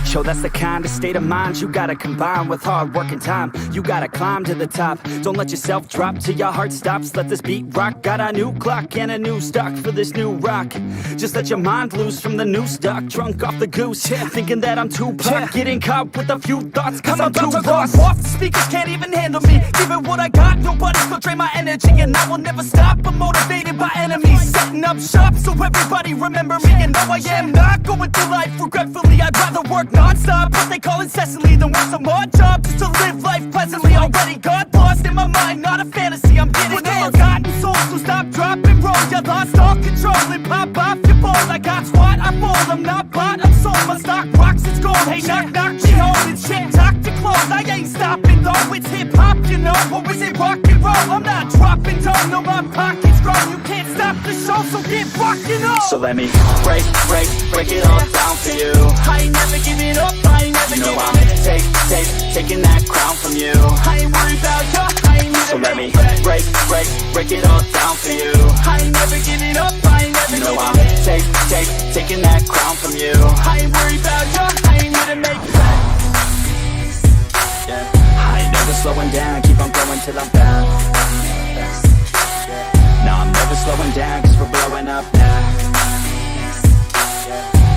[SPEAKER 18] Show that's the kind of state of mind you gotta combine with hard work and time. You gotta climb to the top. Don't let yourself drop till your heart stops. Let this beat rock. Got a new clock and a new stock for this new rock. Just let your mind loose from the new stock. Drunk off the goose, thinking that I'm too pop. Getting caught with a few thoughts cause I'm too lost. Off the speakers can't even handle me. Give it what I got, nobody's gonna drain my energy. And I will never stop, I'm motivated by enemies. Setting up shop so everybody remember me. And no, I am not going through life regretfully. I'd rather work non-stop, what they call incessantly, than work some more job just to live life pleasantly. Already got lost in my mind, not a fantasy. I'm getting ill-gotten souls, so stop, drop, and roll. You lost all control and pop off your ball. I got squat, I fold, I'm not bought, I'm sold. My stock rocks, it's gold. Hey, knock, knock, me home. It's shit, talk to close. I ain't stopping though, it's hip-hop, you know. Or is it rock and roll? I'm not dropping down, no, my pocket's grown. You can't stop the show, so get rockin' on. So let me break it all down for you. I ain't never giving up, I ain't never giving up. Taking that crown from you. I ain't worried about you, I ain't never. So let me break it all down for you. I ain't never giving up, I ain't never giving up. Taking that crown from you. I ain't worried about you, I ain't here to make plans. Yeah. I ain't never slowing down, keep on going till I'm down. No, I'm never slowing down cause we're blowing up now.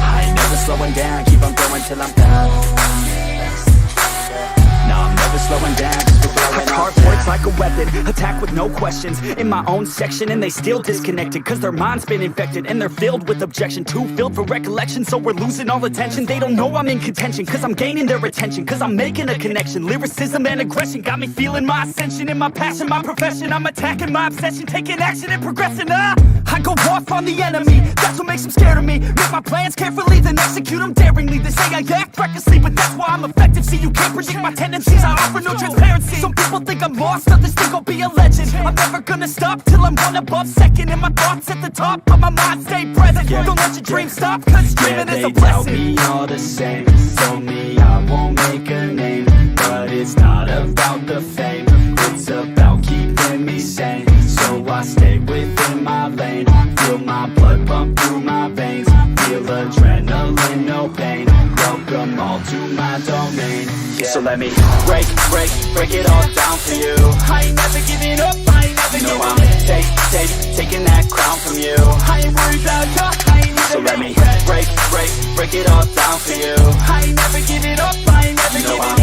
[SPEAKER 18] I ain't never slowing down, keep on going till I'm down. No, I'm never slowing down cause we're blowing up. Hard work's like a weapon, attack with no questions. In my own section and they still disconnected cause their mind's been infected and they're filled with objection. Too filled for recollection so we're losing all attention. They don't know I'm in contention cause I'm gaining their attention. Cause I'm making a connection. Lyricism and aggression got me feeling my ascension. In my passion, my profession, I'm attacking my obsession. Taking action and progressing. I go off on the enemy, that's what makes them scared of me. Make my plans carefully, then execute them daringly. They say I act recklessly, but that's why I'm effective. See, you can't predict my tendencies, I offer no transparency. Some people think I'm lost, others think I'll be a legend. I'm never gonna stop till I'm one above second. And my thoughts at the top, but my mind stay present. Don't let your dreams stop, cause dreaming is a blessing. They doubt me all the same, told me I won't make a name. But it's not about the fame, it's about keeping me sane. So I stay within my lane, feel my blood pump through my veins. Feel adrenaline, no pain, welcome all to my domain. Yeah. So let me break it all down for you. I ain't never giving up, I ain't never giving up. Taking that crown from you. I ain't worried about you, I ain't never. So let me break it all down for you. I ain't never giving up, I ain't never giving up.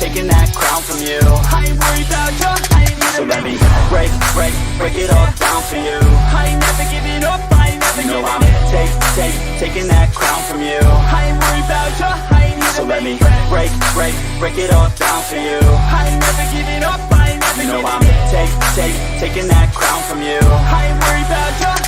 [SPEAKER 18] Taking that crown from you. I ain't worried about you, I ain't never. So let me break it all down for you. I ain't never giving up, I ain't never giving up. Taking that crown from you. I ain't worried about you, I ain't never. So let me break break it all down for you. I ain't never giving up, I ain't never giving in. I'm taking that crown from you. I ain't worried about your